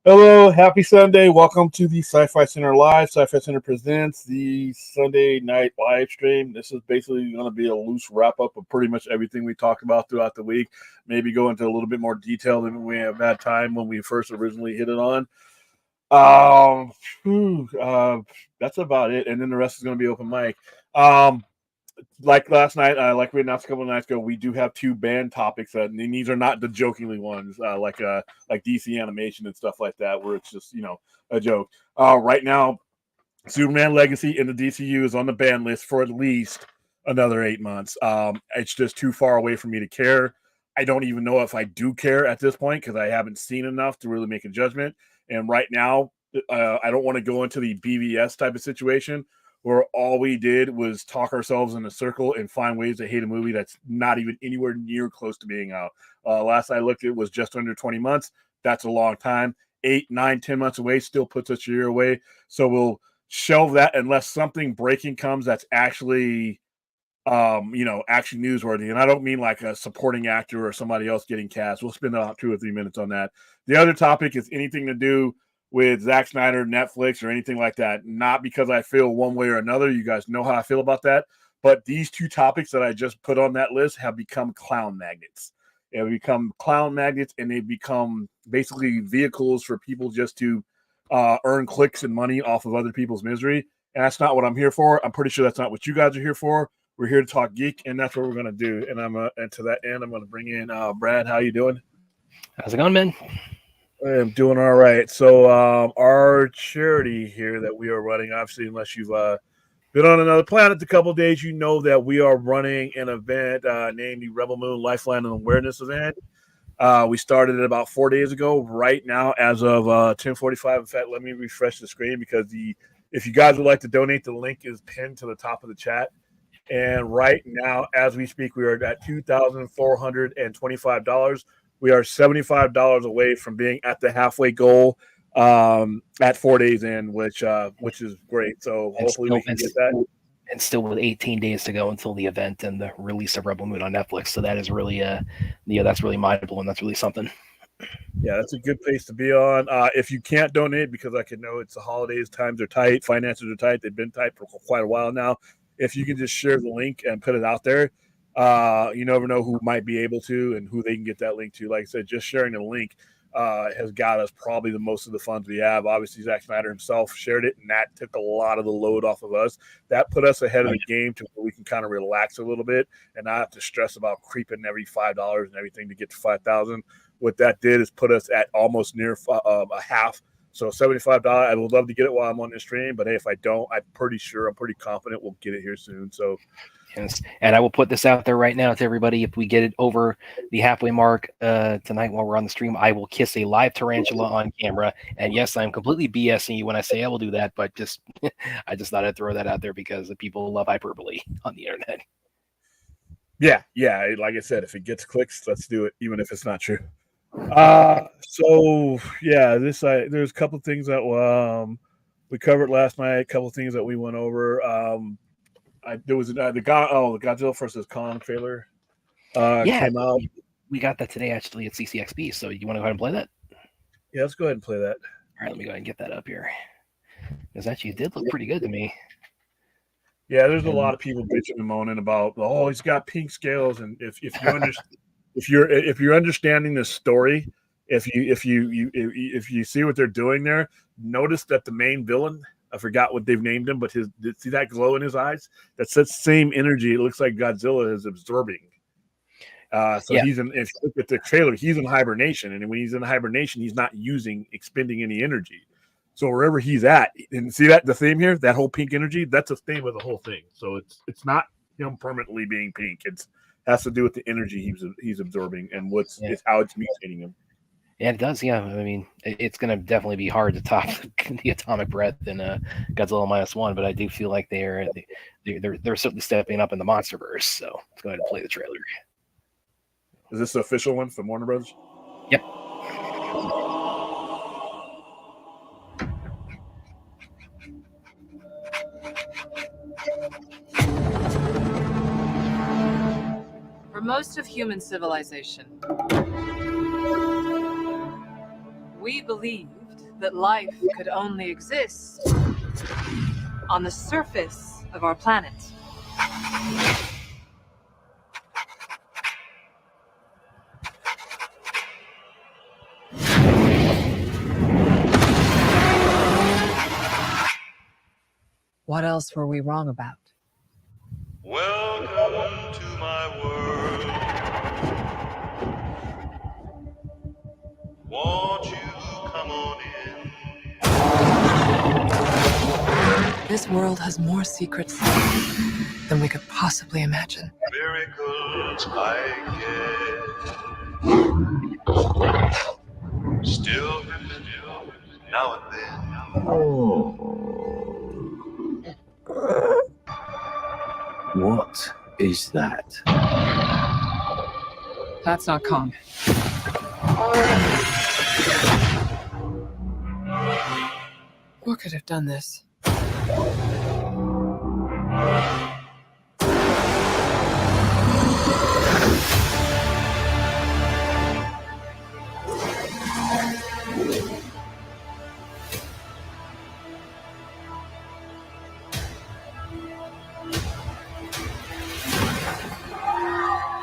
Hello, happy Sunday. Welcome to the Sci-Fi Center Live. Sci-Fi Center presents the Sunday night live stream. This is basically going to be a loose wrap-up of pretty much everything we talked about throughout the week. Maybe go into a little bit more detail than we have had time when we first originally hit it on. That's about it. And then the rest is going to be open mic. Like last night, like we announced a couple of nights ago, we do have two band topics, and these are not the jokingly ones, like DC animation and stuff like that, where it's just a joke. Right now, Superman Legacy in the DCU is on the ban list for at least another 8 months. It's just too far away for me to care. I don't even know if I do care at this point because I haven't seen enough to really make a judgment. And right now, I don't want to go into the BVS type of situation where all we did was talk ourselves in a circle and find ways to hate a movie that's not even anywhere near close to being out. Last I looked, it was just under 20 months. That's a long time. 8, 9, 10 months away still puts us a year away. So we'll shelve that unless something breaking comes that's actually, actually newsworthy. And I don't mean like a supporting actor or somebody else getting cast. We'll spend about 2 or 3 minutes on that. The other topic is anything to do with Zack Snyder, Netflix, or anything like that. Not because I feel one way or another. You guys know how I feel about that. But these 2 topics that I just put on that list have become clown magnets. They have become clown magnets, and they've become basically vehicles for people just to earn clicks and money off of other people's misery. And that's not what I'm here for. I'm pretty sure that's not what you guys are here for. We're here to talk geek, and that's what we're going to do. And to that end, I'm going to bring in Brad. How you doing? How's it going, man? I'm doing all right. So our charity here that we are running, obviously, unless you've been on another planet a couple of days, you know that we are running an event named the Rebel Moon Lifeline and Awareness event. We started it about 4 days ago. Right now, as of 10:45. In fact, let me refresh the screen because if you guys would like to donate, the link is pinned to the top of the chat. And right now, as we speak, we are at $2,425. We are $75 away from being at the halfway goal at 4 days in, which is great. So hopefully we can get that. And still with 18 days to go until the event and the release of Rebel Moon on Netflix. So that is really, that's really mindful, and that's really something. Yeah, that's a good place to be on. If you can't donate, because I can know it's the holidays, times are tight, finances are tight. They've been tight for quite a while now. If you can just share the link and put it out there, you never know who might be able to and who they can get that link to. Like I said, just sharing the link has got us probably the most of the funds we have. Obviously, Zack Snyder himself shared it, and that took a lot of the load off of us. That put us ahead of the game to where we can kind of relax a little bit and not have to stress about creeping every $5 and everything to get to 5,000. What that did is put us at almost near a half. So $75. I would love to get it while I'm on the stream, but hey, if I don't, I'm pretty confident we'll get it here soon. So. Yes. And I will put this out there right now to everybody. If we get it over the halfway mark tonight while we're on the stream, I will kiss a live tarantula on camera. And yes, I'm completely BSing you when I say I will do that, but just I just thought I'd throw that out there because people love hyperbole on the internet. Yeah. Like I said, if it gets clicks, let's do it, even if it's not true. So yeah, there's a couple of things that we covered last night. A couple of things that we went over. There was the Godzilla versus Kong trailer came out. We got that today actually at CCXP. So you want to go ahead and play that? Yeah, let's go ahead and play that. All right, let me go ahead and get that up here. Because actually, it did look pretty good to me. Yeah, there's a lot of people bitching and moaning about, oh, he's got pink scales, and if you're understanding this story, if you see what they're doing there, notice that the main villain, I forgot what they've named him, but see that glow in his eyes? That's that same energy. It looks like Godzilla is absorbing. If you look at the trailer, he's in hibernation, and when he's in hibernation, he's not expending any energy. So wherever he's at, and see that the theme here, that whole pink energy, that's the theme of the whole thing. So it's not him permanently being pink. It has to do with the energy he's absorbing and it's how it's mutating him. Yeah, it does. Yeah, I mean, it's going to definitely be hard to top the atomic breath in Godzilla -1, but I do feel like they're certainly stepping up in the MonsterVerse. So let's go ahead and play the trailer. Is this the official one from Warner Bros.? Yep. For most of human civilization, we believed that life could only exist on the surface of our planet. What else were we wrong about? Welcome to my world. Won't you come on in? This world has more secrets than we could possibly imagine. Miracles I get. Still now and then. What is that? That's not Kong. What could have done this?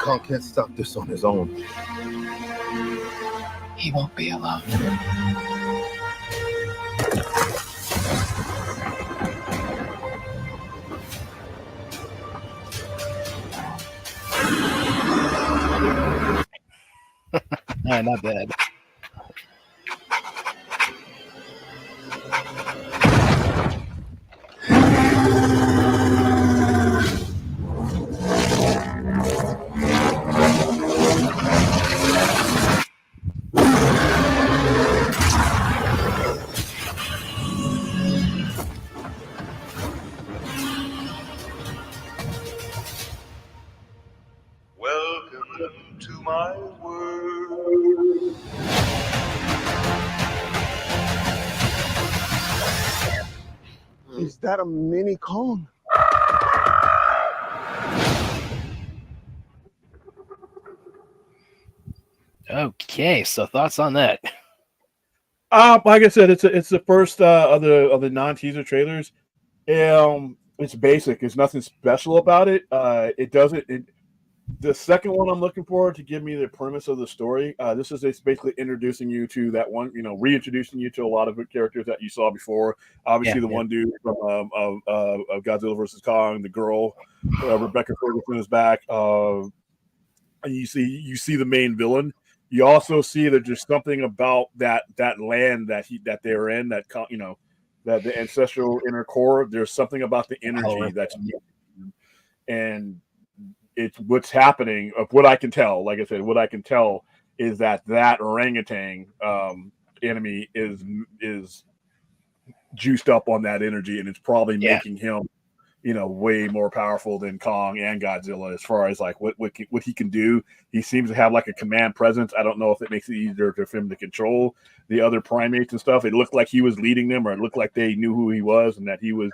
Kong can't stop this on his own. He won't be alone. Not bad. Welcome to my world. Is that a mini Kong? Okay, so thoughts on that? Like I said, it's the first of the non-teaser trailers. It's basic. There's nothing special about it. The second one I'm looking for to give me the premise of the story. It's basically introducing you to that one, reintroducing you to a lot of the characters that you saw before. Obviously, one dude from of Godzilla vs. Kong, the girl, Rebecca Ferguson is back. And you see the main villain. You also see that there's something about that land that they're in, that the ancestral inner core. There's something about the energy that's and it's what's happening. Of what I can tell, like I said, what I can tell is that orangutan enemy is juiced up on that energy, and it's probably making him, way more powerful than Kong and Godzilla as far as like what he can do. He seems to have like a command presence. I don't know if it makes it easier for him to control the other primates and stuff. It looked like he was leading them, or it looked like they knew who he was, and that he was.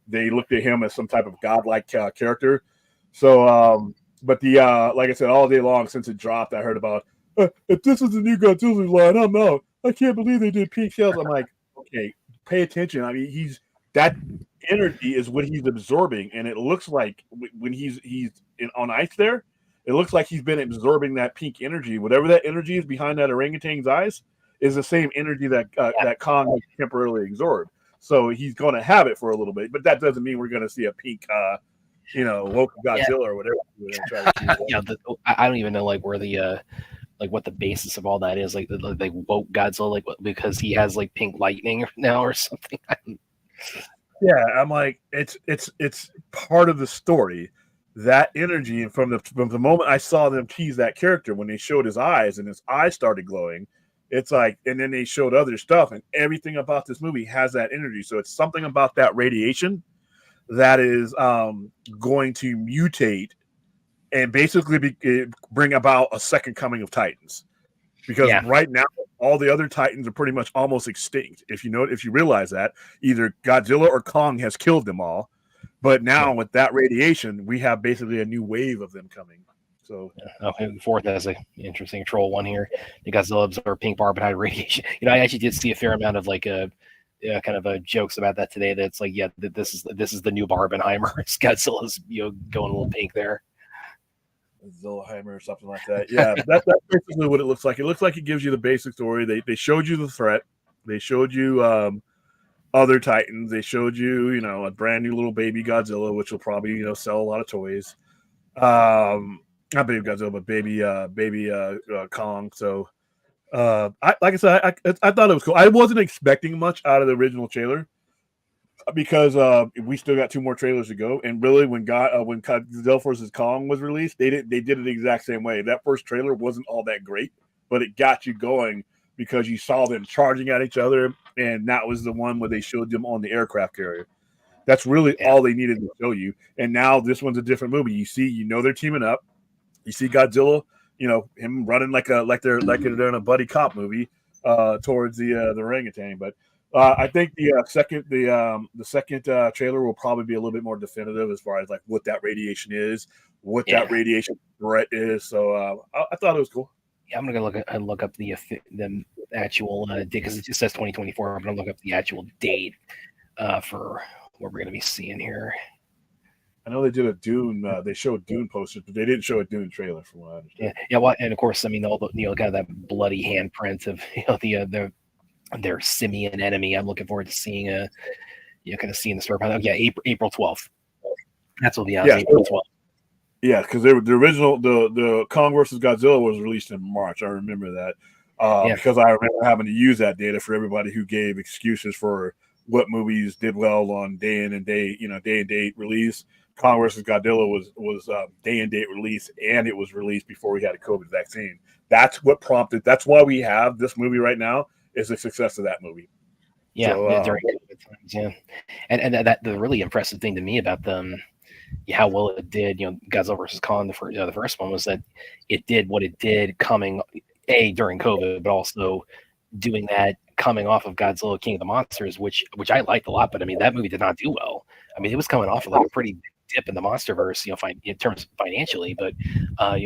They looked at him as some type of godlike character. So, but like I said, all day long since it dropped, I heard about if this is the new Godzilla line, I'm out. I can't believe they did pink shells. I'm like, okay, pay attention. I mean, that energy is what he's absorbing, and it looks like when he's on ice there, it looks like he's been absorbing that pink energy. Whatever that energy is behind that orangutan's eyes is the same energy that Kong has temporarily absorbed. So he's going to have it for a little bit, but that doesn't mean we're going to see a pink. Woke Godzilla or whatever. I don't even know like where the what the basis of all that is. Like woke Godzilla, because he has like pink lightning now or something. Yeah, I'm like, it's part of the story. That energy, and from the moment I saw them tease that character, when they showed his eyes and his eyes started glowing, it's like, and then they showed other stuff, and everything about this movie has that energy. So it's something about that radiation that is going to mutate and basically bring about a second coming of Titans, because right now all the other Titans are pretty much almost extinct. If you realize that either Godzilla or Kong has killed them all, but now with that radiation, we have basically a new wave of them coming. So Okay, the fourth has an interesting troll one here. The Godzilla or pink barbed radiation. I actually did see a fair amount of like a kind of jokes about that today. That's like, yeah, this is the new Barbenheimer. Godzilla's going a little pink there. Zillheimer or something like that. Yeah, that's basically what it looks like. It looks like it gives you the basic story. They showed you the threat. They showed you other Titans. They showed you, a brand new little baby Godzilla, which will probably, sell a lot of toys. Not baby Godzilla, but baby Kong. So, like I said, I thought it was cool. I wasn't expecting much out of the original trailer because we still got 2 more trailers to go. And really, when Godzilla vs. Kong was released, they did it the exact same way. That first trailer wasn't all that great, but it got you going because you saw them charging at each other, and that was the one where they showed them on the aircraft carrier. That's really all they needed to show you. And now this one's a different movie. You see, they're teaming up. You see Godzilla, him running like they're in a buddy cop movie towards the orangutan. But I think the second trailer will probably be a little bit more definitive as far as like what that radiation is, what that radiation threat is. So I thought it was cool. Yeah, I'm gonna look up the actual date because it just says 2024. I'm gonna look up the actual date for what we're gonna be seeing here. I know they did a Dune. They showed Dune posters, but they didn't show a Dune trailer, from what I understand. Yeah. Well, and of course, I mean, all the kind of that bloody handprint of their simian enemy. I'm looking forward to seeing kind of seeing the story. Oh, yeah, April 12th. That's what the April 12th. Yeah, because the original the Kong versus Godzilla was released in March. I remember that because I remember having to use that data for everybody who gave excuses for what movies did well on day and date release. Kong versus Godzilla was day and date release, and it was released before we had a COVID vaccine. That's what prompted. That's why we have this movie right now. Is the success of that movie. Yeah, during COVID times, yeah. And that the really impressive thing to me about them, how well it did, Godzilla versus Kong, the first one, was that it did what it did coming during COVID, but also doing that coming off of Godzilla King of the Monsters, which I liked a lot, but I mean that movie did not do well. I mean, it was coming off of like a pretty dip in the MonsterVerse, in terms of financially, but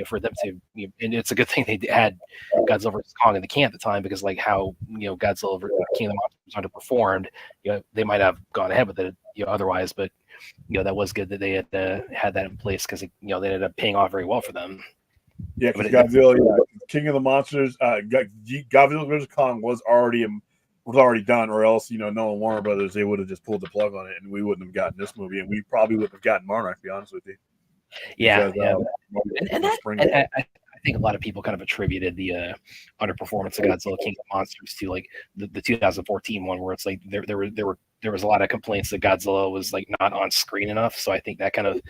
for them to, and it's a good thing they had Godzilla vs. Kong in the can at the time, because like how Godzilla vs. King of the Monsters underperformed, they might have gone ahead with it, otherwise, but that was good that they had that in place because they ended up paying off very well for them. Yeah, because Godzilla, King of the Monsters, Godzilla vs. Kong was already done, or else knowing Warner Brothers, they would have just pulled the plug on it, and we wouldn't have gotten this movie, and we probably wouldn't have gotten Monarch, to be honest with you. Because, I think a lot of people kind of attributed the underperformance of Godzilla King of the Monsters to like the 2014 one, where it's like there was a lot of complaints that Godzilla was like not on screen enough. So I think that kind of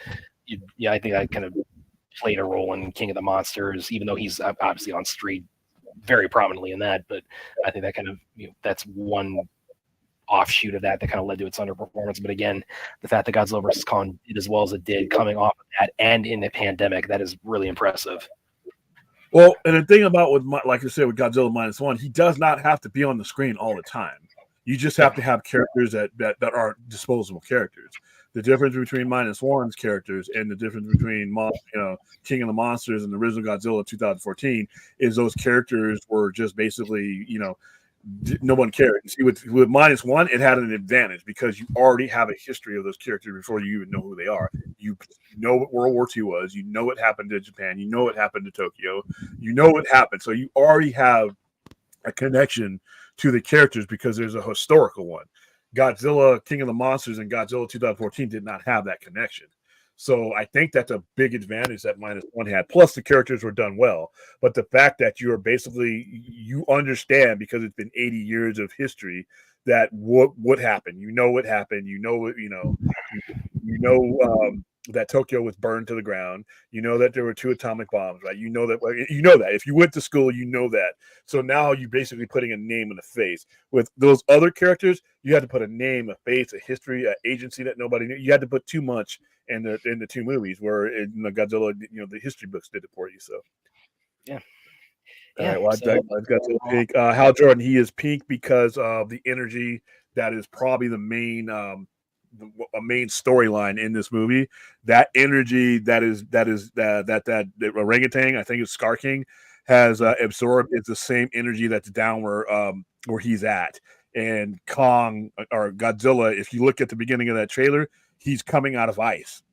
played a role in King of the Monsters, even though he's obviously on screen very prominently in that. But I think that kind of that's one offshoot of that kind of led to its underperformance. But again, the fact that Godzilla vs. Kong did as well as it did coming off of that and in the pandemic, that is really impressive. Well, and the thing about like you said, with Godzilla -1, he does not have to be on the screen all the time. You just have to have characters that are disposable characters. The difference between -1's characters and the difference between King of the Monsters and the original Godzilla 2014 is those characters were just basically no one cared. See, with -1, it had an advantage because you already have a history of those characters before you even know who they are. You know what World War II was. You know what happened to Japan. You know what happened to Tokyo. You know what happened. So you already have a connection to the characters because there's a historical one. Godzilla, King of the Monsters, and Godzilla 2014 did not have that connection. So I think that's a big advantage that -1 had. Plus, the characters were done well. But the fact that you understand, because it's been 80 years of history, that what happened. You know what happened. That Tokyo was burned to the ground. You know that there were 2 atomic bombs, right? You know that if you went to school, you know that. So now you're basically putting a name and a face. With those other characters, you had to put a name, a face, a history, an agency that nobody knew. You had to put too much in the 2 movies, where Godzilla, the history books did it for you. So yeah. All right, well, I've got to pink. Hal Jordan, he is pink because of the energy that is probably the main a main storyline in this movie. That energy that orangutan, I think it's Scar King, has absorbed is the same energy that's down where he's at. And Kong or Godzilla, if you look at the beginning of that trailer, he's coming out of ice,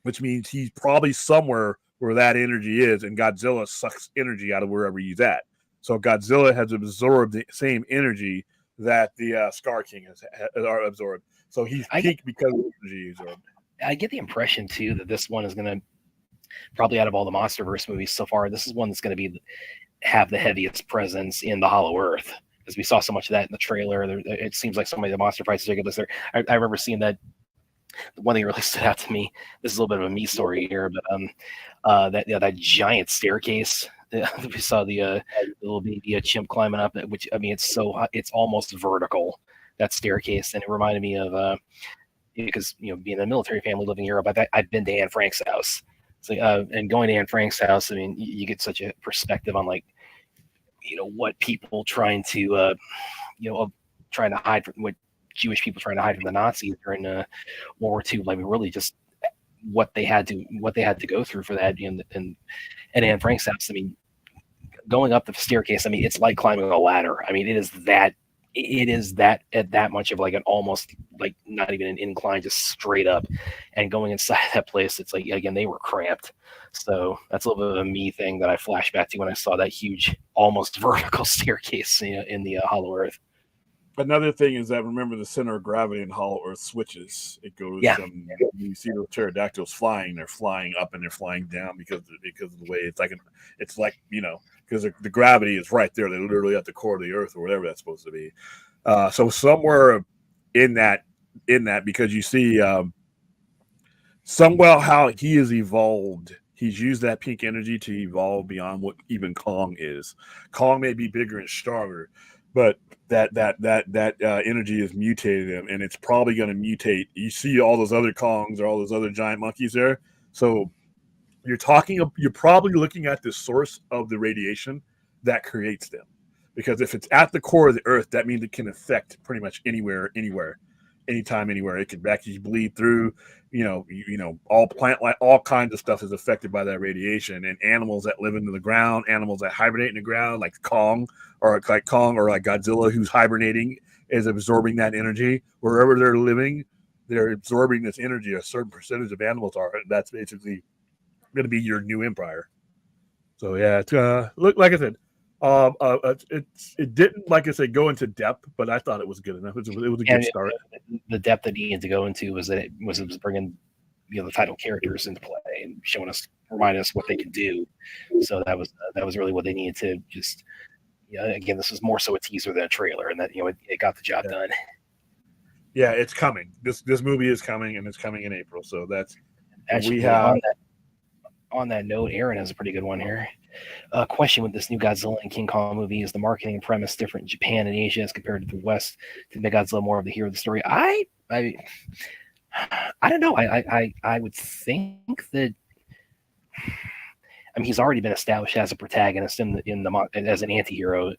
which means he's probably somewhere where that energy is, and Godzilla sucks energy out of wherever he's at. So Godzilla has absorbed the same energy that the Scar King has absorbed. So he's peaked because of the energy he's absorbed. I get the impression too that this one is going to probably, out of all the MonsterVerse movies so far, this is one that's going to have the heaviest presence in the Hollow Earth, because we saw so much of that in the trailer. It seems like so many of the monster fights are good. I remember seeing that. One thing that really stood out to me, this is a little bit of a me story here, but that giant staircase. We saw the little baby chimp climbing up, which, I mean, it's almost vertical, that staircase, and it reminded me of because, you know, being a military family living in Europe, I've been to Anne Frank's house. So, and going to Anne Frank's house, I mean, you get such a perspective on, like, you know, what people trying to hide from, what Jewish people trying to hide from the Nazis during World War II. I mean, really just what they had to go through for that. And Anne Frank's house, I mean, going up the staircase, I mean, it's like climbing a ladder. I mean, it is that much of like an almost like not even an incline, just straight up. And going inside that place, it's like, again, they were cramped. So that's a little bit of a me thing that I flashed back to when I saw that huge, almost vertical staircase, you know, in the Hollow Earth. Another thing is that, remember, the center of gravity in Hollow Earth switches. It goes from, you see those pterodactyls flying, they're flying up and they're flying down because of the way it's like, you know, because the gravity is right there. They're literally at the core of the earth or whatever that's supposed to be. So somewhere in that, because you see somewhere how he has evolved. He's used that pink energy to evolve beyond what even Kong is. Kong may be bigger and stronger, but that energy has mutated him, and it's probably going to mutate. You see all those other Kongs or all those other giant monkeys there. So you're probably looking at the source of the radiation that creates them, because if it's at the core of the earth, that means it can affect pretty much anywhere, anytime, anywhere. It can actually bleed through. All plant life, all kinds of stuff is affected by that radiation. And animals that live into the ground, animals that hibernate in the ground, like Kong or like Godzilla, who's hibernating, is absorbing that energy. Wherever they're living, they're absorbing this energy. A certain percentage of animals are. That's basically going to be your new empire. So yeah, it's look, like I said, it didn't, like I said, go into depth, but I thought it was good enough. It was a good start. The depth that he needed to go into was that it was bringing, you know, the title characters into play and reminding us what they could do. So that was really what they needed to just. Again, this is more so a teaser than a trailer, and that, you know, it got the job done. Yeah, it's coming. This movie is coming, and it's coming in April. So that's actually, we have. On that note, Aaron has a pretty good one here. Question with this new Godzilla and King Kong movie: is the marketing and premise different in Japan and Asia as compared to the West to make Godzilla more of the hero of the story? I don't know. I would think that. I mean, he's already been established as a protagonist as an anti-hero,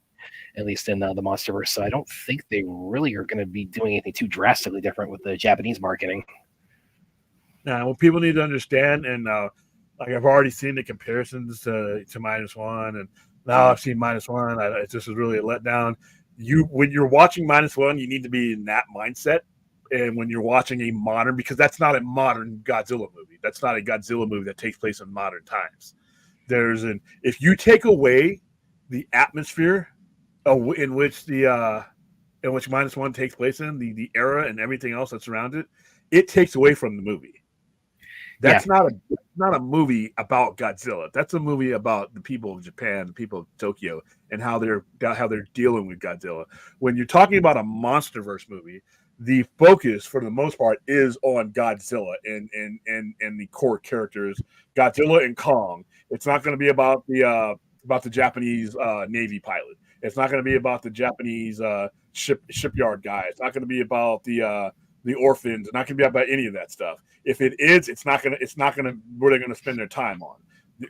at least in the MonsterVerse. So I don't think they really are going to be doing anything too drastically different with the Japanese marketing. Now, what people need to understand, and like I've already seen the comparisons to -1, and now I've seen -1. It just was really a letdown. When you're watching -1, you need to be in that mindset. And when you're watching a modern, because that's not a modern Godzilla movie. That's not a Godzilla movie that takes place in modern times. If you take away the atmosphere in which -1 takes place in, the era and everything else that's around it, it takes away from the movie. That's not a movie about Godzilla. That's a movie about the people of Japan, the people of Tokyo, and how they're dealing with Godzilla. When you're talking about a MonsterVerse movie, the focus for the most part is on Godzilla and the core characters, Godzilla and Kong. It's not going to be about the Japanese Navy pilot. It's not going to be about the Japanese shipyard guy. It's not going to be about the orphans. It's not going to be about any of that stuff. If it is, it's not going to where they're going to spend their time on.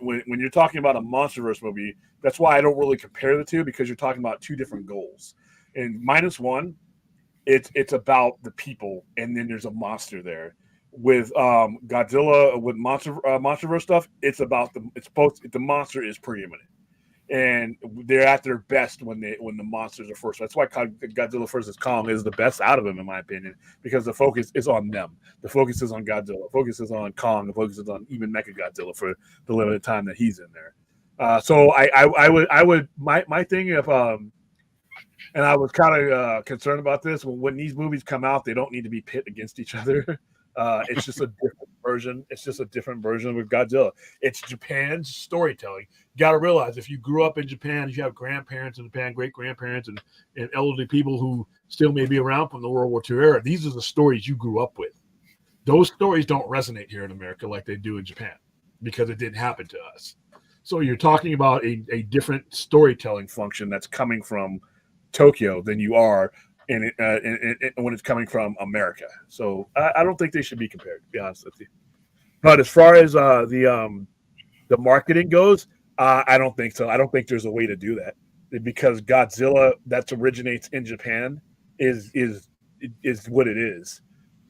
When you're talking about a MonsterVerse movie, that's why I don't really compare the two, because you're talking about two different goals. And -1, It's about the people, and then there's a monster there. With Godzilla, with MonsterVerse stuff, it's about the monster is preeminent, and they're at their best when the monsters are first. That's why Godzilla versus Kong is the best out of them, in my opinion, because the focus is on them. The focus is on Godzilla. The focus is on Kong. The focus is on even Mechagodzilla for the limited time that he's in there. So I would my thing if and I was kind of concerned about this. When these movies come out, they don't need to be pit against each other. It's just a different version. It's just a different version of Godzilla. It's Japan's storytelling. You got to realize if you grew up in Japan, if you have grandparents in Japan, great grandparents, and elderly people who still may be around from the World War II era, these are the stories you grew up with. Those stories don't resonate here in America like they do in Japan because it didn't happen to us. So you're talking about a different storytelling function that's coming from Tokyo than you are in when it's coming from America. So I don't think they should be compared, to be honest with you. But as far as the marketing goes, I don't think so. I don't think there's a way to do that because Godzilla that originates in Japan is what it is,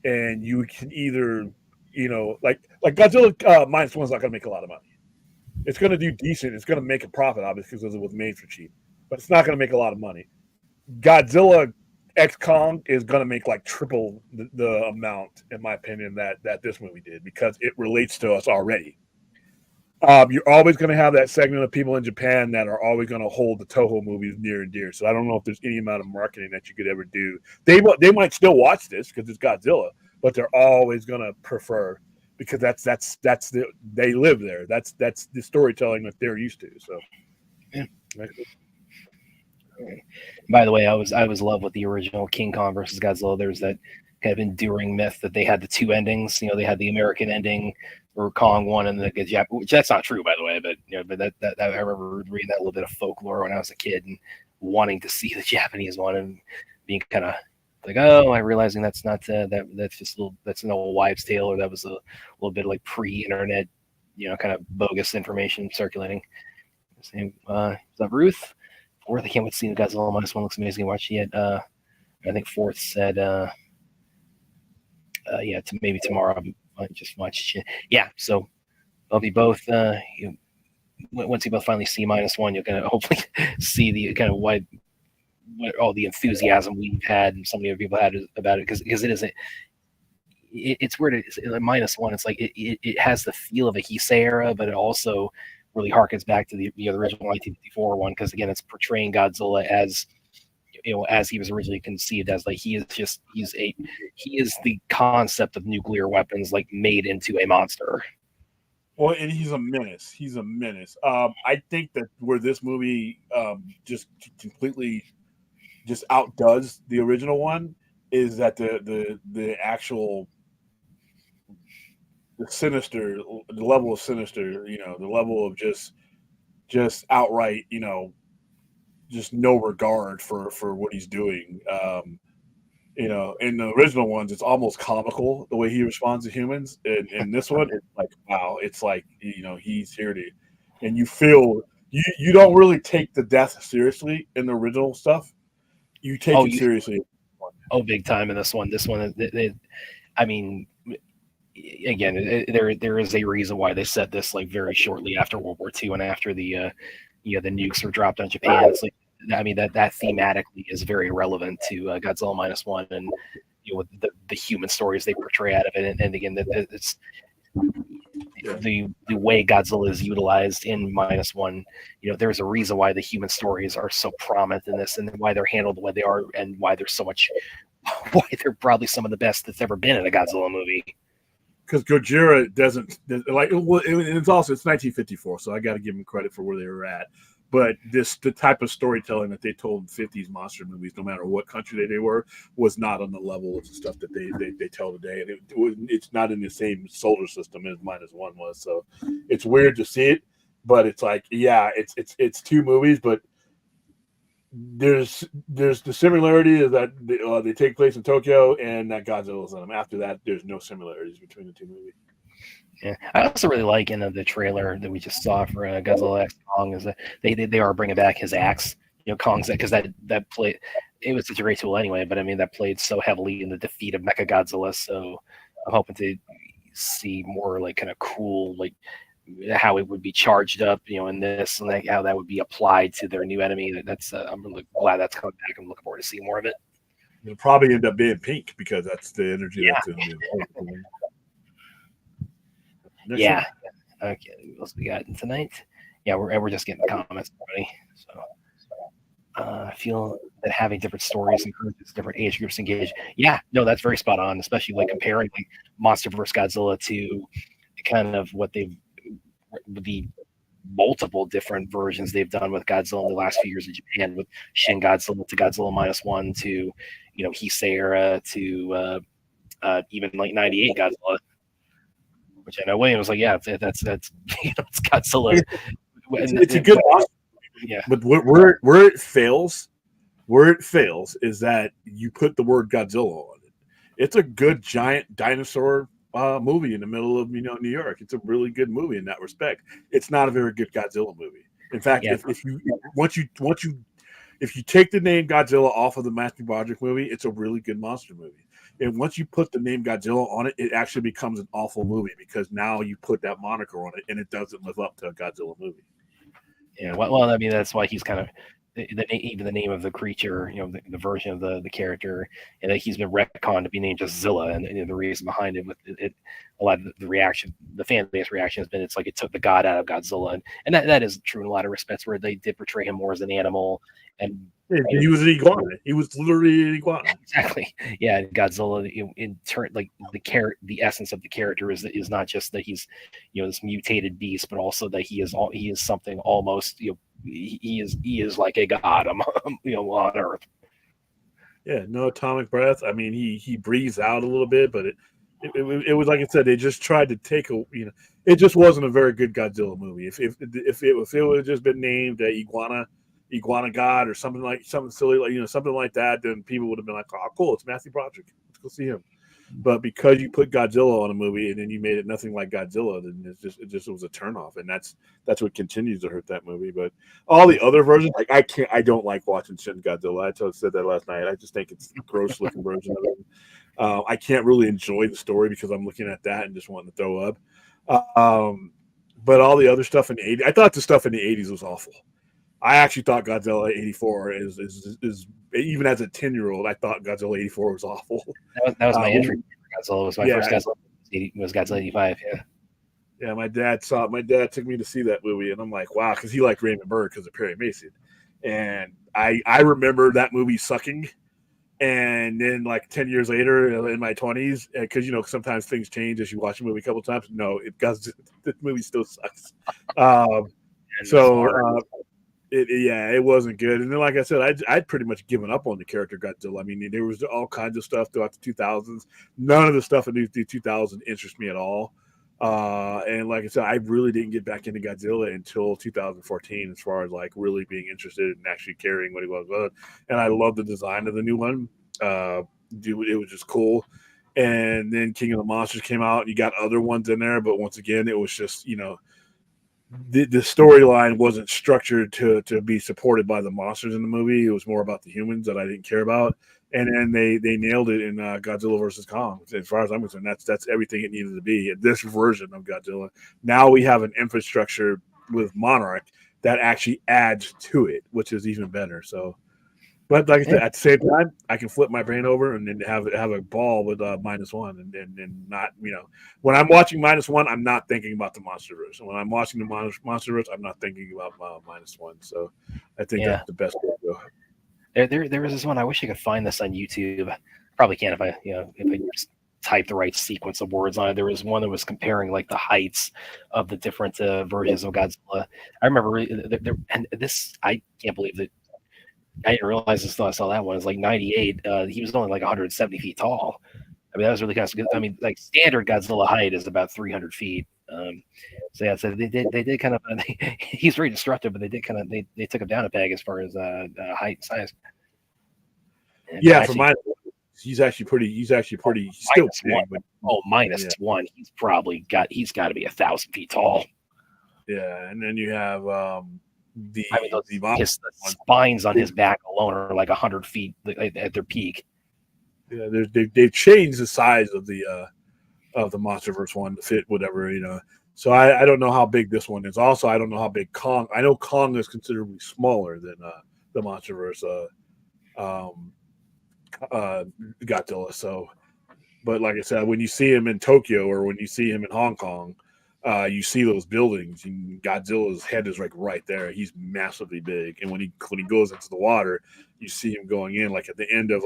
and you can either like Godzilla minus one's not going to make a lot of money. It's going to do decent. It's going to make a profit, obviously, because it was made for cheap, but it's not going to make a lot of money. Godzilla X Kong is going to make like triple the amount, in my opinion, that this movie did because it relates to us already. You're always going to have that segment of people in Japan that are always going to hold the Toho movies near and dear. So I don't know if there's any amount of marketing that you could ever do. They might still watch this because it's Godzilla, but they're always going to prefer because they live there. That's the storytelling that they're used to. So. Yeah. By the way, I was love with the original King Kong versus Godzilla. There's that kind of enduring myth that they had the two endings. They had the American ending where Kong won and the Japan, which that's not true, by the way. But but that I remember reading that little bit of folklore when I was a kid and wanting to see the Japanese one and being kind of like, oh, I'm realizing that's not that's just that's an old wives' tale, or that was a little bit of like pre-internet, kind of bogus information circulating. Is that Ruth? Fourth, I can't wait to see the Godzilla minus one. Looks amazing. Watch it. I think Fourth said, maybe tomorrow. I just watch it. Yeah, so they'll be both. Once you both finally see minus one, you're gonna hopefully see the kind of what all the enthusiasm we've had and so many other people had about it because it isn't. It's weird. It's like minus one. It's like it has the feel of a Heisei era, but it also really harkens back to the original 1954 one because again, it's portraying Godzilla as as he was originally conceived as like he is the concept of nuclear weapons like made into a monster. Well, and he's a menace. He's a menace. I think that where this movie just completely just outdoes the original one is that the actual the level of sinister, the level of just outright, just no regard for what he's doing. In the original ones, it's almost comical the way he responds to humans. And this one, it's like, wow, it's like, he's here to, and you feel you don't really take the death seriously in the original stuff. You take it seriously. Oh, big time in this one. This one, I mean, again, there is a reason why they said this like very shortly after World War II and after the the nukes were dropped on Japan. It's like, I mean, that thematically is very relevant to Godzilla minus one and the human stories they portray out of it. And again, it's the way Godzilla is utilized in minus one. There's a reason why the human stories are so prominent in this and why they're handled the way they are and why there's so much, why they're probably some of the best that's ever been in a Godzilla movie. Because Gojira doesn't like. Well, it's 1954, so I got to give them credit for where they were at. But the type of storytelling that they told in 50s monster movies, no matter what country they were, was not on the level of the stuff that they tell today, and it's not in the same solar system as minus one was. So it's weird to see it, but it's like, yeah, it's two movies, but there's the similarity is that they take place in Tokyo and that Godzilla's in them. After that, there's no similarities between the two movies. Yeah, I also really like in the trailer that we just saw for Godzilla X Kong is that they are bringing back his axe. Kong's because that play it was such a great tool anyway. But I mean, that played so heavily in the defeat of Mechagodzilla. So I'm hoping to see more like kind of cool, like how it would be charged up, in this, and like how that would be applied to their new enemy. That's I'm really glad that's coming back. I'm looking forward to seeing more of it. It'll probably end up being pink because that's the energy Yeah. that's in the Next Yeah. Okay. What else we got tonight? Yeah, we're just getting comments already. So I feel that having different stories encourages different age groups to engage. Yeah, no, that's very spot on, especially like comparing like Monster vs. Godzilla to kind of what the multiple different versions they've done with Godzilla in the last few years in Japan, with Shin Godzilla to Godzilla -1 to Heisei era to even like 98 Godzilla, which I know William was like, yeah, that's it's Godzilla. It's a good monster. Yeah, but where it fails is that you put the word Godzilla on it. It's a good giant dinosaur movie in the middle of New York. It's a really good movie in that respect. It's not a very good Godzilla movie. In fact, Yeah. if you take the name Godzilla off of the Matthew Broderick movie, it's a really good monster movie. And once you put the name Godzilla on it, it actually becomes an awful movie because now you put that moniker on it and it doesn't live up to a Godzilla movie. Yeah, well, I mean, that's why he's kind of even the name of the creature, the version of the character, and that he's been retconned to be named just Zilla, and the reason behind it with it, a lot of the reaction, the fan base reaction has been it's like it took the god out of Godzilla, and that is true in a lot of respects where they did portray him more as an animal, and he was an iguana. He was literally an iguana. Exactly. Yeah, Godzilla in turn, like the essence of the character is not just that he's this mutated beast, but also that he is something almost he is like a god on Earth. Yeah, no atomic breath. I mean, he breathes out a little bit, but it was like I said, they just tried to take it just wasn't a very good Godzilla movie. If it would have just been named Iguana God or something silly like something like that, then people would have been like, oh cool, it's Matthew Broderick, let's go see him. But because you put Godzilla on a movie and then you made it nothing like Godzilla, then it just was a turnoff, and that's what continues to hurt that movie. But all the other versions, like I don't like watching Shin Godzilla. I said that last night. I just think it's a gross looking version of it. I can't really enjoy the story because I'm looking at that and just wanting to throw up. But all the other stuff in the 80s, I thought the stuff in the 80s was awful. I actually thought Godzilla 84 is even as a 10-year-old, I thought Godzilla 84 was awful. That was my entry. Godzilla was my first Godzilla. Was Godzilla 85? Yeah. Yeah, my dad took me to see that movie, and I'm like, wow, because he liked Raymond Burr because of Perry Mason, and I remember that movie sucking, and then like 10 years later in my 20s, because sometimes things change as you watch a movie a couple times. No, the movie still sucks. It wasn't good. And then, like I said, I'd pretty much given up on the character Godzilla. I mean, there was all kinds of stuff throughout the 2000s. None of the stuff in the 2000s interests me at all. And like I said, I really didn't get back into Godzilla until 2014, as far as like really being interested in actually caring what he was. And I love the design of the new one. It was just cool. And then King of the Monsters came out. You got other ones in there, but once again, it was just the storyline wasn't structured to be supported by the monsters in the movie. It was more about the humans that I didn't care about. And then they nailed it in Godzilla vs. Kong. As far as I'm concerned, that's everything it needed to be. This version of Godzilla. Now we have an infrastructure with Monarch that actually adds to it, which is even better. So, but like I said, at the same time, I can flip my brain over and then have a ball with -1, and not when I'm watching -1, I'm not thinking about the MonsterVerse. And when I'm watching the MonsterVerse, I'm not thinking about -1. So I think that's the best way to go. There was this one. I wish I could find this on YouTube. Probably can't if I just type the right sequence of words on it. There was one that was comparing like the heights of the different versions of Godzilla. I remember and this. I can't believe that. I didn't realize this until I saw that one. It was like 98. He was only like 170 feet tall. I mean, that was really kind of good. I mean, like standard Godzilla height is about 300 feet. So they did kind of. He's very destructive, but they did kind of they took him down a peg as far as height and size. And for mine, he's actually pretty. He's still big, but -1. He's got to be 1,000 feet tall. Yeah, and then you have the I mean, the monster the one. spines on his back alone are like 100 feet at their peak. Yeah, they've changed the size of the MonsterVerse one to fit whatever, you know. So I don't know how big this one is. Also, I don't know how big Kong. I know Kong is considerably smaller than the MonsterVerse Godzilla. So, but like I said, when you see him in Tokyo or when you see him in Hong Kong, you see those buildings, and Godzilla's head is like right there. He's massively big, and when he goes into the water, you see him going in. Like at the end of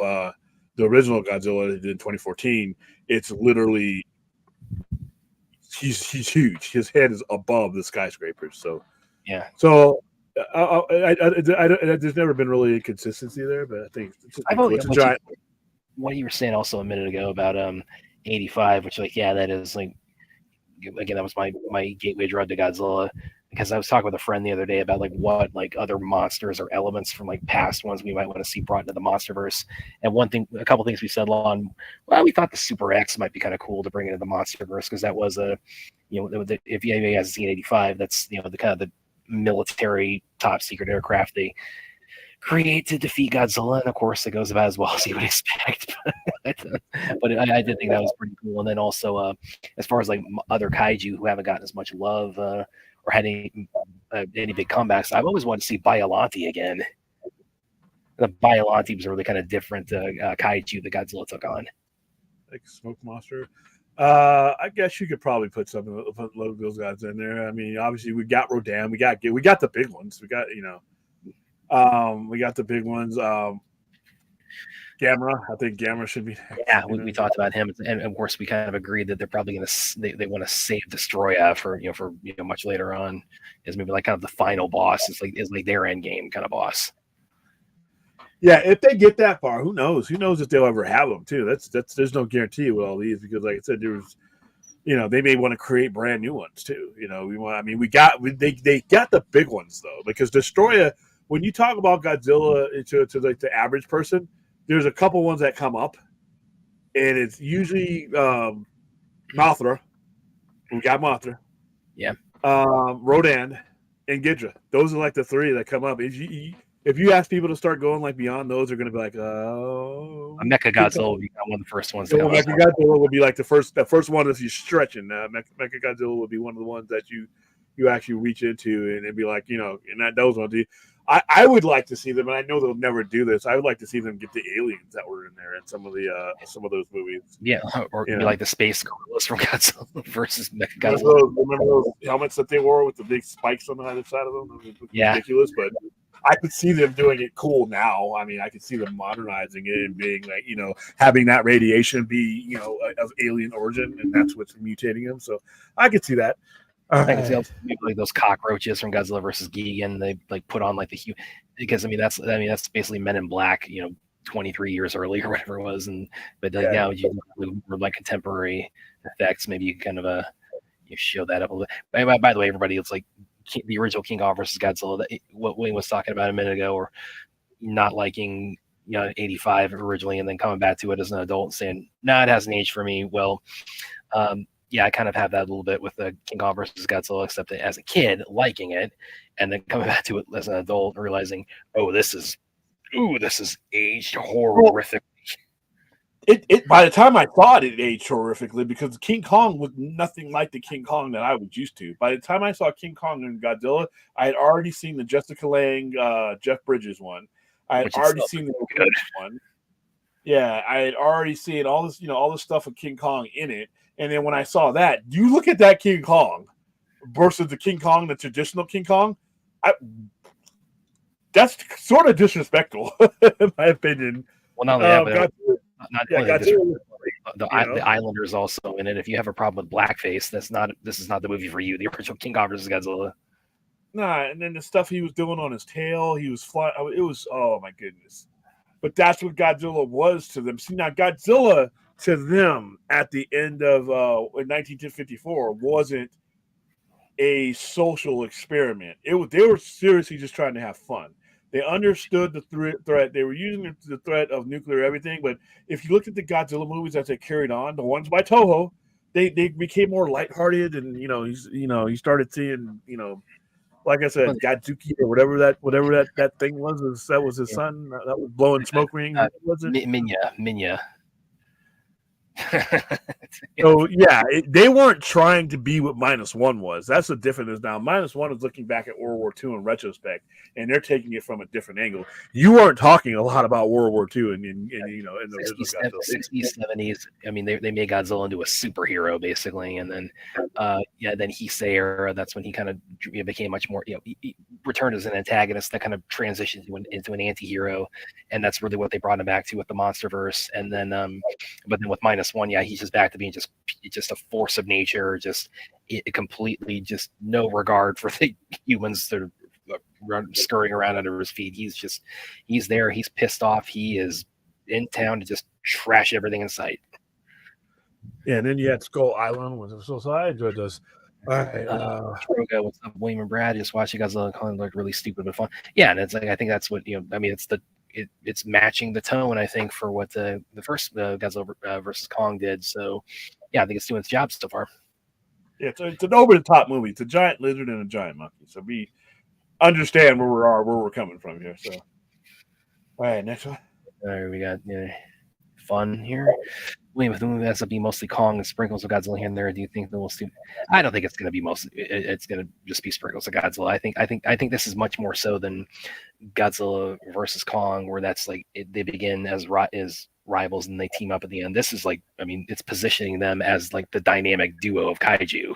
the original Godzilla in 2014, it's literally he's huge. His head is above the skyscrapers. So Yeah. So there's never been really a consistency there, but I think it's just cool. It's a giant. What you were saying also a minute ago about 85, which like that is like again that was my gateway drug to Godzilla, because I was talking with a friend the other day about like what like other monsters or elements from like past ones we might want to see brought into the MonsterVerse. And a couple things we settled on, well, we thought the Super X might be kind of cool to bring into the MonsterVerse, because that was a, if anybody hasn't seen 85, that's the kind of the military top secret aircraft they create to defeat Godzilla, and of course it goes about as well as you would expect. But I did think that was pretty cool. And then also as far as like other kaiju who haven't gotten as much love or had any big comebacks, I've always wanted to see Biollante again. The Biollante was a really kind of different kaiju that Godzilla took on. Like Smoke Monster. I guess you could probably put those guys in there. I mean, obviously we got Rodan, we got the big ones. We got we got the big ones. Gamera, I think Gamera should be next. Yeah, we talked about him, and of course we kind of agreed that they're probably going to they want to save Destroya for much later on, as maybe like kind of the final boss. Is like their end game kind of boss. Yeah, if they get that far, who knows? Who knows if they'll ever have them too? That's there's no guarantee with all these, because like I said, there's they may want to create brand new ones too. They got the big ones though, because Destroya, when you talk about Godzilla to like the average person, there's a couple ones that come up, and it's usually Mothra. We got Mothra. Yeah. Rodan and Ghidra. Those are like the three that come up. If you ask people to start going like beyond those, they're going to be like, oh. Mecha Godzilla would be one of the first ones. Mecha Godzilla would be like the first one that you're stretching. Mecha Godzilla would be one of the ones that you actually reach into and be like, and those ones. I would like to see them, and I know they'll never do this. I would like to see them get the aliens that were in there in some of those movies. Yeah, or like the space gorillas from Godzilla versus Mecha Godzilla. Remember those helmets that they wore with the big spikes on the other side of them? It was ridiculous, but I could see them doing it cool now. I mean, I could see them modernizing it and being like, having that radiation be, of alien origin, and that's what's mutating them. So I could see that. I can see like those cockroaches from Godzilla versus Gigan. They like put on like the because that's basically Men in Black, 23 years earlier or whatever it was, but now you were like contemporary effects. Maybe you kind of you show that up a little bit. By the way, everybody, it's like the original King Kong versus Godzilla. What Wayne was talking about a minute ago, or not liking 85 originally, and then coming back to it as an adult and saying, "Nah, it hasn't aged for me." Well. Yeah, I kind of have that a little bit with the King Kong versus Godzilla, except that as a kid, liking it, and then coming back to it as an adult, realizing, this is aged horrifically. It by the time I thought it aged horrifically, because King Kong was nothing like the King Kong that I was used to. By the time I saw King Kong and Godzilla, I had already seen the Jessica Lange, Jeff Bridges one. I had already seen the good one. Yeah, I had already seen all this, all this stuff with King Kong in it. And then when I saw that, you look at that King Kong versus the King Kong, the traditional King Kong, that's sort of disrespectful, in my opinion. Well, not only that, but the Islanders also in it. If you have a problem with blackface, this is not the movie for you. The original King Kong versus Godzilla. Nah, and then the stuff he was doing on his tail, he was flying. It was, oh my goodness. But that's what Godzilla was to them. See, now Godzilla to them at the end of in 1954 wasn't a social experiment. They were seriously just trying to have fun. They understood the threat. They were using the threat of nuclear everything. But if you looked at the Godzilla movies as they carried on, the ones by Toho, they became more lighthearted, and you started seeing like I said, Godzuki or whatever that thing was. That was his son. That was blowing smoke rings. Was it? Minya. So yeah, they weren't trying to be what -1 was. That's the difference now. -1 is looking back at World War II in retrospect, and they're taking it from a different angle. You weren't talking a lot about World War II, and you know, in the original 60s, 70s. I mean, they made Godzilla into a superhero basically, and then then Heisei era. That's when he kind of became much more. He returned as an antagonist that kind of transitioned into an anti-hero, and that's really what they brought him back to with the MonsterVerse. And then, but then with -1, yeah, he's just back to being just a force of nature, just completely just no regard for the humans that are scurrying around under his feet. He's there. He's pissed off. He is in town to just trash everything in sight. Yeah, and then you had Skull Island, so I enjoyed this. All right, Troga, what's up, William and Brad? Just watching Godzilla Kong look really stupid but fun. Yeah, and it's like I think that's what I mean, it's matching the tone, I think, for what the first Godzilla versus Kong did. So, yeah, I think it's doing its job so far. Yeah, it's an over-the-top movie. It's a giant lizard and a giant monkey. So we understand where we're coming from here. So, all right, next one. All right, we got fun here. William, with the movie has to be mostly Kong and sprinkles of Godzilla here and there. Do you think that we'll see? I don't think it's going to be mostly. It's going to just be sprinkles of Godzilla. I think this is much more so than Godzilla versus Kong, where that's like they begin as rivals and they team up at the end. This is like, I mean, it's positioning them as like the dynamic duo of kaiju.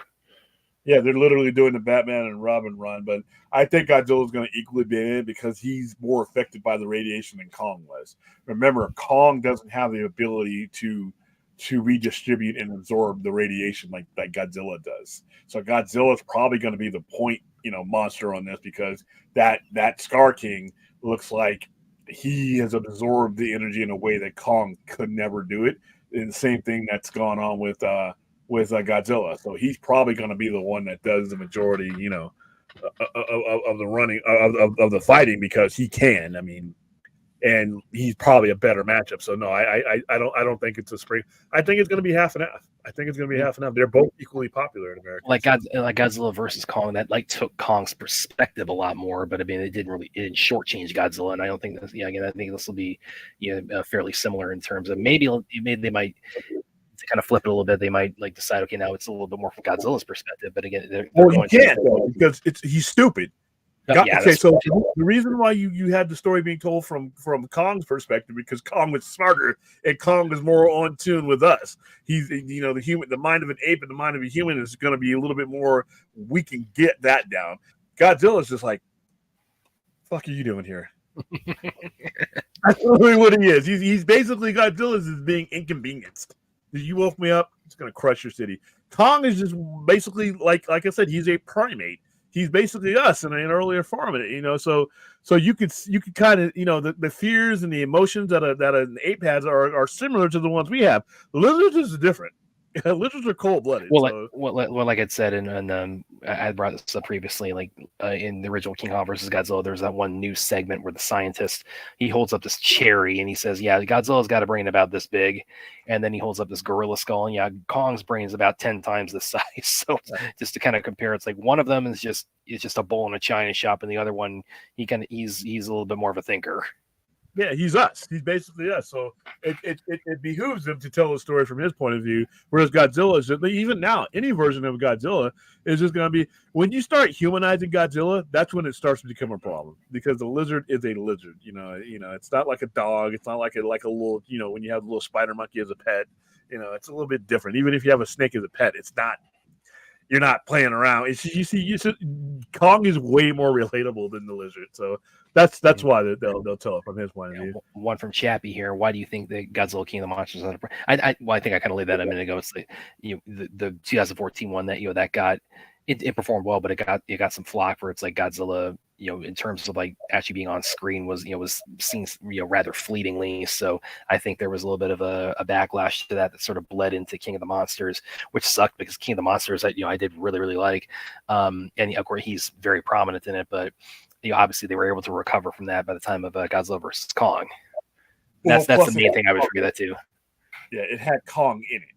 Yeah, they're literally doing the Batman and Robin run, but I think Godzilla's going to equally be in it because he's more affected by the radiation than Kong was. Remember, Kong doesn't have the ability to redistribute and absorb the radiation like Godzilla does. So Godzilla's probably going to be the point, monster on this because that Scar King looks like he has absorbed the energy in a way that Kong could never do it. And the same thing that's gone on with Godzilla. So he's probably going to be the one that does the majority, of the running of the fighting because he can. I mean, and he's probably a better matchup. So no, I don't think it's a spring. I think it's going to be half and half. I think it's going to be half and half. They're both equally popular in America. Like Godzilla versus Kong, that like took Kong's perspective a lot more, but I mean, it didn't shortchange Godzilla. And I don't think this. Yeah, again, I think this will be fairly similar in terms of maybe they might. To kind of flip it a little bit, they might like decide, okay, now it's a little bit more from Godzilla's perspective. But again, they're you can't though, because he's stupid. Okay, so the reason why you had the story being told from Kong's perspective because Kong was smarter and Kong was more on tune with us. He's the mind of an ape and the mind of a human is going to be a little bit more. We can get that down. Godzilla's just like, fuck are you doing here? That's really what he is. He's basically Godzilla's is being inconvenienced. You woke me up, it's going to crush your city. Kong is just basically, like I said, he's a primate. He's basically us in an earlier form, So you could kind of, the fears and the emotions that an ape has are similar to the ones we have. Lizards is different. Lizards are cold-blooded. Well, like I said, and I brought this up previously, like in the original King Kong versus Godzilla, there's that one news segment where the scientist, he holds up this cherry and he says, yeah, Godzilla's got a brain about this big. And then he holds up this gorilla skull. And yeah, Kong's brain is about 10 times the size. So just to kind of compare, it's like one of them is just a bowl in a china shop. And the other one, he's a little bit more of a thinker. Yeah, he's us. He's basically us. So it behooves him to tell a story from his point of view. Whereas Godzilla is just, even now, any version of Godzilla is just going to be when you start humanizing Godzilla. That's when it starts to become a problem because the lizard is a lizard. It's not like a dog. It's not like a little. When you have a little spider monkey as a pet, it's a little bit different. Even if you have a snake as a pet, it's not. You're not playing around. Kong is way more relatable than the lizard. So that's why they'll tell it from his point of view. One from Chappie here. Why do you think that Godzilla King of the Monsters? I think I kind of laid that a minute ago. It's like the 2014 one that got it performed well, but it got some flack for it's like Godzilla. In terms of like actually being on screen was seen rather fleetingly. So I think there was a little bit of a backlash to that sort of bled into King of the Monsters, which sucked because King of the Monsters I did really, really like. And of course he's very prominent in it, but obviously they were able to recover from that by the time of Godzilla versus Kong. That's the main thing I would forget that too. Yeah, it had Kong in it.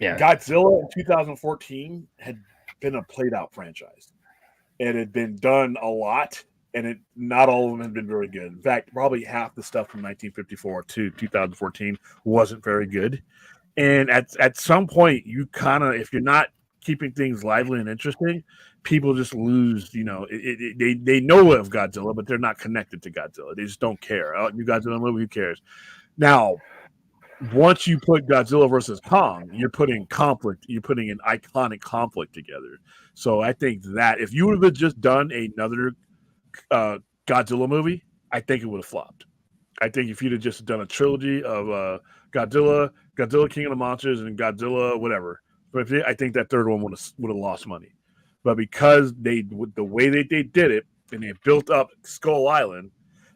Yeah, Godzilla in 2014 had been a played out franchise. It had been done a lot, and not all of them had been very good. In fact, probably half the stuff from 1954 to 2014 wasn't very good. And at some point, you kind of, if you're not keeping things lively and interesting, people just lose. They know of Godzilla, but they're not connected to Godzilla. They just don't care. Oh, new Godzilla movie, who cares? Now, once you put Godzilla versus Kong, you're putting conflict. You're putting an iconic conflict together. So I think that if you would have just done another Godzilla movie, I think it would have flopped. I think if you'd have just done a trilogy of Godzilla, Godzilla King of the Monsters, and Godzilla whatever, but I think that third one would have lost money. But because the way they did it, and they built up Skull Island,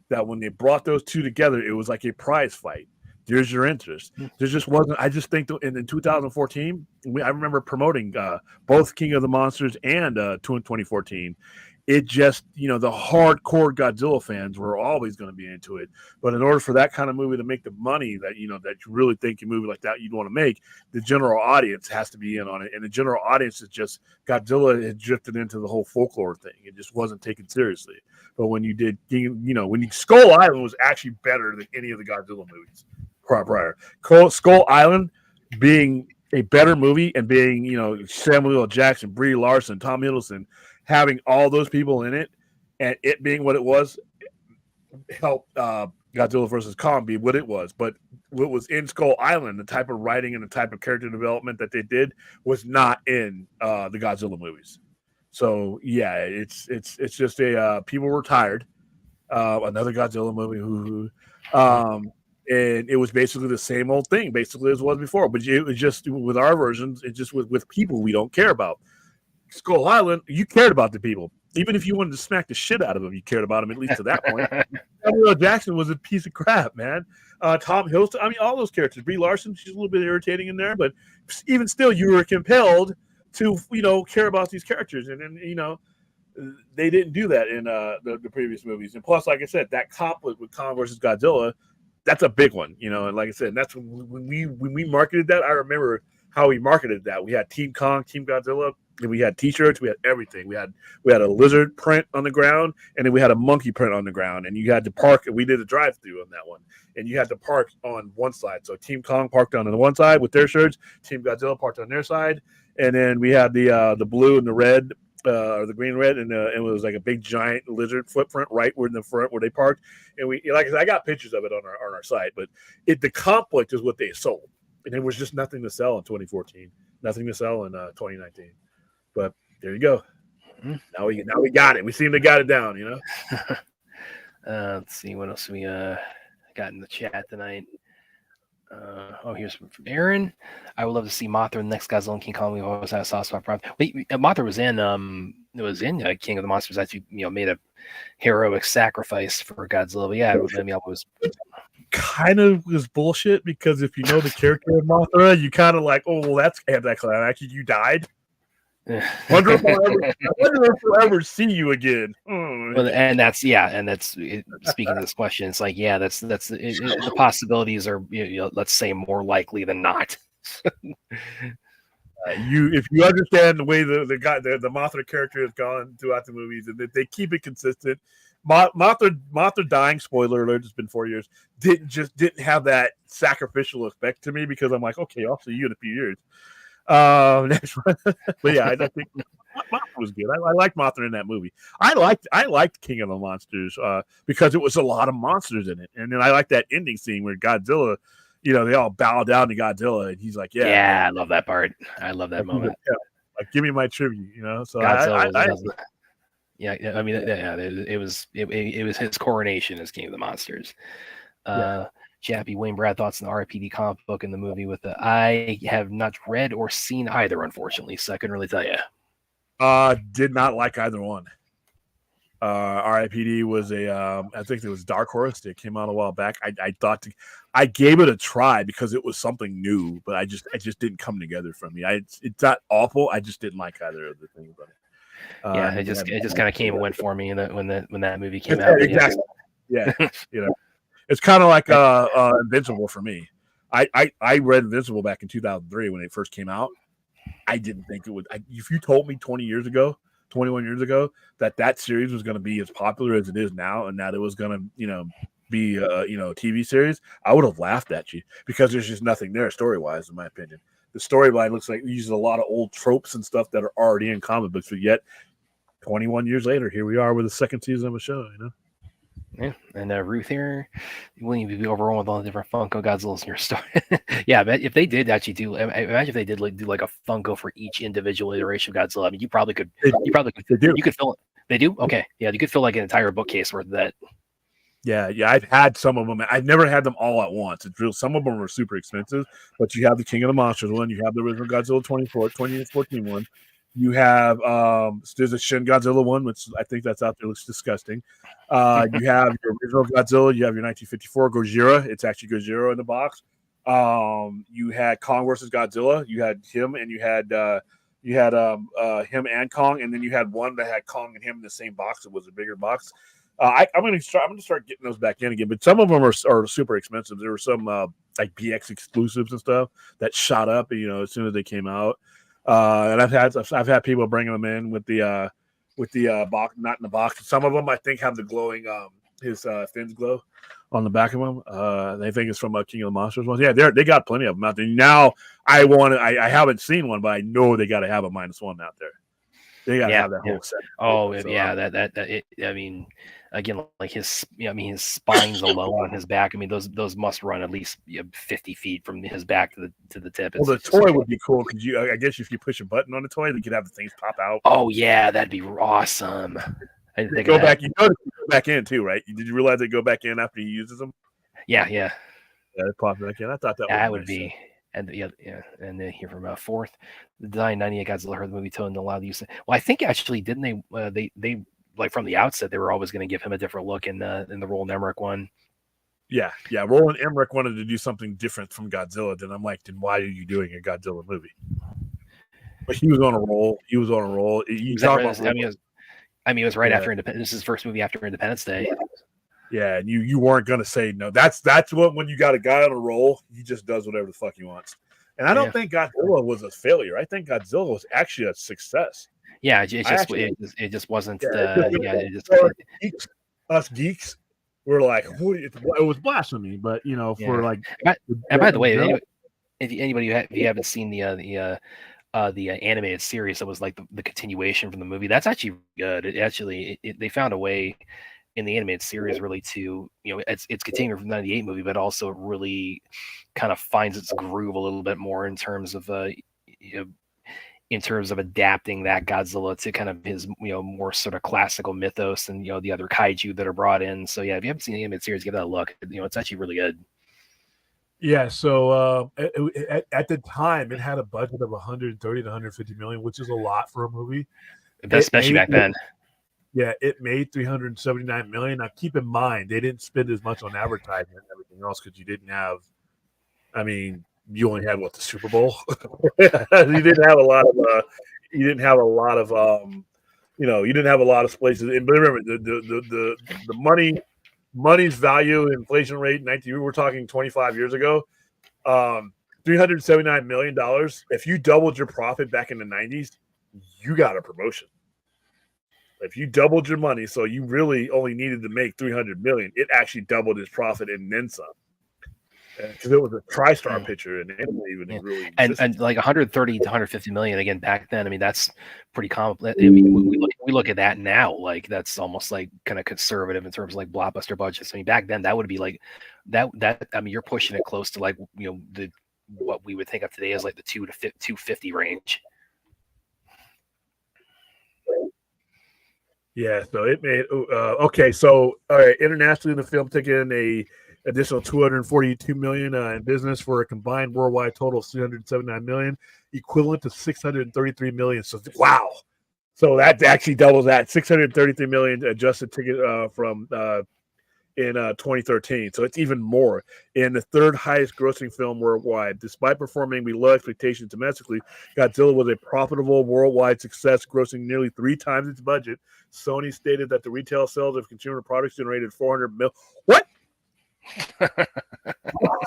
that when they brought those two together, it was like a prize fight. There's your interest. There just wasn't. I just think in 2014, I remember promoting both King of the Monsters and 2014. It just, the hardcore Godzilla fans were always going to be into it. But in order for that kind of movie to make the money that you really think a movie like that you'd want to make, the general audience has to be in on it. And the general audience is just, Godzilla had drifted into the whole folklore thing. It just wasn't taken seriously. But when you did, Skull Island was actually better than any of the Godzilla movies prior. Skull Island being a better movie and being, Samuel L. Jackson, Brie Larson, Tom Hiddleston, having all those people in it and it being what it was helped Godzilla versus Kong be what it was. But what was in Skull Island, the type of writing and the type of character development that they did was not in the Godzilla movies. So yeah, it's just people were tired. Another Godzilla movie, and it was basically the same old thing, basically as it was before. But it was just with our versions, it just with people we don't care about. Skull Island, you cared about the people. Even if you wanted to smack the shit out of them, you cared about them, at least to that point. Samuel L. Jackson was a piece of crap, man. Tom Hiddleston, all those characters. Brie Larson, she's a little bit irritating in there, but even still, you were compelled to, care about these characters. And then, they didn't do that in the previous movies. And plus, like I said, that conflict with Kong versus Godzilla, that's a big one, and like I said, that's when we marketed that. I remember how we marketed that. We had Team Kong, Team Godzilla, and we had T-shirts. We had everything. We had a lizard print on the ground, and then we had a monkey print on the ground. And you had to park. We did a drive-through on that one, and you had to park on one side. So Team Kong parked on the one side with their shirts. Team Godzilla parked on their side, and then we had the blue and the red. Or the green red, and it was like a big giant lizard footprint right where in the front where they parked. And we, like I said, I got pictures of it on our site, but the conflict is what they sold, and it was just nothing to sell in 2014, nothing to sell in 2019. But there you go. Now we got it. We seem to got it down, Let's see what else we got in the chat tonight. Here's from Aaron. I would love to see Mothra in the next Godzilla and King Kong. We've always had a soft spot for. Wait, Mothra was in King of the Monsters. Actually, made a heroic sacrifice for Godzilla. But yeah, it was kind of was bullshit because if you know the character of Mothra, you kind of like, oh, well, that's anticlimactic. You died. Wonder if I'll ever see you again. Well, and that's speaking of this question, it's like, yeah, the possibilities are, let's say, more likely than not. If you understand the way the Mothra character has gone throughout the movies, and they keep it consistent. Mothra dying, spoiler alert, it's been 4 years, didn't have that sacrificial effect to me because I'm like, okay, I'll see you in a few years. Next one. But yeah, I think Mothra was good. I liked Mothra in that movie. I liked King of the Monsters because it was a lot of monsters in it, and then I like that ending scene where Godzilla, they all bow down to Godzilla, and he's like, "Yeah, I love that part. I love that moment. Yeah, like, give me my tribute," So it was his coronation as King of the Monsters. Chappie, Wayne Brad, thoughts on the RIPD comic book and the movie with I have not read or seen either, unfortunately, so I couldn't really tell you. Did not like either one. RIPD was I think it was Dark Horse. It came out a while back. I gave it a try because it was something new, but it just didn't come together for me. It's not awful. I just didn't like either of the things about it. It just kind of came and went for me when that movie came out. Exactly. Yeah. It's kind of like Invincible for me. I read Invincible back in 2003 when it first came out. I didn't think it would. If you told me 20 years ago 21 years ago that series was going to be as popular as it is now, and that it was going to, be a TV series, I would have laughed at you because there's just nothing there story wise, in my opinion. The storyline looks like it uses a lot of old tropes and stuff that are already in comic books, but yet 21 years later, here we are with the second season of a show. Yeah, and Ruth here, will you be overrun with all the different Funko Godzillas in your store? Yeah, but if they did actually imagine if they did do like a Funko for each individual iteration of Godzilla. I mean, you probably could. They do. You could fill it. They do. Okay, yeah, you could fill like an entire bookcase worth of that. Yeah, I've had some of them. I've never had them all at once. It's real. Some of them are super expensive, but you have the King of the Monsters one. You have the original Godzilla 2014 one. You have there's a Shin Godzilla one, which I think that's out there. Looks disgusting. You have your original Godzilla. You have your 1954 Gojira. It's actually Gojira in the box. You had Kong versus Godzilla. You had him, and you had him and Kong, and then you had one that had Kong and him in the same box. It was a bigger box. I'm gonna start getting those back in again, but some of them are super expensive. There were some like BX exclusives and stuff that shot up, as soon as they came out. And I've had people bringing them in with the box, not in the box. Some of them I think have the glowing his fins glow on the back of them. They think it's from King of the Monsters one. Yeah, they got plenty of them out there. Now I haven't seen one, but I know they got to have a -1 out there. They got to have that whole set. Oh, so, yeah, I mean, again, like his spines alone on his back. I mean, those must run at least 50 feet from his back to the tip. Well, the toy would be cool because I guess if you push a button on the toy, you could have the things pop out. Oh yeah, that'd be awesome. I didn't think go of back. that. You notice you go back in too, right? Did you realize they go back in after he uses them? Yeah. Yeah, they pop back in. I thought that would be. And and then here from fourth, the design 98 Godzilla heard the movie tone and allowed the use. Well, I think actually didn't they like from the outset they were always going to give him a different look in the Roland Emmerich one. Yeah. Roland Emmerich wanted to do something different from Godzilla. Then I'm like, then why are you doing a Godzilla movie? But he was on a roll. It was right after Independence. This is his first movie after Independence Day. Yeah, and you weren't gonna say no. That's what when you got a guy on a roll, he just does whatever the fuck he wants. And I don't think Godzilla was a failure. I think Godzilla was actually a success. Yeah, it just wasn't. Us geeks were like, it was blasphemy, but for like. And by the way, if you haven't seen the animated series that was like the continuation from the movie, that's actually good. They found a way in the animated series really to it's continuing from the 98 movie, but also it really kind of finds its groove a little bit more in terms of adapting that Godzilla to kind of his more sort of classical mythos and the other kaiju that are brought in. So yeah, if you haven't seen the animated series, give that a look. It's actually really good. Yeah, so at the time it had a budget of 130 to 150 million, which is a lot for a movie, especially back then. Yeah, it made 379 million. Now, keep in mind they didn't spend as much on advertising and everything else because you didn't have. I mean, you only had the Super Bowl. You didn't have a lot of. You didn't have a lot of. You didn't have a lot of places. And but remember, the money's value, inflation rate. We were talking 25 years ago. $379 million. If you doubled your profit back in the 90s, you got a promotion. If you doubled your money, so you really only needed to make 300 million, it actually doubled his profit and then some. Because it was a TriStar picture, and really and like 130 to 150 million again back then. I mean, that's pretty common. I mean, we look at that now, like that's almost like kind of conservative in terms of like blockbuster budgets. I mean, back then that would be like that. I mean, you're pushing it close to like what we would think of today as like the 250 range. Yeah, so it made okay. So all right, internationally, the film took in a additional 242 million in business for a combined worldwide total of 379 million, equivalent to 633 million. So wow, so that actually doubles that 633 million adjusted ticket from in 2013. So it's even more. In the third highest grossing film worldwide, despite performing below expectations domestically, Godzilla was a profitable worldwide success, grossing nearly 3 times its budget. Sony stated that the retail sales of consumer products generated 400 million. What?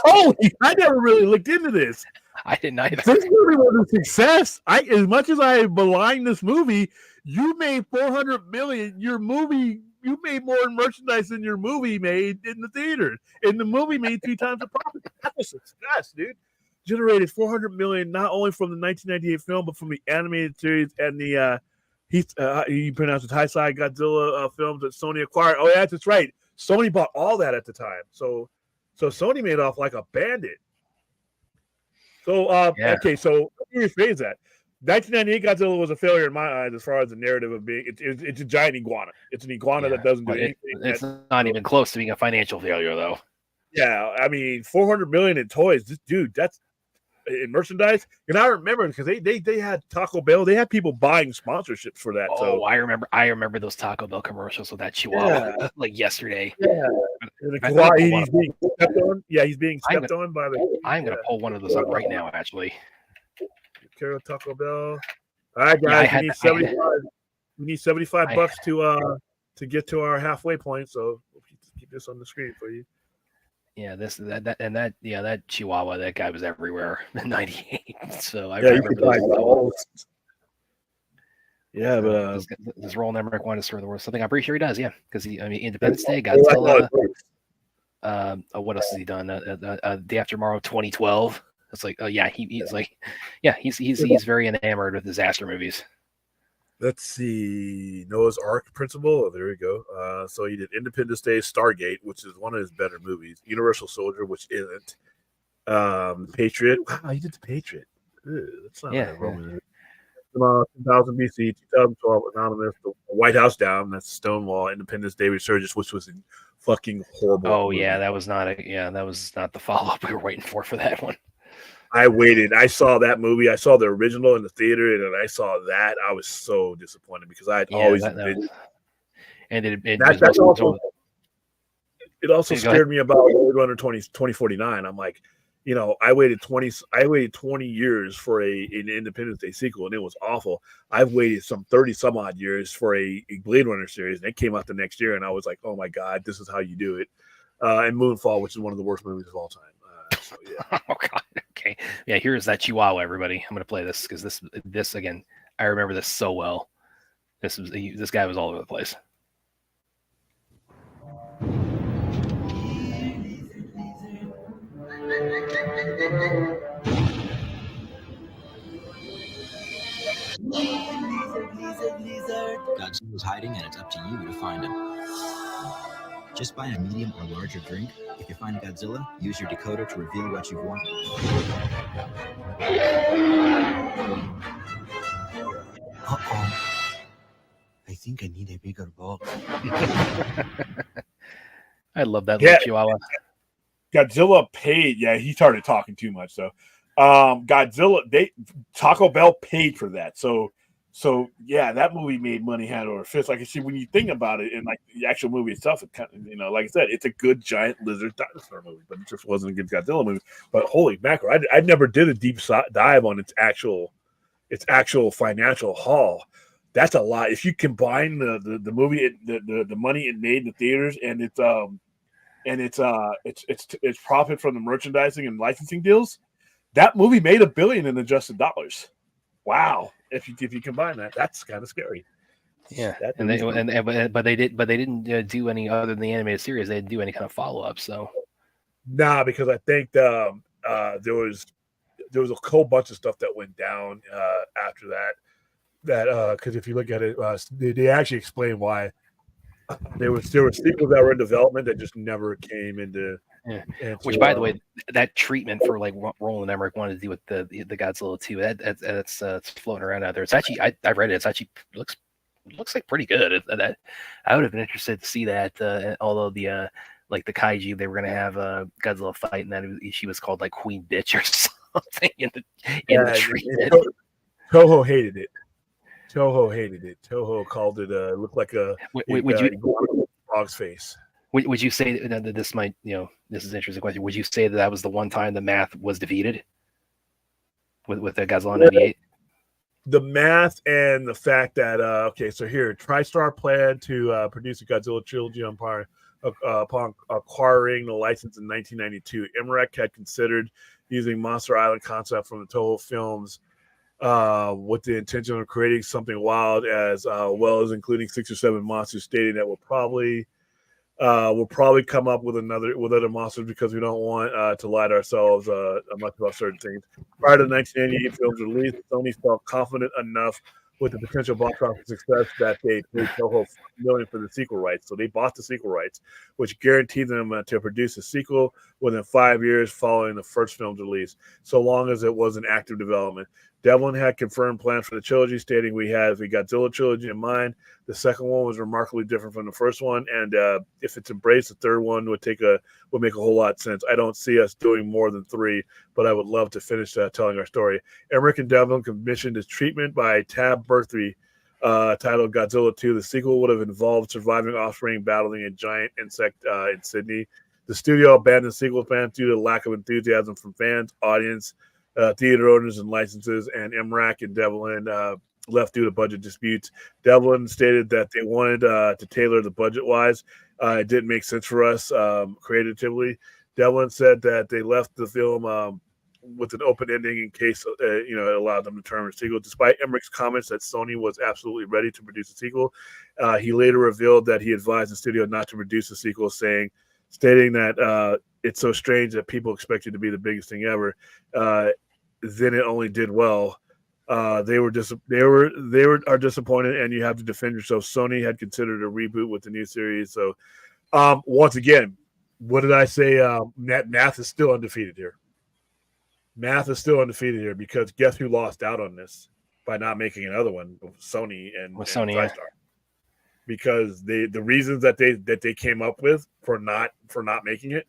Holy! I never really looked into this. I didn't either. This movie was a success. As much as I malign this movie, you made $400 million. Your movie, you made more in merchandise than your movie made in the theater. And the movie made 3 times the profit. That's a success, dude. Generated $400 million not only from the 1998 film, but from the animated series and the he pronounced it Heisei Godzilla films that Sony acquired. Oh yeah, that's right. Sony bought all that at the time. So Sony made off like a bandit. So okay, so let me rephrase that. 1998 Godzilla was a failure in my eyes as far as the narrative of being. It's a giant iguana. It's an iguana that doesn't do anything. It's not even close to being a financial failure, though. Yeah, I mean, $400 million in toys, dude. That's in merchandise. And I remember because they had Taco Bell. They had people buying sponsorships for that. Oh, so I remember those Taco Bell commercials with that Chihuahua like yesterday. Yeah, he's being stepped on. Yeah, he's being stepped on by the. I'm gonna pull one of those up right now, actually. Carol Taco Bell. All right, guys, we need 75. We need $75 to get to our halfway point. So we'll keep this on the screen for you. Yeah, that Chihuahua, that guy was everywhere in '98. So I remember those. Yeah, but does Roland Emmerich want to stir the world? Something I'm pretty sure he does. Yeah, because Independence Day, Godzilla. What else has he done? Day After Tomorrow, 2012. It's like, he's very enamored with disaster movies. Let's see, Noah's Ark Principle. Oh, there we go. So he did Independence Day, Stargate, which is one of his better movies. Universal Soldier, which isn't. Patriot. Wow, he did the Patriot. That's not a Roman. 2000 BC, 2012, Anonymous, The White House Down. That's Stonewall. Independence Day Resurgence, which was a fucking horrible. Oh movie. Yeah, that was not the follow up we were waiting for that one. I waited. I saw that movie. I saw the original in the theater, and then I saw that. I was so disappointed because I'd always been. And it also scared me about Blade Runner 2049. I'm like, I waited 20 years for an Independence Day sequel, and it was awful. I've waited some 30 some odd years for a Blade Runner series, and it came out the next year, and I was like, oh my God, this is how you do it. And Moonfall, which is one of the worst movies of all time. So, yeah. Oh God. Okay. Yeah. Here's that Chihuahua. Everybody, I'm gonna play this because this again. I remember this so well. This guy was all over the place. Godzilla's hiding, and it's up to you to find him. Just buy a medium or larger drink. If you find Godzilla, use your decoder to reveal what you've won. Uh-oh. I think I need a bigger box. I love that little Chihuahua. Godzilla paid. Yeah, he started talking too much. So, Taco Bell paid for that. So yeah, that movie made money hand over fist. Like I see, when you think about it, and like the actual movie itself, it kind of, like I said, it's a good giant lizard dinosaur movie, but it just wasn't a good Godzilla movie. But holy mackerel, I never did a deep dive on its actual financial haul. That's a lot. If you combine the movie, the money it made in the theaters, and its profit from the merchandising and licensing deals, that movie made $1 billion in adjusted dollars. Wow. If you combine that, that's kind of scary. Yeah, but they didn't do any other than the animated series. They didn't do any kind of follow up. So, because I think there was a whole bunch of stuff that went down after that. That because if you look at it, they actually explain why there were sequels that were in development that just never came into. Yeah. Which, by the way, that treatment for like Roland Emmerich wanted to do with the Godzilla 2, it's floating around out there. It's actually I've read it. It's actually looks like pretty good. That I would have been interested to see that. Although the like the kaiju they were gonna have Godzilla fight, and that she was called like Queen Bitch or something in the treatment. Toho hated it. Toho called it looked like a dog's face. Would you say that this might, this is an interesting question. Would you say that was the one time the math was defeated with the Godzilla 98? The math and the fact that, so here, TriStar planned to produce a Godzilla trilogy upon acquiring the license in 1992. Emmerich had considered using Monster Island concept from the Toho films with the intention of creating something wild, as well as including 6 or 7 monsters, stating that we'll probably come up with other monsters because we don't want to lie to ourselves much about certain things. Prior to the 1988 film's release, Sony felt confident enough with the potential box office success that they paid Toho $5 million for the sequel rights. So they bought the sequel rights, which guaranteed them to produce a sequel within 5 years following the first film's release, so long as it was in active development. Devlin had confirmed plans for the trilogy, stating we had the Godzilla trilogy in mind. The second one was remarkably different from the first one, and if it's embraced, the third one would make a whole lot of sense. I don't see us doing more than 3, but I would love to finish telling our story. Emmerich and Devlin commissioned a treatment by Tab Berthy titled Godzilla 2. The sequel would have involved surviving offspring battling a giant insect in Sydney. The studio abandoned sequel plans due to lack of enthusiasm from fans, audience, theater owners, and licenses, and Emmerich and Devlin left due to budget disputes. Devlin stated that they wanted to tailor the budget-wise. It didn't make sense for us creatively. Devlin said that they left the film with an open ending in case it allowed them to turn a sequel. Despite Emmerich's comments that Sony was absolutely ready to produce a sequel, he later revealed that he advised the studio not to produce a sequel, stating that it's so strange that people expect it to be the biggest thing ever. Then it only did well. They are disappointed, and you have to defend yourself. Sony had considered a reboot with the new series. So once again, what did I say? Math is still undefeated here. Math is still undefeated here, because guess who lost out on this by not making another one? Sony and Sony. TriStar. Because the reasons that they came up with for not making it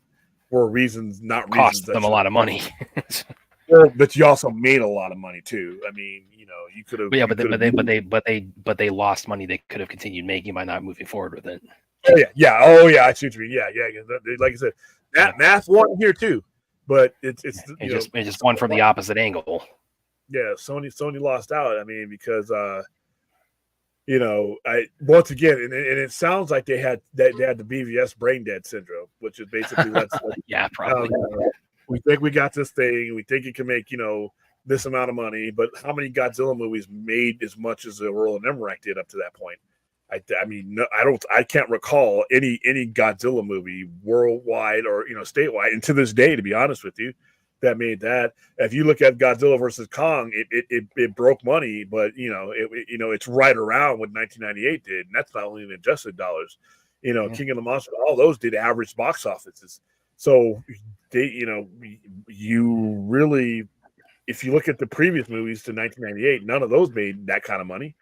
were reasons cost them a lot of money. Well, but you also made a lot of money too. I mean, you could have. Yeah, but they lost money they could have continued making by not moving forward with it. Oh yeah. I see what you mean. Yeah. Like I said, math won here too, but it's just won from the opposite angle. Yeah, Sony lost out. I mean, because once again, and it sounds like they had the BVS brain dead syndrome, which is basically yeah, probably. We think we got this thing. We think it can make this amount of money, but how many Godzilla movies made as much as Roland Emmerich did up to that point? I mean, no, I can't recall any Godzilla movie worldwide or statewide, and to this day, to be honest with you, that made that. If you look at Godzilla versus Kong, it broke money, but it's right around what 1998 did, and that's not only in adjusted dollars. King of the Monsters, all those did average box offices. So they, you really, if you look at the previous movies to 1998, none of those made that kind of money.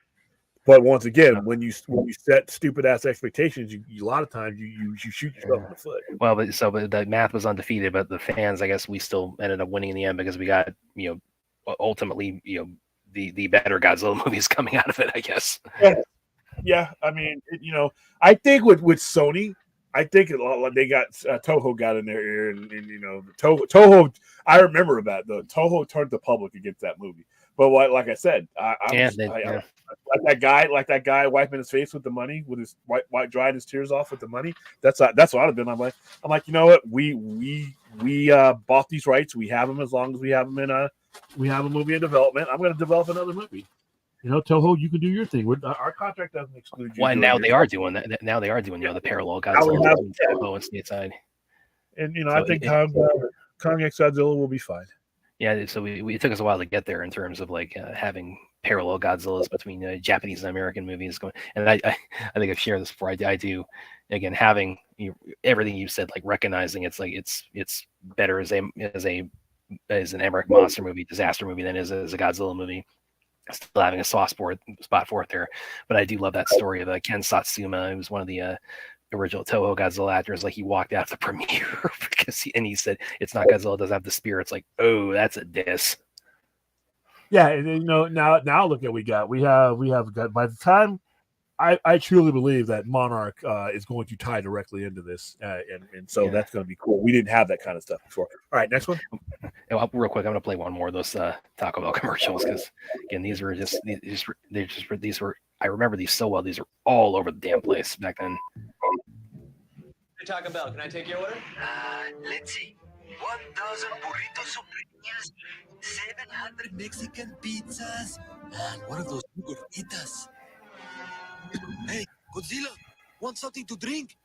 But once again, when you set stupid ass expectations, you a lot of times you shoot yourself in the foot. Well, but the math was undefeated, but the fans, I guess, we still ended up winning in the end because we got ultimately the better Godzilla movies coming out of it, I guess. Yeah. I mean, I think with Sony, I think they got Toho got in their ear, and Toho. I remember about the Toho turned the public against that movie. But like I said, like that guy wiping his face with the money, with his drying his tears off with the money. That's what I'd have been. I'm like, you know what? We bought these rights. We have them as long as we have them we have a movie in development. I'm going to develop another movie. Toho, you can do your thing. Our contract doesn't exclude you. Well, now they are doing that. Now they are doing the parallel Godzilla between Toho and stateside. And I think Kong X Godzilla will be fine. Yeah, so it took us a while to get there in terms of having parallel Godzillas between Japanese and American movies going. And I think I've shared this before. I do, again, having everything you said, recognizing it's better as an Emmerich monster movie, disaster movie than as a Godzilla movie. Still having a soft spot for it there, but I do love that story of Ken Satsuma. He was one of the original Toho Godzilla actors. He walked out the premiere because he said it's not Godzilla, it doesn't have the spirits. Oh, that's a diss. Yeah, and now look at what we have got. By the time I truly believe that Monarch is going to tie directly into this, and so that's going to be cool. We didn't have that kind of stuff before. All right, next one. Real quick, I'm going to play one more of those Taco Bell commercials because again, these were. I remember these so well. These are all over the damn place back then. Taco Bell, can I take your order? Let's see. 1,000 burritos supreme. Yes, 700 Mexican pizzas. And what of those gorditas? Hey, Godzilla, want something to drink?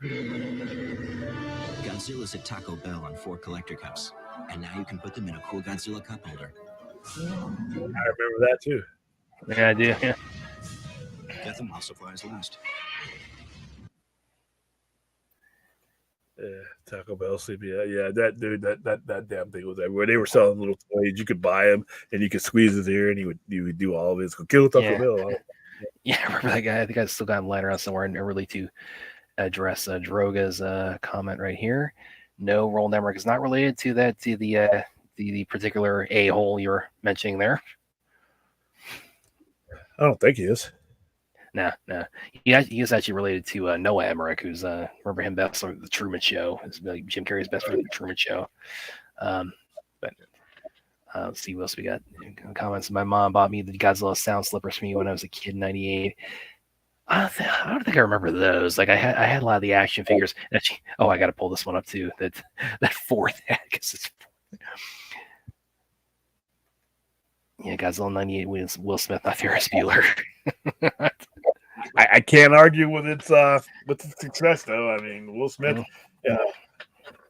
Godzilla's at Taco Bell on 4 collector cups. And now you can put them in a cool Godzilla cup holder. I remember that too. Yeah, I do. Yeah. Get them while supplies last. Taco Bell, CBS. Yeah, that dude, that damn thing was everywhere. They were selling little toys. You could buy them, and you could squeeze his ear, and he would do all of his. Kill Taco Yeah. Bell. Yeah, I remember that guy. I think I still got him lying around somewhere. And really to address Droga's comment right here. No, Roland Emmerich is not related to that to the particular a-hole you're mentioning there. I don't think he is. Nah. He is actually related to Noah Emmerich, who's remember him best from the Truman Show. It's like Jim Carrey's best friend, the Truman Show. But let's see what else we got. Comments. My mom bought me the Godzilla sound slippers for me when I was a kid in '98. I don't think I remember those. Like I had a lot of the action figures. Actually, I got to pull this one up too. That fourth, because it's. Yeah, Godzilla '98 wins Will Smith, not Ferris Bueller. I can't argue with its success though. I mean, Will Smith. Yeah,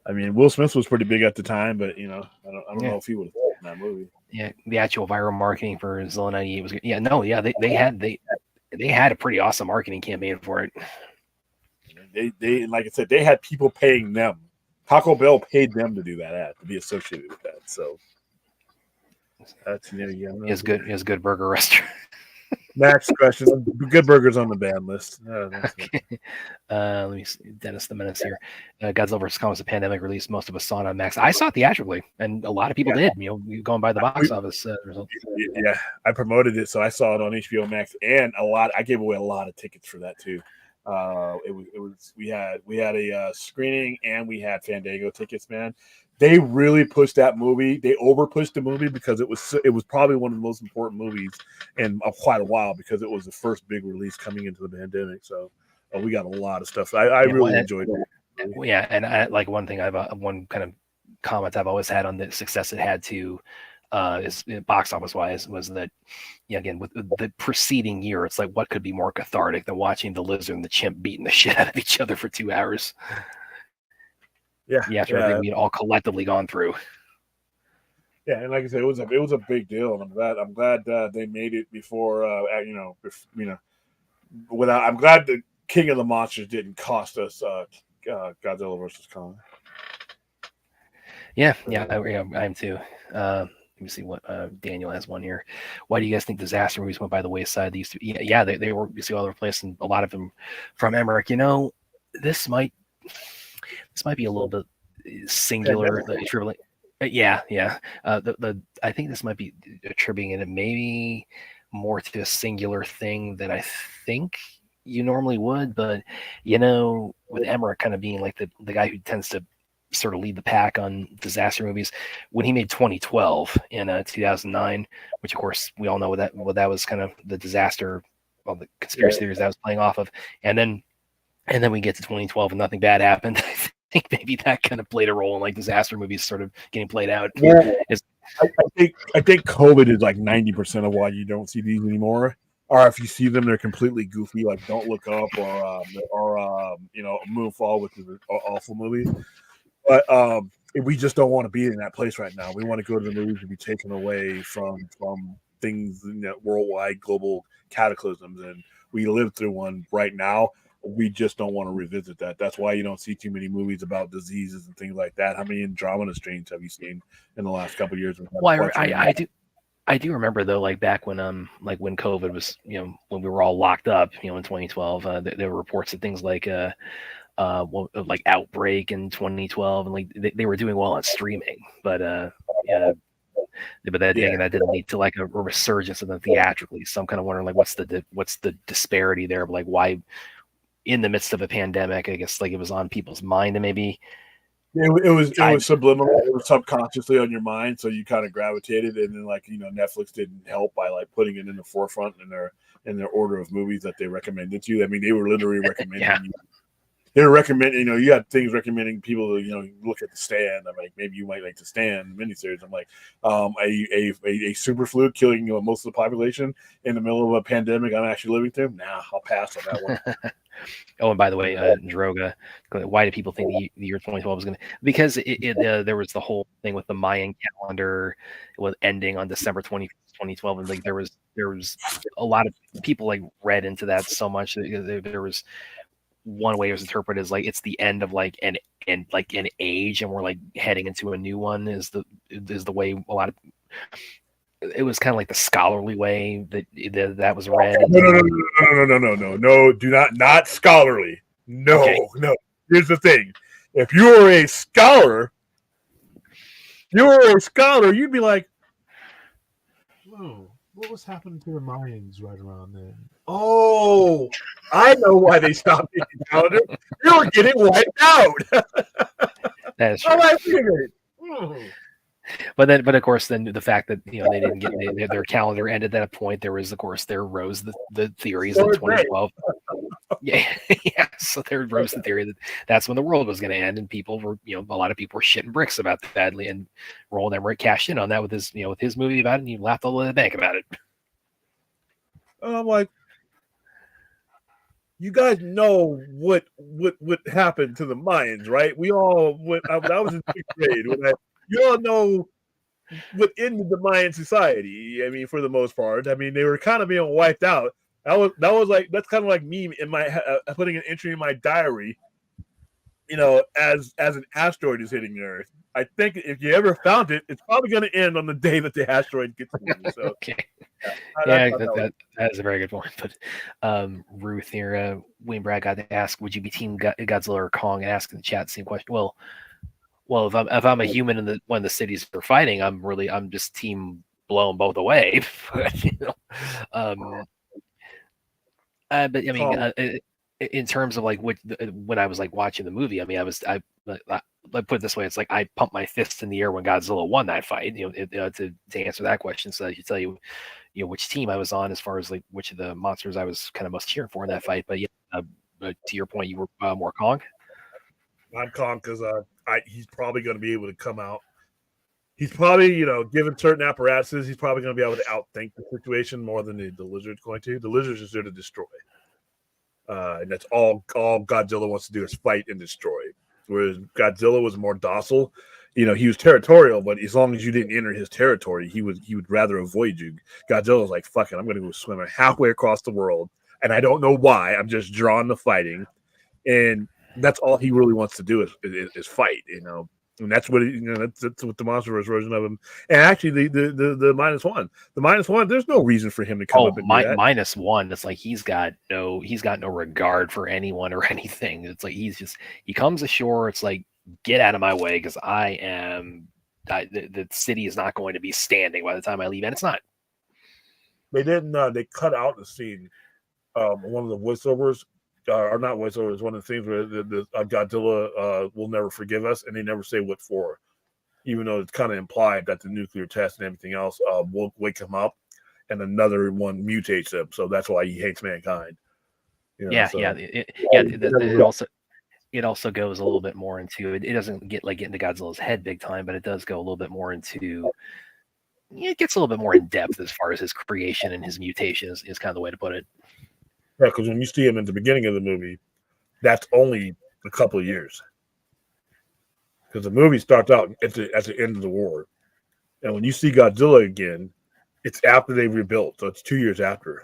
I mean, Will Smith was pretty big at the time, but I don't know if he would have in that movie. Yeah, the actual viral marketing for Godzilla '98 was good. Yeah, no, yeah, they had a pretty awesome marketing campaign for it. They like I said, they had people paying them. Taco Bell paid them to do that ad, to be associated with that. So that's It's good burger restaurant. Next question. Good burgers on the ban list. Okay. Let me see. Dennis the Menace here. Godzilla vs. Kong was a pandemic release. Most of us saw it on Max. I saw it theatrically, and a lot of people did. Going by the box office results. Yeah, I promoted it, so I saw it on HBO Max, and I gave away a lot of tickets for that too. We had a screening, and we had Fandango tickets. Man, they really pushed that movie. They over pushed the movie because it was probably one of the most important movies in quite a while because it was the first big release coming into the pandemic. So we got a lot of stuff. I really enjoyed it. Yeah, and I, like one thing one kind of comment I've always had on the success it had to is box office wise was that again with the preceding year, it's like what could be more cathartic than watching the lizard and the chimp beating the shit out of each other for 2 hours. Yeah, after everything we'd all collectively gone through. Yeah, and like I said, it was a big deal, and I'm glad they made it before. I'm glad the King of the Monsters didn't cost us Godzilla vs. Kong. Yeah, I am too. Let me see what Daniel has one here. Why do you guys think disaster movies went by the wayside? These two, they were you see all over the place, and a lot of them from Emmerich. This might be a little bit singular. Yeah. I think this might be attributing it maybe more to a singular thing than I think you normally would. But with Emmerich kind of being like the guy who tends to sort of lead the pack on disaster movies, when he made 2012 in 2009, which of course we all know what that was kind of the disaster, the conspiracy theories that was playing off of, and then we get to 2012 and nothing bad happened. I think maybe that kind of played a role in like disaster movies sort of getting played out. Yeah, I think COVID is like 90% of why you don't see these anymore. Or if you see them, they're completely goofy, like Don't Look Up or Moonfall, which is an awful movie. But we just don't want to be in that place right now. We want to go to the movies and be taken away from things, worldwide, global cataclysms, and we live through one right now. We just don't want to revisit that. That's why you don't see too many movies about diseases and things like that. How many Andromeda strains have you seen in the last couple of years? Well, I do remember though, like back when when COVID was, when we were all locked up, in 2012, there were reports of things like like Outbreak in 2012, and like they were doing well on streaming, but that didn't lead to like a resurgence of them theatrically. So I'm kind of wondering like what's the disparity there, like why in the midst of a pandemic, I guess like it was on people's mind and maybe it was subliminal, it was subconsciously on your mind, so you kind of gravitated, and then Netflix didn't help by like putting it in the forefront in their order of movies that they recommended to you. I mean, they were literally recommending you. they're recommending, you got things recommending people to, look at The Stand. I'm like, maybe you might like The Stand miniseries. I'm like, a super flu killing most of the population in the middle of a pandemic I'm actually living through. Nah, I'll pass on that one. Oh, and by the way, Droga, why do people think the year 2012 was going to? Because there was the whole thing with the Mayan calendar was ending on December 2012, and like there was a lot of people like read into that so much that there was one way it was interpreted as like it's the end of like an age, and we're like heading into a new one. Is the way a lot of it was kind of like the scholarly way that was read. No, do not scholarly. No, Okay. no. Here's the thing: if you were a scholar, you'd be like, "Whoa, what was happening to the Mayans right around then?" "Oh, I know why they stopped making calendar. You were getting wiped out." That is true. Oh, I figured. But of course, then the fact that they didn't get their calendar ended at a point. There rose the theories that 2012. Yeah, yeah. So there rose the theory that that's when the world was going to end, and people were, a lot of people were shitting bricks about that badly. And Roland Emmerich cashed in on that with his movie about it, and he laughed all over the bank about it. And I'm like, you guys know what happened to the Mayans, right? We all I was in 6th grade. You all know what ended the Mayan society. I mean, for the most part, I mean, they were kind of being wiped out. That's kind of like me in my putting an entry in my diary, as an asteroid is hitting the Earth. I think if you ever found it, it's probably going to end on the day that the asteroid gets to you. So, okay. Yeah, that is a very good point. But Ruth here, Wayne Brad got to ask, would you be Team Godzilla or Kong? And ask in the chat the same question. Well, if I'm a human when the cities are fighting, I'm just team blown both away. But I mean, in terms of like when I was like watching the movie, I mean, I put it this way: it's like I pumped my fist in the air when Godzilla won that fight. To answer that question, so I should tell you, which team I was on as far as like which of the monsters I was kind of most cheering for in that fight. But yeah, to your point, you were more Kong. I'm Kong because he's probably going to be able to come out. He's probably, given certain apparatuses, he's probably going to be able to outthink the situation more than the Lizard's going to. The Lizard's just there to destroy. And that's all Godzilla wants to do is fight and destroy. Whereas Godzilla was more docile. He was territorial, but as long as you didn't enter his territory, he would rather avoid you. Godzilla's like, fuck it, I'm going to go swim halfway across the world. And I don't know why. I'm just drawn to fighting. And that's all he really wants to do is fight, and that's what that's what the MonsterVerse version of him. And actually, the -1, there's no reason for him to come up and do that. -1. It's like he's got no regard for anyone or anything. It's like he comes ashore. It's like, get out of my way because the city is not going to be standing by the time I leave, and it's not. They didn't. They cut out the scene. One of the voiceovers. Or not voiceovers, one of the things where the Godzilla will never forgive us, and they never say what for, even though it's kind of implied that the nuclear test and everything else will wake him up, and another one mutates him, so that's why he hates mankind. It also goes a little bit more into it. It doesn't get into Godzilla's head big time, but it does go a little bit more into. It gets a little bit more in depth as far as his creation and his mutation is kind of the way to put it. Yeah, because when you see him in the beginning of the movie, that's only a couple of years. Because the movie starts out at the end of the war. And when you see Godzilla again, it's after they rebuilt. So it's 2 years after.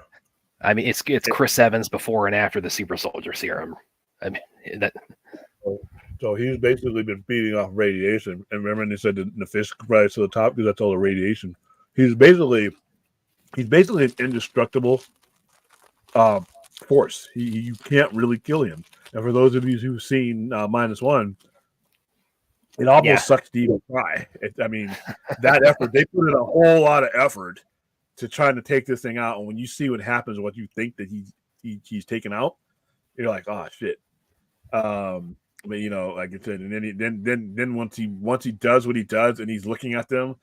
I mean, it's Chris Evans before and after the super soldier serum. I mean, that. So he's basically been feeding off radiation. And remember, they said the fish rise to the top because that's all the radiation. He's basically an indestructible force. You can't really kill him. And for those of you who've seen -1, it almost sucks to even try. I mean, that effort, they put in a whole lot of effort to trying to take this thing out. And when you see what happens, what you think that he's taken out, you're like, oh shit. But like I said, and then once he does what he does, and he's looking at them,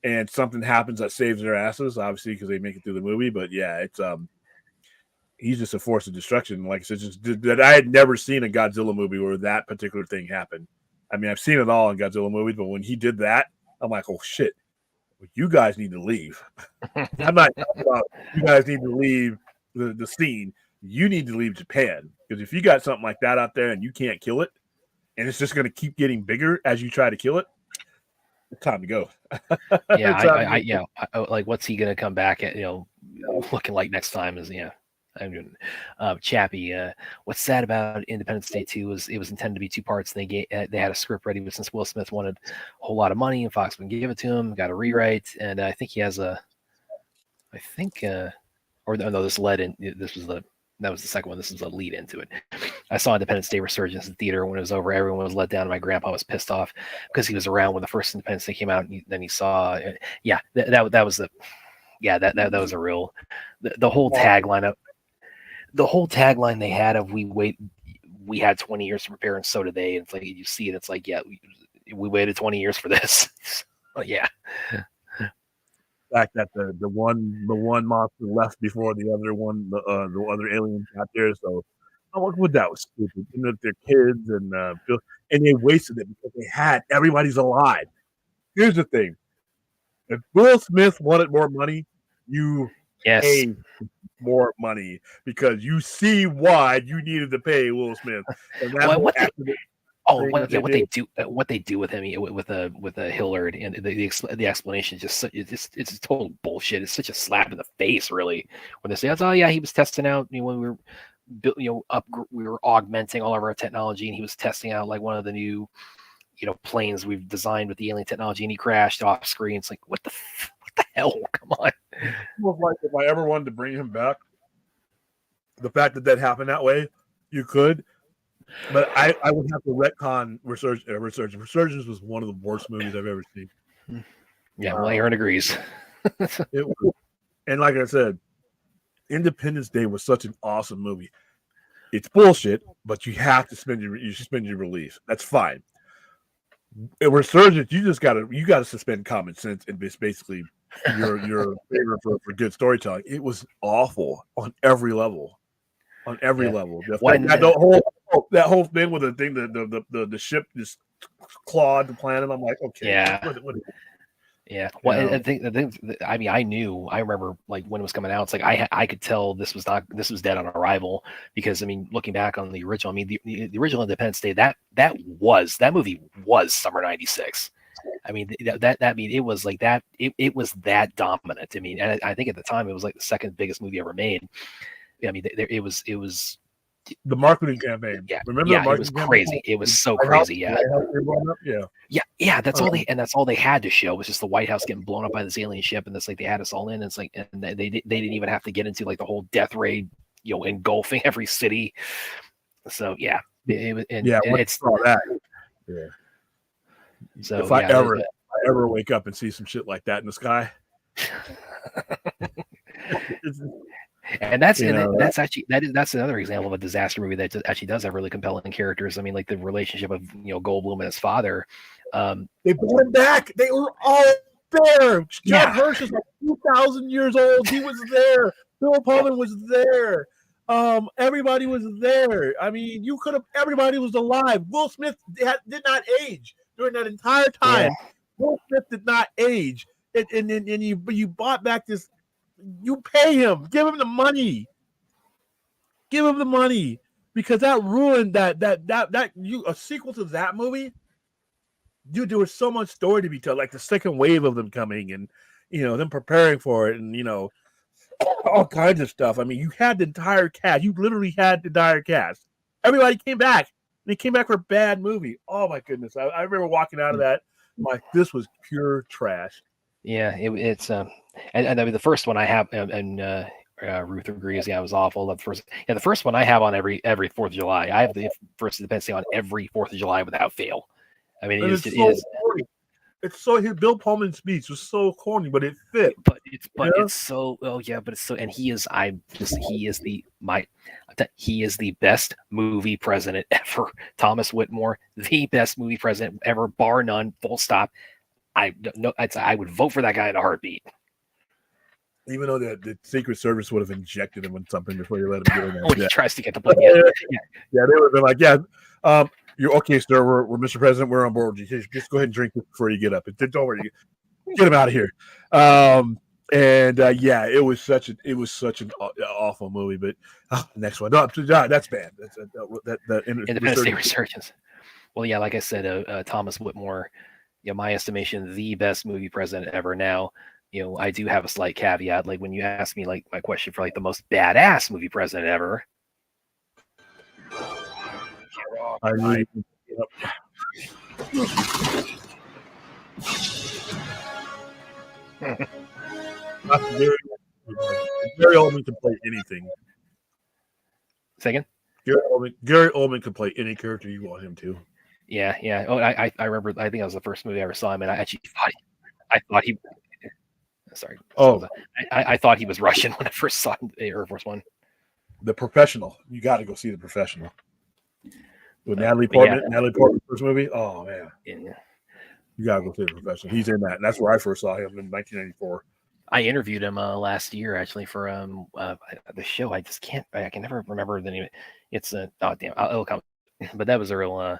and something happens that saves their asses, obviously because they make it through the movie. But yeah, it's he's just a force of destruction. Like I said, just that I had never seen a Godzilla movie where that particular thing happened. I mean, I've seen it all in Godzilla movies, but when he did that, I'm like, oh shit, you guys need to leave. I'm not talking about you guys need to leave the scene. You need to leave Japan, because if you got something like that out there and you can't kill it, and it's just going to keep getting bigger as you try to kill it, it's time to go. Yeah, like what's he going to come back at? Looking like next time is I'm doing. Chappie, what's sad about Independence Day 2 was it was intended to be 2 parts. And they had a script ready, but since Will Smith wanted a whole lot of money and Fox wouldn't give it to him, got a rewrite, and I think he has this led in. That was the second one. This is a lead into it. I saw Independence Day Resurgence in theater. When it was over, everyone was let down. My grandpa was pissed off because he was around when the first Independence Day came out, and then he saw. That was a real. The whole tagline of. The whole tagline they had of we had 20 years to prepare, and so did they. It's like you see it. It's like, yeah, we waited 20 years for this. Yeah. The fact that the one monster left before the other one, the other alien got there. So that was stupid. You know, their kids and they wasted it because they had everybody's alive. Here's the thing: if Will Smith wanted more money, you pay more money, because you see why you needed to pay Will Smith. And what they do with him with a Hillard, and the explanation is it's total bullshit. It's such a slap in the face, really, when they say, "Oh yeah, he was testing out when we were we were augmenting all of our technology, and he was testing out like one of the new planes we've designed with the alien technology, and he crashed off screen." It's like, what the hell? Come on. Like, if I ever wanted to bring him back, the fact that happened that way, you could, but I would have to retcon Resurgence. Resurgence was one of the worst movies I've ever seen. Yeah, well, Aaron agrees. It was, and like I said, Independence Day was such an awesome movie. It's bullshit, but you have to suspend your release. That's fine. Resurgence, you gotta suspend common sense, and it's basically your favor for good storytelling. It was awful on every level. On every level. That whole thing with the thing, the ship just clawed the planet. I'm like, okay. Yeah. Yeah. Well, I remember like when it was coming out, it's like I could tell this was dead on arrival, because looking back on the original, the original Independence Day, that movie was summer '96. It was like that. It was that dominant. And I think at the time it was like the second biggest movie ever made. It was the marketing campaign. Yeah, remember? Yeah, it was crazy. It was so crazy. Yeah. That's all they had to show was just the White House getting blown up by this alien ship, and it's like they had us all in. It's like, and they didn't even have to get into like the whole death ray, engulfing every city. So yeah, it's saw that. Yeah. So if I ever wake up and see some shit like that in the sky. And that's another example of a disaster movie that actually does have really compelling characters. Like the relationship of Goldblum and his father. They brought him back. They were all there. Judd Hirsch is like 2,000 years old. He was there. Bill Pullman was there. Everybody was there. You could have. Everybody was alive. Will Smith did not age during that entire time. Yeah. Will Smith did not age, and you bought back this. You pay him. Give him the money. Give him the money, because that ruined a sequel to that movie. Dude, there was so much story to be told, like the second wave of them coming, and them preparing for it, and all kinds of stuff. You had the entire cast. You literally had the entire cast. Everybody came back. They came back for a bad movie. Oh my goodness! I remember walking out of that. I'm like, this was pure trash. Yeah, it's and the first one I have, and Ruth agrees. Yeah, it was awful. The first one I have on every 4th of July. I have the first Independence Day on every 4th of July without fail. It's so his Bill Pullman's speech was so corny, but it fit. It's so and he is the best movie president ever. Thomas Whitmore, the best movie president ever, bar none, full stop. I would vote for that guy in a heartbeat. Even though the Secret Service would have injected him with something before you let him get in there. When he Yeah. tries to get the plane. Yeah. Yeah, they would have been like, yeah, you're okay, sir. We're Mr. President. We're on board. Just go ahead and drink this before you get up. Don't worry. Get him out of here. Yeah, it was such an awful movie. But next one, no, that's bad. Independence Day Resurgence. Well, yeah, like I said, Thomas Whitmore, my estimation, the best movie president ever. Now, I do have a slight caveat. Like when you ask me, like my question for like the most badass movie president ever. Gary Oldman can play anything. Second, Gary Oldman can play any character you want him to. Yeah. Oh, I remember. I think that was the first movie I ever saw him, and I actually thought he. Sorry. Oh, I thought he was Russian when I first saw Air Force One. The Professional. You got to go see The Professional. With Natalie Portman. Yeah. Natalie Portman's first movie. Oh man. Yeah. You gotta go see The Professional. He's in that, and that's where I first saw him in 1994. I interviewed him last year actually for the show. I can never remember the name. It's it'll come. But that was a real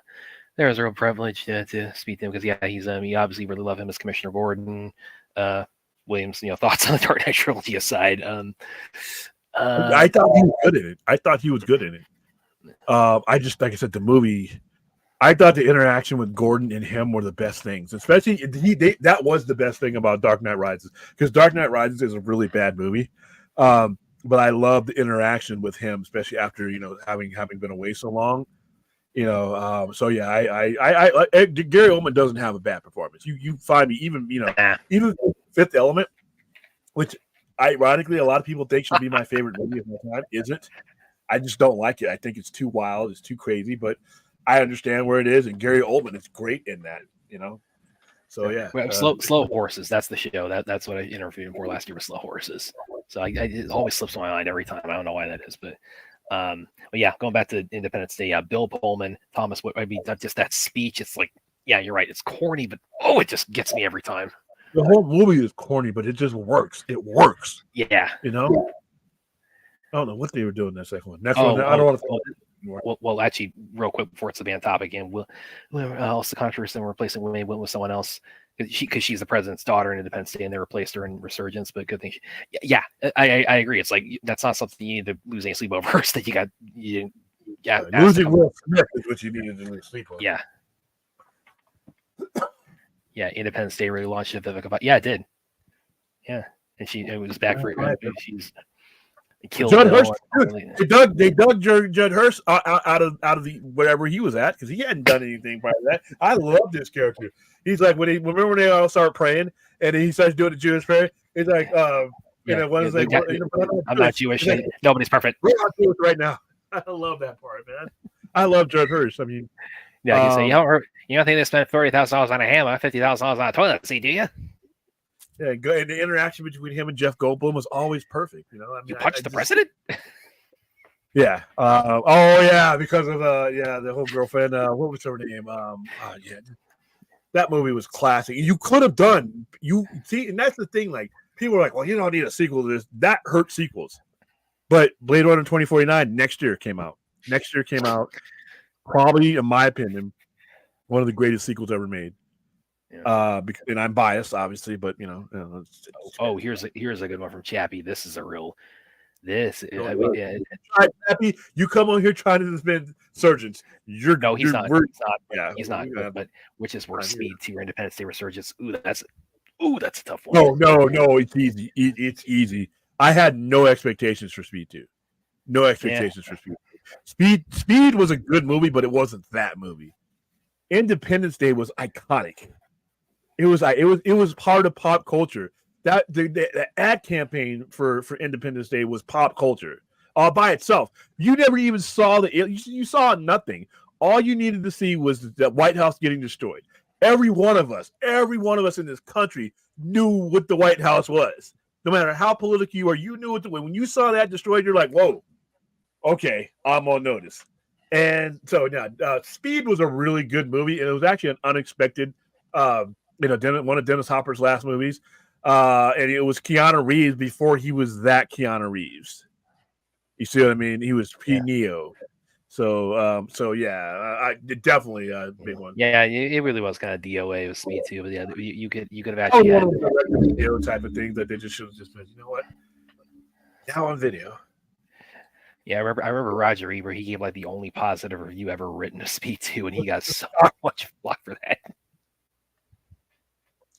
there was a real privilege to speak to him because he's you obviously really love him as Commissioner Gordon. Williams, thoughts on the Dark Knight trilogy aside. I thought he was good in it. I just, like I said, the movie. I thought the interaction with Gordon and him were the best things, especially that was the best thing about Dark Knight Rises, because Dark Knight Rises is a really bad movie, but I love the interaction with him, especially after having been away so long, So yeah, I Gary Oldman doesn't have a bad performance. You find me even Fifth Element, which ironically a lot of people think should be my favorite movie of my time, isn't. I just don't like it. I think it's too wild, it's too crazy, but I understand where it is, and Gary Oldman is great in that, So yeah, Slow Horses. That's the show. That's what I interviewed him for last year with Slow Horses. So it always slips my mind every time. I don't know why that is, but yeah, going back to Independence Day, Bill Pullman, Thomas. Just that speech. It's like, yeah, you're right. It's corny, but it just gets me every time. The whole movie is corny, but it just works. It works. Yeah, I don't know what they were doing that second one. Next one, I don't want to. Well, actually, real quick before it's the band topic, and whoever else the controversy and replacing May went with someone else because she's the president's daughter in Independence Day, and they replaced her in Resurgence. But good thing, I agree. It's like that's not something you need to lose any sleep over. It's that losing Will Smith is what you needed to lose sleep over. Yeah. Independence Day really launched it. Yeah, it did. Yeah, and it was back for she's. Judd Hirsch, they dug Judd Hirsch out of the whatever he was at because he hadn't done anything prior to that. I love this character. He's like remember when they all start praying and then he starts doing the Jewish prayer. He's like, I'm not Jewish. Like, nobody's perfect. We're not Jewish right now. I love that part, man. I love Judd Hirsch. I mean, you don't think they spent $30,000 on a hammer, $50,000 on a toilet seat, do you? Yeah, good. And the interaction between him and Jeff Goldblum was always perfect. You punched the president? Yeah. Because of the whole girlfriend. What was her name? That movie was classic. You could have done. And that's the thing. Like people are like, well, you don't need a sequel to this. That hurt sequels. But Blade Runner 2049 next year came out. Probably, in my opinion, one of the greatest sequels ever made. Yeah. And I'm biased, obviously, but here's a good one from Chappie. This is a real. Chappie, you come on here trying to defend surgeons. He's not. He's not. But which is where Speed 2 or Independence Day Resurgence. That's a tough one. No, it's easy. It's easy. I had no expectations for Speed 2. No expectations for Speed. Speed was a good movie, but it wasn't that movie. Independence Day was iconic. It was part of pop culture. That the ad campaign for Independence Day was pop culture all by itself. You never even saw you saw nothing. All you needed to see was the White House getting destroyed. Every one of us in this country knew what the White House was. No matter how political you are, you knew it. When you saw that destroyed, you're like, whoa, okay, I'm on notice. And so Speed was a really good movie, and it was actually an unexpected. One of Dennis Hopper's last movies. and it was Keanu Reeves before he was that Keanu Reeves. You see what I mean? He was Neo. So yeah, I definitely a big one. Yeah, it really was kind of DOA with Speed 2, but yeah, you could have Oh, actually one had. of the video type of things that they just should have just been. You know what? Now on video. Yeah, I remember Roger Ebert. He gave like the only positive review ever written of Speed 2, and he got so much flack for that.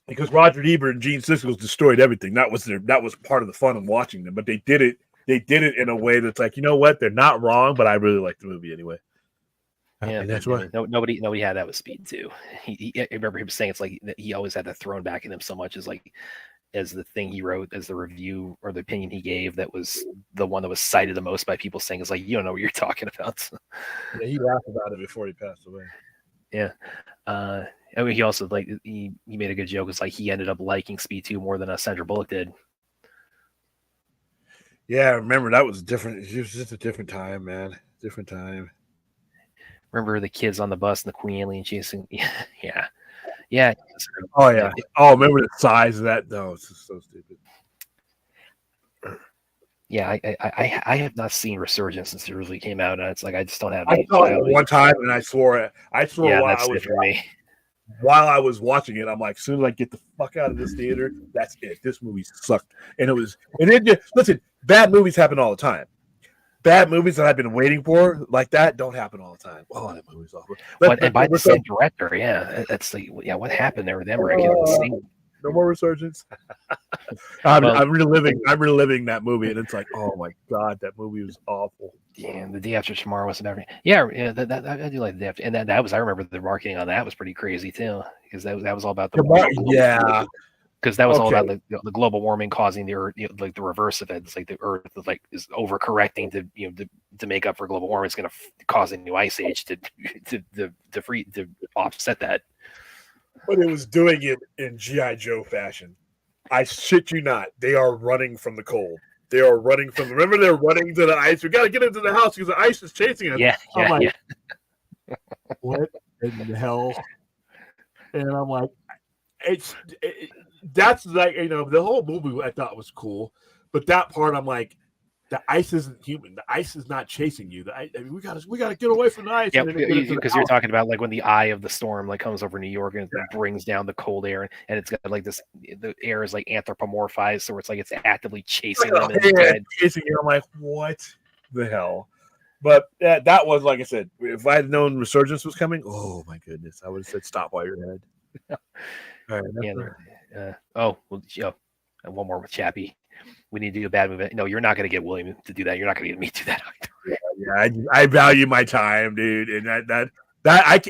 Because Roger Ebert and Gene Siskel destroyed everything. That was part of the fun of watching them. But they did it in a way that's like, you know what? They're not wrong, but I really like the movie anyway. Yeah, and that's I why mean, nobody had that with Speed 2. I remember him saying it's like he always had that thrown back at him so much as the thing he wrote, as the review or the opinion he gave, that was the one that was cited the most by people, saying it's like, you don't know what you're talking about. Yeah, he laughed about it before he passed away. Yeah. I mean, he also he made a good joke. It's like he ended up liking Speed 2 more than Sandra Bullock did. Yeah, I remember that was different. It was just a different time, man. Different time. Remember the kids on the bus and the Queen Alien chasing? Yeah. Oh yeah. Oh, remember the size of that? No, it's just so stupid. Yeah, I have not seen Resurgence since it originally came out, and it's like I just don't have. I saw it one time, and I swore yeah, while that's it for me. While I was watching it, I'm like, as soon as I get the fuck out of this theater, that's it. This movie sucked, and listen, bad movies happen all the time. Bad movies that I've been waiting for like that don't happen all the time. Oh, that movie's awful. And by the same director, yeah, that's like, yeah. What happened there with them? No more Resurgence. I'm reliving that movie, and it's like, oh my god, that movie was awful. Yeah, The Day After Tomorrow was everything. Yeah, that I do like the Day After, and that was, I remember the marketing on that was pretty crazy too, because that was all about because that was all about the global warming causing the Earth, like the reverse of it. It's like the Earth is overcorrecting to make up for global warming. It's going to cause a new ice age to offset that. But it was doing it in G.I. Joe fashion. I shit you not. They are running from the cold. They are running from. Remember, they're running to the ice. We got to get into the house because the ice is chasing us. Yeah. What in the hell? And I'm like, that's like, the whole movie I thought was cool, but that part I'm like, the ice isn't human. The ice is not chasing you. We gotta get away from the ice. Yeah, because you're talking about like when the eye of the storm like comes over New York and it brings down the cold air, and it's got like this. The air is like anthropomorphized, so it's like it's actively chasing them. Chasing you. I'm like, what the hell? But that was, like I said, if I had known Resurgence was coming, oh my goodness, I would have said stop while you're ahead. All right, one more with Chappie. We need to do a bad movie. No, you're not going to get William to do that. You're not going to get me to do that either. Yeah, I value my time, dude, and that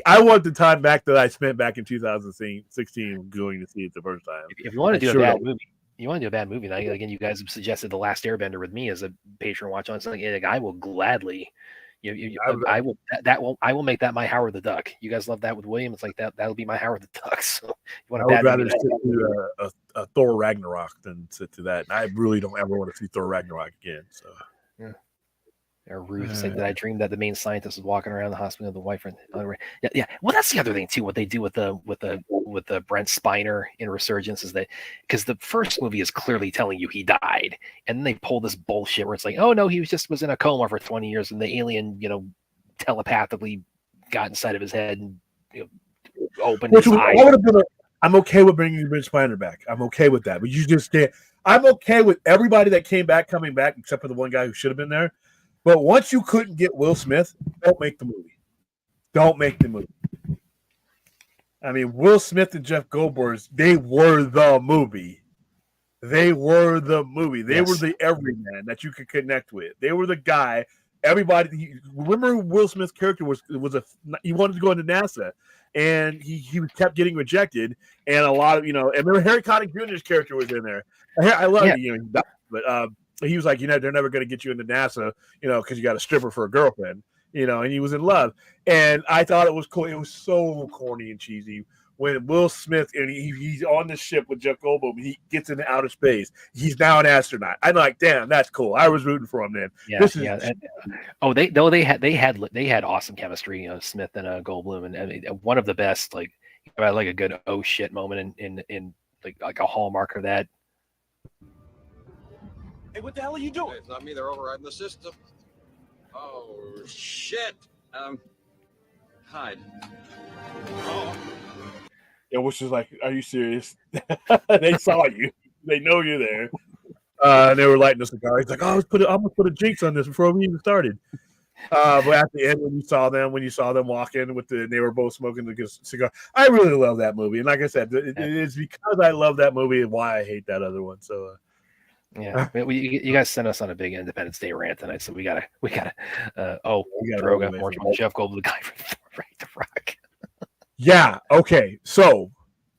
I want the time back that I spent back in 2016 going to see it the first time. If you want to do a bad movie, now again, you guys have suggested The Last Airbender with me as a patron watch on something. Like, I will gladly. I will make that my Howard the Duck. You guys love that with William. It's like that'll be my Howard the Duck. So you want I would rather sit to a Thor Ragnarok than sit to that. And I really don't ever want to see Thor Ragnarok again. So yeah. Or Ruth saying that I dreamed that the main scientist was walking around the hospital with the wife and yeah. Well, that's the other thing too. What they do with the Brent Spiner in Resurgence is that because the first movie is clearly telling you he died, and then they pull this bullshit where it's like, oh no, he was in a coma for 20 years, and the alien telepathically got inside of his head and opened his eyes. I'm okay with bringing Brent Spiner back. I'm okay with that, but you just can't. I'm okay with everybody that coming back, except for the one guy who should have been there. But once you couldn't get Will Smith, don't make the movie. Don't make the movie. I mean, Will Smith and Jeff Goldblum, they were the movie. They were the movie. They were the everyman that you could connect with. They were the guy. Everybody, remember Will Smith's character he wanted to go into NASA, and he kept getting rejected. And a lot of and remember Harry Connick Jr.'s character was in there. I love it, but he was like, they're never going to get you into NASA, because you got a stripper for a girlfriend, and he was in love. And I thought it was cool. It was so corny and cheesy when Will Smith, and he's on the ship with Jeff Goldblum, he gets into outer space. He's now an astronaut. I'm like, damn, that's cool. I was rooting for him then. They had awesome chemistry, Smith and Goldblum, and one of the best, like a good oh shit moment in like a hallmark of that Hey, what the hell are you doing? It's not me. They're overriding the system. Oh, shit. Hide. Yeah, which is like, are you serious? They saw you. They know you're there. And they were lighting a cigar. He's like, oh, I'm gonna put a jinx on this before we even started. But at the end, when you saw them walk in and they were both smoking the cigar, I really love that movie. And like I said, it is because I love that movie and why I hate that other one. So, yeah, you guys sent us on a big Independence Day rant tonight, so we gotta. Droga, more Jeff Goldblum, the guy from Right to Rock. Yeah. Okay. So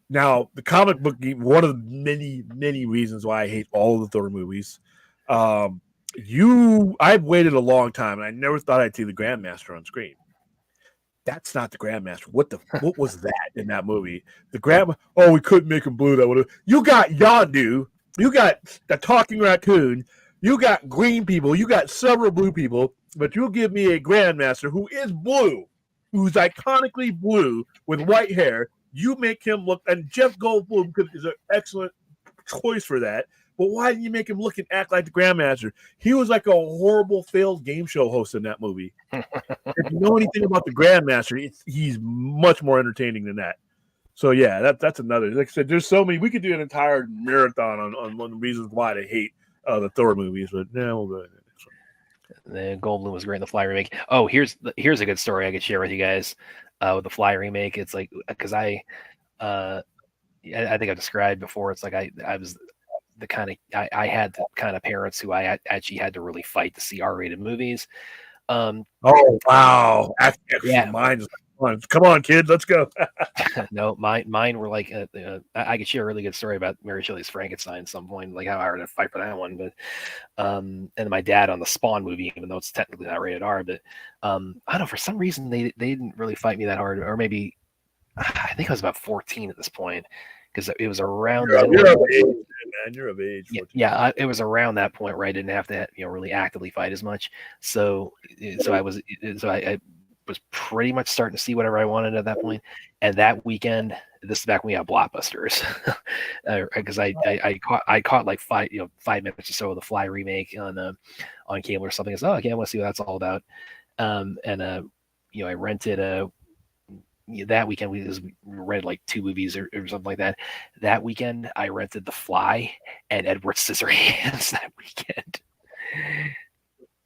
now the comic book, one of the many reasons why I hate all of the Thor movies. I've waited a long time, and I never thought I'd see the Grandmaster on screen. That's not the Grandmaster. What was that in that movie? We couldn't make him blue. That would have. You got Yondu. You got the talking raccoon. You got green people. You got several blue people. But you'll give me a Grandmaster who is blue, who's iconically blue with white hair. You make him look, and Jeff Goldblum is an excellent choice for that. But why didn't you make him look and act like the Grandmaster? He was like a horrible failed game show host in that movie. If you know anything about the Grandmaster, he's much more entertaining than that. So yeah, that's another. Like I said, there's so many. We could do an entire marathon on one of the reasons why I hate the Thor movies. But now we'll go ahead. The Goldblum was great in the Fly remake. Oh, here's a good story I could share with you guys with the Fly remake. It's like because I think I've described before. It's like I was the kind of I had the kind of parents who I actually had to really fight to see R-rated movies. Oh wow! Yeah, mine. Come on, kids, let's go. No, mine were like I could share a really good story about Mary Shelley's Frankenstein at some point, like how I had to fight for that one. But and my dad on the Spawn movie, even though it's technically not rated R, but I don't know, for some reason they didn't really fight me that hard, or maybe I think I was about 14 at this point because it was around. You're of age, man. You're of age. Yeah, it was around that point where I didn't have to really actively fight as much. So I was pretty much starting to see whatever I wanted at that point. And that weekend, this is back when we had Blockbusters, because I caught like 5 minutes or so of the Fly remake on cable or something. I said, I want to see what that's all about. I rented that weekend. We read like 2 movies or something like that. That weekend, I rented The Fly and Edward Scissorhands that weekend.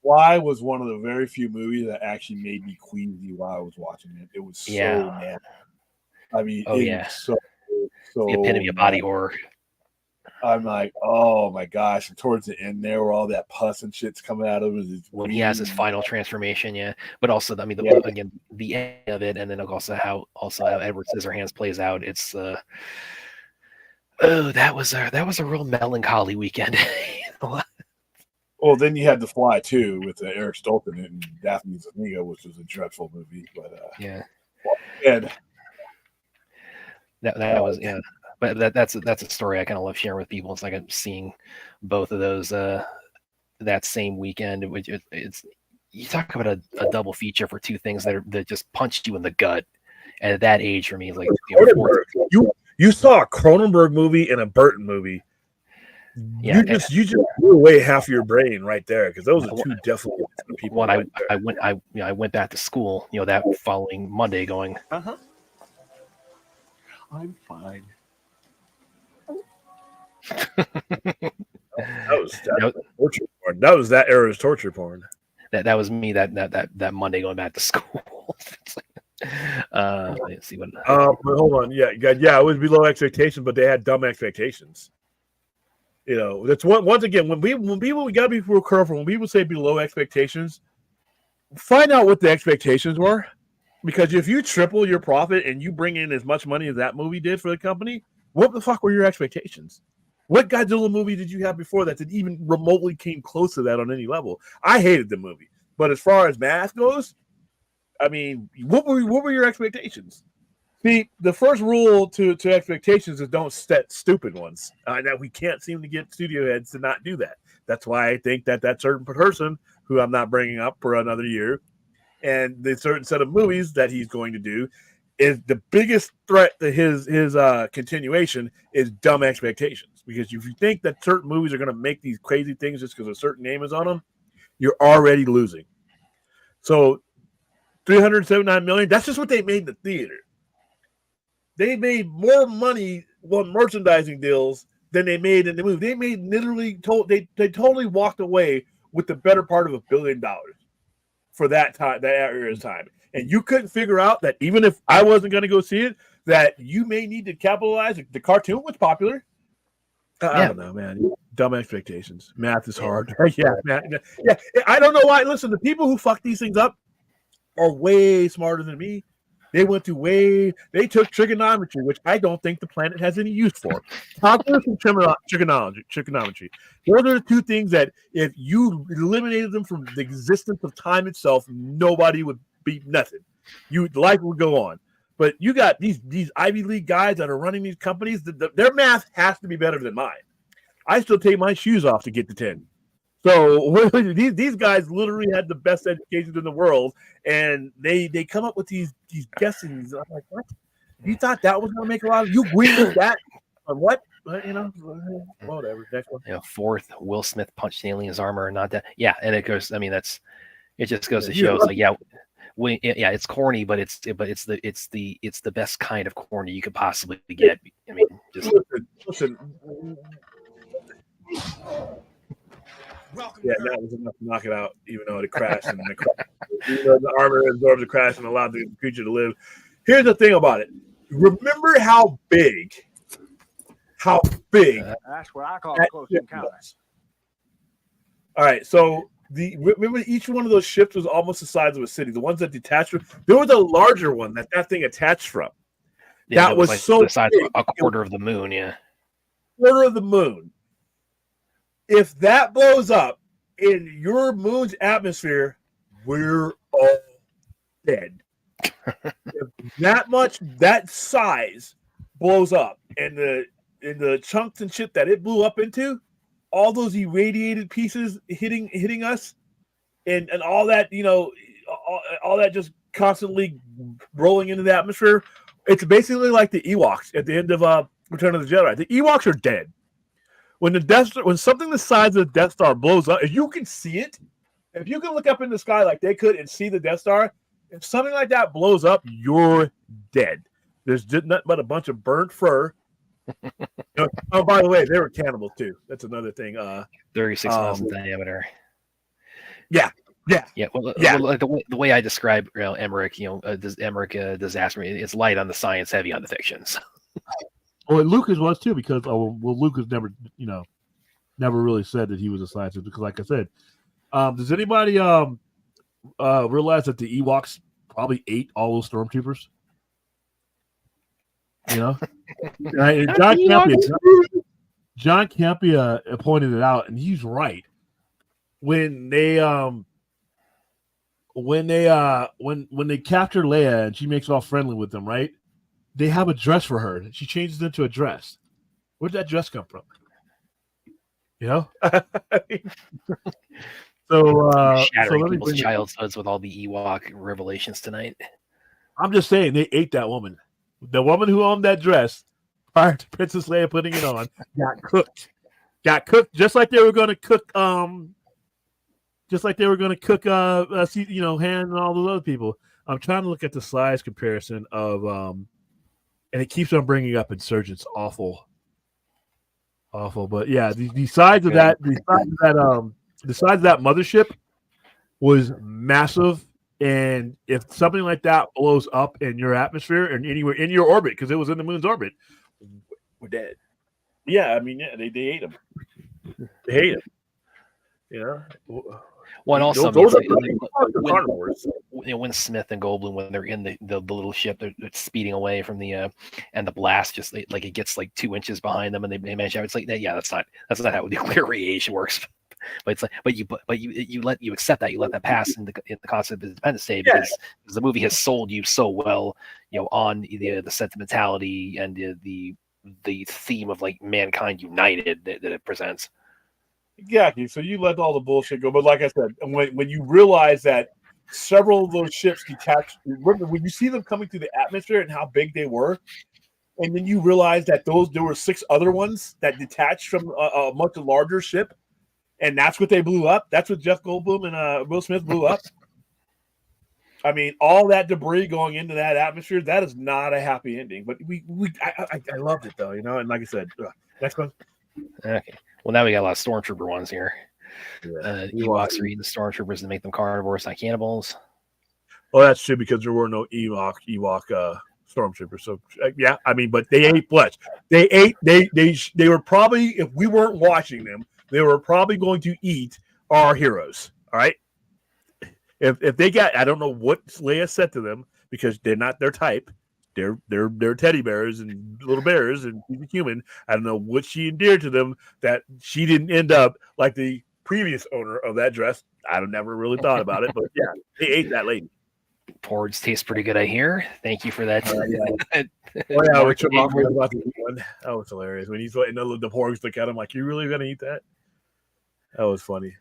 Fly was one of the very few movies that actually made me queasy while I was watching it. It was so mad. I mean, so the epitome of body horror. I'm like, oh my gosh! And towards the end there, where all that pus and shit's coming out of it, when he has his final transformation, but also, I mean, again, the end of it, and then also how Edward Scissorhands plays out. It's that was a real melancholy weekend. Well, then you had The Fly too with Eric Stoltz in it and Daphne Zuniga, which was a dreadful movie. But and that was But that's a story I kind of love sharing with people. It's like I'm seeing both of those that same weekend. Which it's you talk about a double feature for 2 things that just punched you in the gut. And at that age, for me, it's like you saw a Cronenberg movie and a Burton movie. Yeah, you just blew away half of your brain right there, because those are 2 definitely people. When I went back to school, that following Monday, going, I'm fine. That was torture porn. That was that era's torture porn. That was me. That Monday going back to school. Let's see what. Hold on. Yeah, it was below expectations, but they had dumb expectations. That's once again when people, we gotta be real careful when people say below expectations. Find out what the expectations were, because if you triple your profit and you bring in as much money as that movie did for the company, what the fuck were your expectations? What Godzilla movie did you have before that even remotely came close to that on any level? I hated the movie, but as far as math goes, I mean, what were your expectations? See, the first rule to expectations is don't set stupid ones. That we can't seem to get studio heads to not do that. That's why I think that certain person, who I'm not bringing up for another year, and the certain set of movies that he's going to do, is the biggest threat to his continuation is dumb expectations. Because if you think that certain movies are going to make these crazy things just because a certain name is on them, you're already losing. So $379 million, that's just what they made in the theater. They made more money on merchandising deals than they made in the movie. They made literally they totally walked away with the better part of $1 billion for that time, that area of time. And you couldn't figure out that even if I wasn't going to go see it, that you may need to capitalize. The cartoon was popular. I don't know, man. Dumb expectations. Math is hard. Yeah, math. Yeah. I don't know why. Listen, the people who fuck these things up are way smarter than me. They they took trigonometry, which I don't think the planet has any use for. Calculus and trigonometry. Those are the two things that if you eliminated them from the existence of time itself, nobody would be nothing. Life would go on. But you got these Ivy League guys that are running these companies. Their math has to be better than mine. I still take my shoes off to get to 10. So these guys literally had the best education in the world, and they come up with these guessings. I'm like, what? You thought that was going to make a lot of you agree with that? On what? Whatever. Next one. Fourth, Will Smith punched an alien's armor, not that. Yeah, and it goes. I mean, it just goes to show. It's like, it's corny, but it's the best kind of corny you could possibly get. I mean, just listen. Yeah, that was enough to knock it out, even though it crashed. And the armor absorbs the crash and allowed the creature to live. Here's the thing about it. Remember how big that's what I call close encounters. All right, so remember each one of those ships was almost the size of a city. The ones that detached from, there was a larger one that thing attached from. Yeah, that was like so the size of a quarter of the moon. Yeah, quarter of the moon. If that blows up in your moon's atmosphere, we're all dead. If that size blows up, and the chunks and shit that it blew up into, all those irradiated pieces hitting us, and all that, all that just constantly rolling into the atmosphere. It's basically like the Ewoks at the end of Return of the Jedi. The Ewoks are dead. When something the size of the Death Star blows up, if you can see it, if you can look up in the sky like they could and see the Death Star, if something like that blows up, you're dead. There's just nothing but a bunch of burnt fur. Oh, by the way, they were cannibals too. That's another thing. 36 miles in diameter. Yeah. Well, like the way I describe Emmerich, disaster. It's light on the science, heavy on the fictions. Well, Lucas was too, because Lucas never really said that he was a scientist, because, like I said, does anybody realize that the Ewoks probably ate all those stormtroopers? John Campia pointed it out, and he's right. When they capture Leia and she makes all friendly with them, right? They have a dress for her. She changes into a dress. Where'd that dress come from? Shattering people's childhoods with all the Ewok revelations tonight. I'm just saying, they ate that woman. The woman who owned that dress prior to Princess Leia putting it on got cooked. Just like they were going to cook. Han and all those other people. I'm trying to look at the size comparison of and it keeps on bringing up Insurgents. Awful. But yeah, the size of that mothership was massive. And if something like that blows up in your atmosphere and anywhere in your orbit, because it was in the moon's orbit, we're dead. Yeah, I mean, they ate them. They ate them. One also, when Smith and Goldblum, when they're in the little ship, they're speeding away from the and the blast just like it gets like 2 inches behind them, and they manage out. It's like, yeah, that's not how nuclear radiation works. But it's like, but you accept that, you let that pass in the concept of Independence Day, because the movie has sold you so well, on the sentimentality and the theme of like mankind united that it presents. Exactly. So you let all the bullshit go, but like I said, when you realize that several of those ships detached, remember when you see them coming through the atmosphere and how big they were, and then you realize that there were 6 other ones that detached from a much larger ship, and that's what they blew up. That's what Jeff Goldblum and Will Smith blew up. I mean, all that debris going into that atmosphere, that is not a happy ending. But I loved it though, you know. And like I said, next one. Okay. Well, now we got a lot of stormtrooper ones here. Yeah. Ewoks are eating the stormtroopers to make them carnivores, not cannibals. Well, that's true because there were no Ewok stormtroopers. So yeah, I mean, but they ate flesh. They were probably, if we weren't watching them, they were probably going to eat our heroes. All right. If they got, I don't know what Leia said to them because they're not their type. They're teddy bears and little bears and she's a human. I don't know what she endeared to them that she didn't end up like the previous owner of that dress. I never really thought about it, but yeah, they ate that lady. Porgs taste pretty good, I hear. Thank you for that. Yeah. Oh yeah, we took off about the one. That was hilarious when he's letting the porgs look at him like, "You really gonna eat that?" That was funny.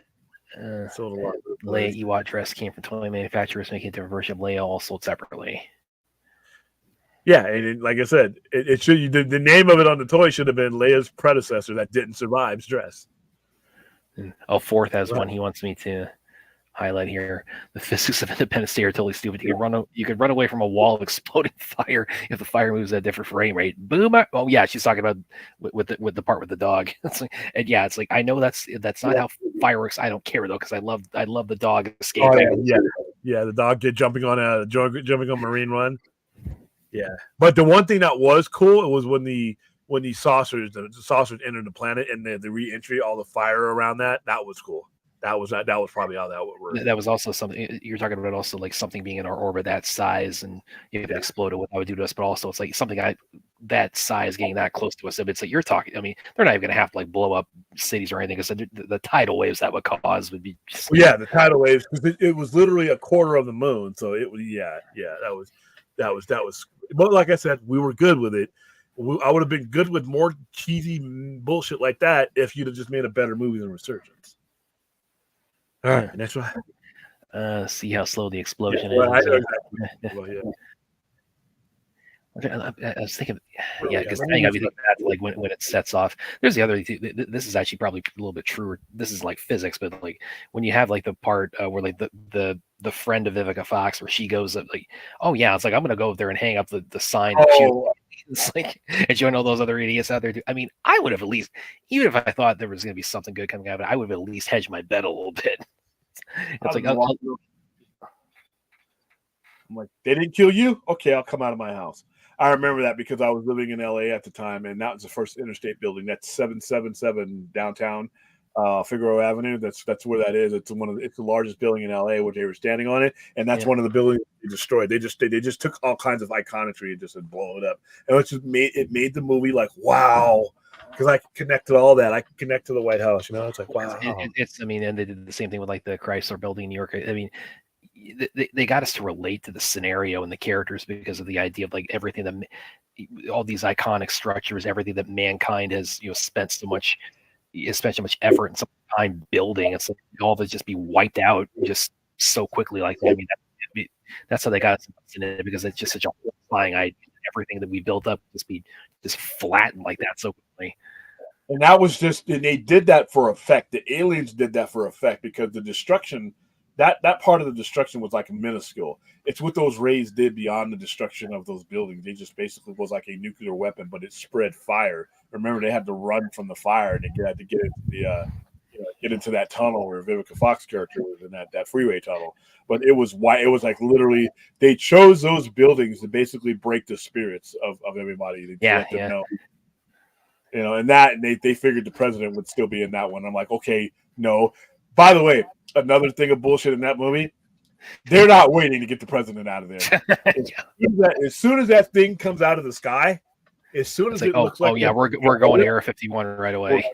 Leia Ewok dress came from toy manufacturers, making a different version of Leia all sold separately. Yeah, and like I said, it should the name of it on the toy should have been Leia's predecessor that didn't survive's dress. Fourth has one he wants me to highlight here. The physics of Independence Day are totally stupid. You could run away from a wall of exploding fire if the fire moves at a different frame rate. Boom! Oh yeah, she's talking about with the part with the dog. And yeah, it's like I know that's not how fireworks. I don't care though because I love the dog escaping. Oh, yeah, the dog jumping on Marine Run. Yeah, but the one thing that was cool was when the saucers entered the planet and the re-entry, all the fire around that was cool. That was probably how that would work. That was also something you're talking about. Also, like something being in our orbit that size and if it exploded, what that would do to us. But also, it's like something that size getting that close to us. If it's like you're talking, I mean, they're not even going to have to like blow up cities or anything because the tidal waves that would cause would be. The tidal waves because it was literally a quarter of the moon. So it was that was. But like I said, we were good with it. I would have been good with more cheesy bullshit like that if you'd have just made a better movie than Resurgence. All right, next one. See how slow the explosion is. I was thinking, because I think that like when it sets off. There's the other. This is actually probably a little bit truer. This is like physics, but like when you have like the part where like the friend of Vivica Fox, where she goes up like, oh yeah, it's like I'm gonna go up there and hang up the sign. It's like, and you know all those other idiots out there. I mean, I would have at least, even if I thought there was going to be something good coming out of it, I would have at least hedged my bet a little bit. It's like, I'm like, they didn't kill you? Okay, I'll come out of my house. I remember that because I was living in LA at the time, and that was the first interstate building. That's 777 downtown Figueroa Avenue. That's where that is. It's the largest building in LA, where they were standing on it, and that's one of the buildings they destroyed. They just took all kinds of iconography and just blow it up, and it made the movie like wow, because I could connect to all that. I could connect to the White House. You know, it's like wow. I mean, and they did the same thing with like the Chrysler Building in New York. I mean, they got us to relate to the scenario and the characters because of the idea of like everything that all these iconic structures, everything that mankind has spent so much effort and so much time building. It's like all of it just be wiped out just so quickly like that. I mean, that's how they got us in it because it's just such a horrifying idea. Everything that we built up just flattened like that so quickly. And that was and they did that for effect. The aliens did that for effect because the destruction. That part of the destruction was like minuscule. It's what those rays did beyond the destruction of those buildings. They just basically was like a nuclear weapon, but it spread fire. Remember, they had to run from the fire and they had to get into get into that tunnel where Vivica Fox character was in that freeway tunnel. But it was like literally they chose those buildings to basically break the spirits of everybody. Let them know. And they figured the president would still be in that one. I'm like, okay, no. By the way, another thing of bullshit in that movie, they're not waiting to get the president out of there. As soon as that thing comes out of the sky, as soon as it looks like we're going to Area 51 right away.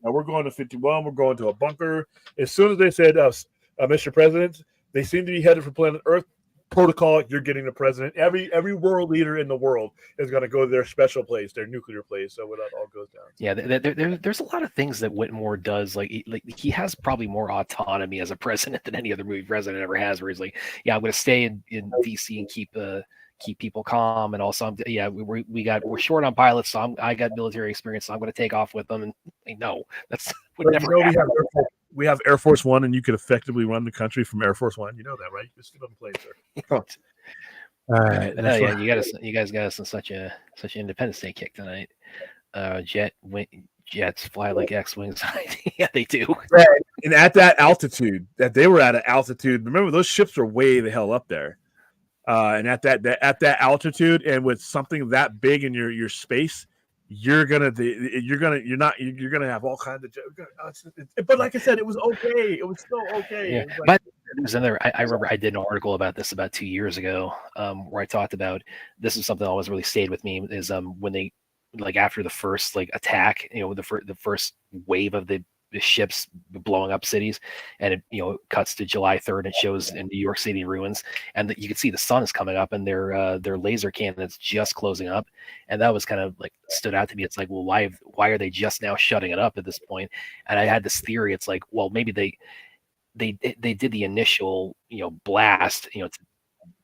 We're going to 51. We're going to a bunker. As soon as they said, Mr. President, they seem to be headed for planet Earth. Protocol, you're getting the president. Every world leader in the world is going to go to their special place, their nuclear place. So it all goes down. Yeah, there's a lot of things that Whitmore does. Like he has probably more autonomy as a president than any other movie president ever has. Where he's like, yeah, I'm going to stay in DC and keep keep people calm, and also we're short on pilots, so I got military experience, so I'm going to take off with them. And no, that's would But never happen. we have Air Force One, and you could effectively run the country from Air Force One. You know that, right? Just get on the plane, sir. All right. You guys got us in such an Independence Day kick tonight. Jets fly like X-wings. Yeah, they do. Right. And at that altitude, that they were at an altitude. Remember, those ships are way the hell up there. And at that altitude, and with something that big in your space, you're gonna have all kinds of. But like I said, it was okay. It was still okay. Yeah. But there's another. I remember I did an article about this about 2 years ago, where I talked about this is something that always really stayed with me is when they after the first attack, the first wave of the ships blowing up cities, and it cuts to July 3rd. It shows in New York City ruins, and you can see the sun is coming up, and their laser cannons just closing up, and that was kind of stood out to me. It's like, well, why are they just now shutting it up at this point? And I had this theory. It's like, well, maybe they did the initial blast,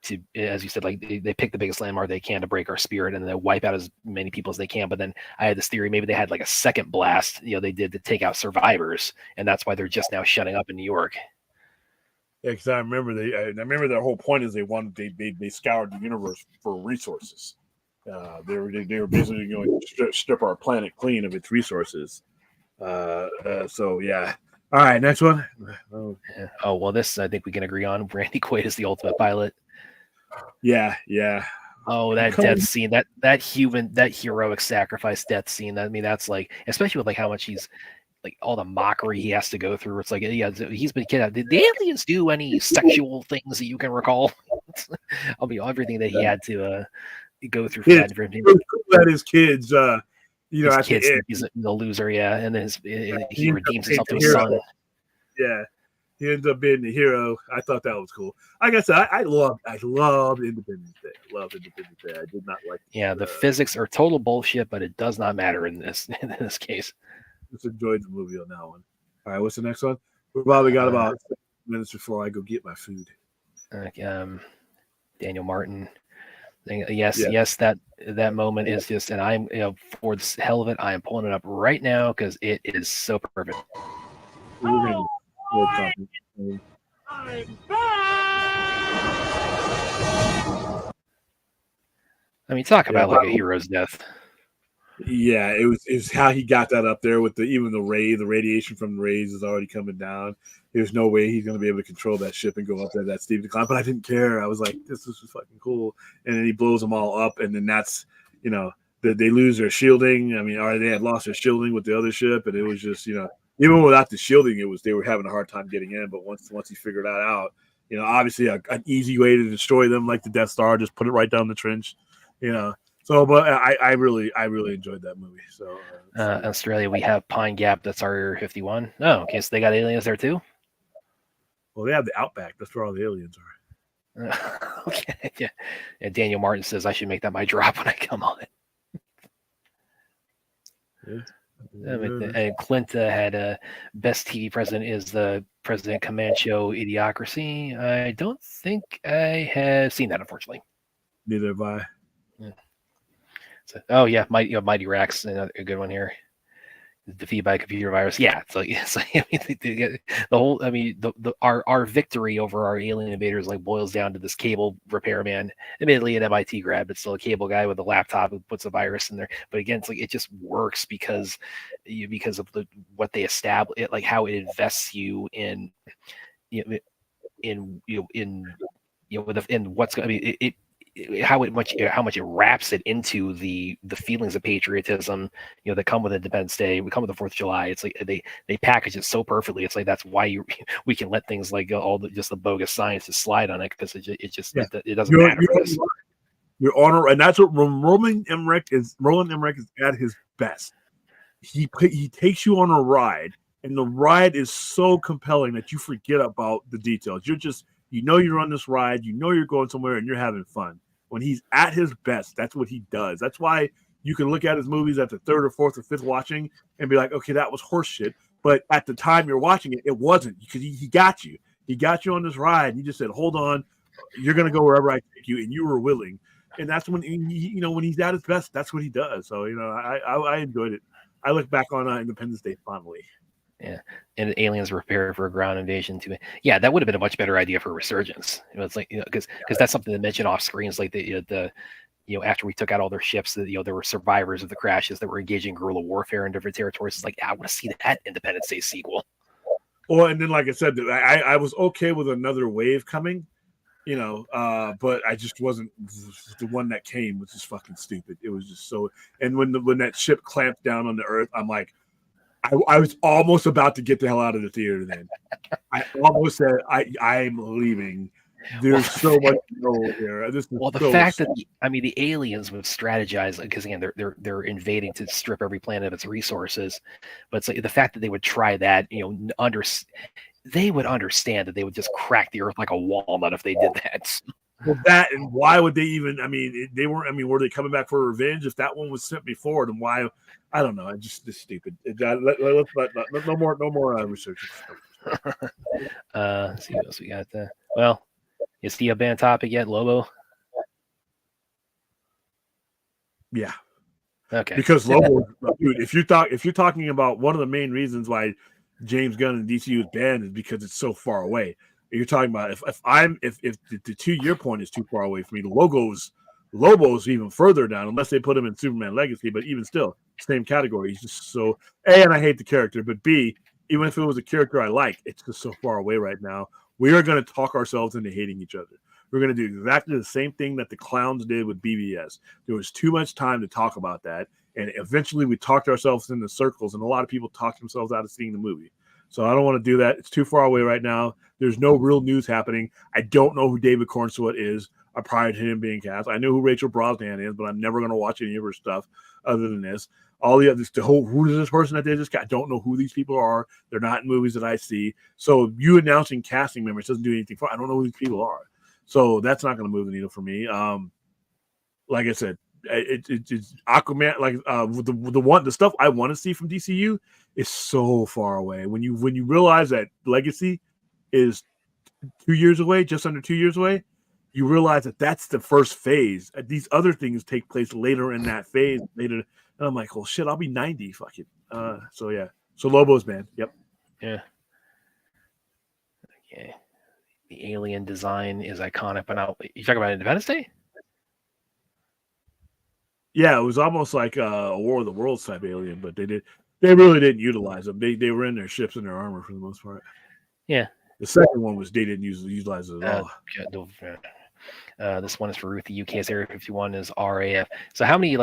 to as you said, they pick the biggest landmark they can to break our spirit, and then they wipe out as many people as they can. But then I had this theory, maybe they had a second blast, they did to take out survivors, and that's why they're just now shutting up in New York. Yeah, because I remember their whole point is they scoured the universe for resources. They were basically going to strip our planet clean of its resources. So yeah. All right, next one. Oh well, this I think we can agree on. Randy Quaid is the ultimate pilot. Yeah. Oh, that death scene, that heroic sacrifice death scene. That's especially with how much he's all the mockery he has to go through. It's he's been kidnapped. Did the aliens do any sexual things that you can recall? Everything that he had to go through for that. That his kids, his kids think he's the loser, yeah, and then he redeems himself to his son. Yeah. He ends up being the hero. I thought that was cool. Like I said, I love Independence Day. I love Independence Day. I did not like. Yeah, the physics are total bullshit, but it does not matter in this case. Just enjoyed the movie on that one. All right, what's the next one? We probably got about 6 minutes before I go get my food. Daniel Martin. Yes, that moment is just, and I'm for the hell of it, I am pulling it up right now because it is so perfect. Talk about a hero's death. Yeah, it was how he got that up there with the radiation from the rays is already coming down. There's no way he's going to be able to control that ship and go up there that steep decline. But I didn't care. I was like, this is fucking cool. And then he blows them all up, and then that's they lose their shielding. Or they had lost their shielding with the other ship, and it was just even without the shielding, they were having a hard time getting in. But once he figured that out, obviously an easy way to destroy them, like the Death Star, just put it right down the trench, So, but I really enjoyed that movie. So, Australia, we have Pine Gap. That's our 51. Oh, okay, so they got aliens there too. Well, they have the Outback. That's where all the aliens are. Okay, yeah. And Daniel Martin says I should make that my drop when I come on it. Yeah. And Clint had best TV president is the President Comancho Idiocracy. I don't think I have seen that, unfortunately. Neither have I. Yeah. So, Mighty Rex, another good one here. Defeated by a computer virus. Yeah, the whole. Our victory over our alien invaders boils down to this cable repairman. Admittedly, an MIT grad, but still a cable guy with a laptop who puts a virus in there. But again, it just works because of what they establish, how it invests you in what's going. How much it wraps it into the feelings of patriotism that come with Independence Day. We come with the 4th of July. It's they package it so perfectly. It's that's why we can let things all the bogus science just slide on it because it doesn't matter. Your honor, and that's what Roland Emmerich is. Roland Emmerich is at his best. He takes you on a ride, and the ride is so compelling that you forget about the details. You're just you're on this ride. You're going somewhere, and you're having fun. When he's at his best, that's what he does. That's why you can look at his movies at the 3rd or 4th or 5th watching and be like, okay, that was horse shit. But at the time you're watching it, it wasn't, because he got you. He got you on this ride. And he just said, hold on, you're going to go wherever I take you. And you were willing. and that's when when he's at his best, that's what he does. So I enjoyed it. I look back on Independence Day fondly. Yeah, and aliens were prepared for a ground invasion too. Yeah, that would have been a much better idea for Resurgence. It's like because that's something to mention off screens, like the after we took out all their ships, that there were survivors of the crashes that were engaging guerrilla warfare in different territories. It's like I want to see that Independence Day sequel. Well, and then like I said, I was okay with another wave coming, but I just wasn't the one that came, which is fucking stupid. It was just so. And when that ship clamped down on the Earth, I'm like. I was almost about to get the hell out of the theater then. I almost said, I'm leaving. There's so much to go here. The fact that the aliens would strategize, because again they're invading to strip every planet of its resources, but it's like the fact that they would try that, they would understand that they would just crack the Earth like a walnut if they did that. Well, that, and why would they even? They weren't. Were they coming back for revenge? If that one was sent before, then why? I don't know. It's just stupid. No more research. Let's see what else we got there. Well, is he a banned topic yet, Lobo? Yeah. Okay. Because Lobo, dude, if you're talking about one of the main reasons why James Gunn and DCU is banned is because it's so far away. You're talking about if the 2-year point is too far away for me, Lobo's even further down, unless they put him in Superman Legacy, but even still, same category. He's just so A, and I hate the character, but B, even if it was a character I like, it's just so far away right now. We are going to talk ourselves into hating each other. We're going to do exactly the same thing that the clowns did with BBS. There was too much time to talk about that, and eventually we talked ourselves into circles, and a lot of people talked themselves out of seeing the movie. So I don't want to do that. It's too far away right now. There's no real news happening. I don't know who David Cornswet is prior to him being cast. I know who Rachel Brosnahan is, but I'm never going to watch any of her stuff other than this. All the others, who is this person that they just got? I don't know who these people are. They're not in movies that I see. So you announcing casting members doesn't do anything for. I don't know who these people are. So that's not going to move the needle for me. Like I said, it's Aquaman. Like the stuff I want to see from DCU is so far away. When you realize that Legacy is 2 years away, just under 2 years away, you realize that that's the first phase. These other things take place later in that phase. Later, and I'm like, well, shit, I'll be 90. Fuck it. So yeah. So Lobo's banned. Yep. Yeah. Okay. The alien design is iconic, but now you talk about Independence Day? Yeah, it was almost like a War of the Worlds type alien, but they really didn't utilize them. They were in their ships and their armor for the most part. Yeah. The second one was they didn't utilize it at all. This one is for Ruth. The UK's Area 51 is RAF. So how many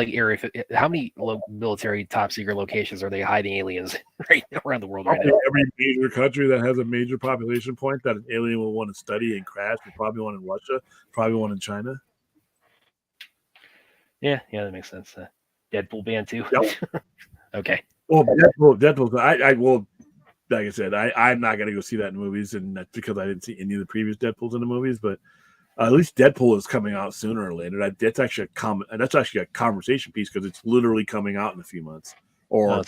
military top secret locations are they hiding aliens right around the world right now? Every major country that has a major population point that an alien will want to study and crash. Probably one in Russia. Probably one in China. Yeah, that makes sense. Deadpool banned too. Yep. Okay. Well, Deadpool. I will. Like I said, I'm not going to go see that in movies, and that's because I didn't see any of the previous Deadpools in the movies. But at least Deadpool is coming out sooner or later. That's actually a conversation piece because it's literally coming out in a few months. Or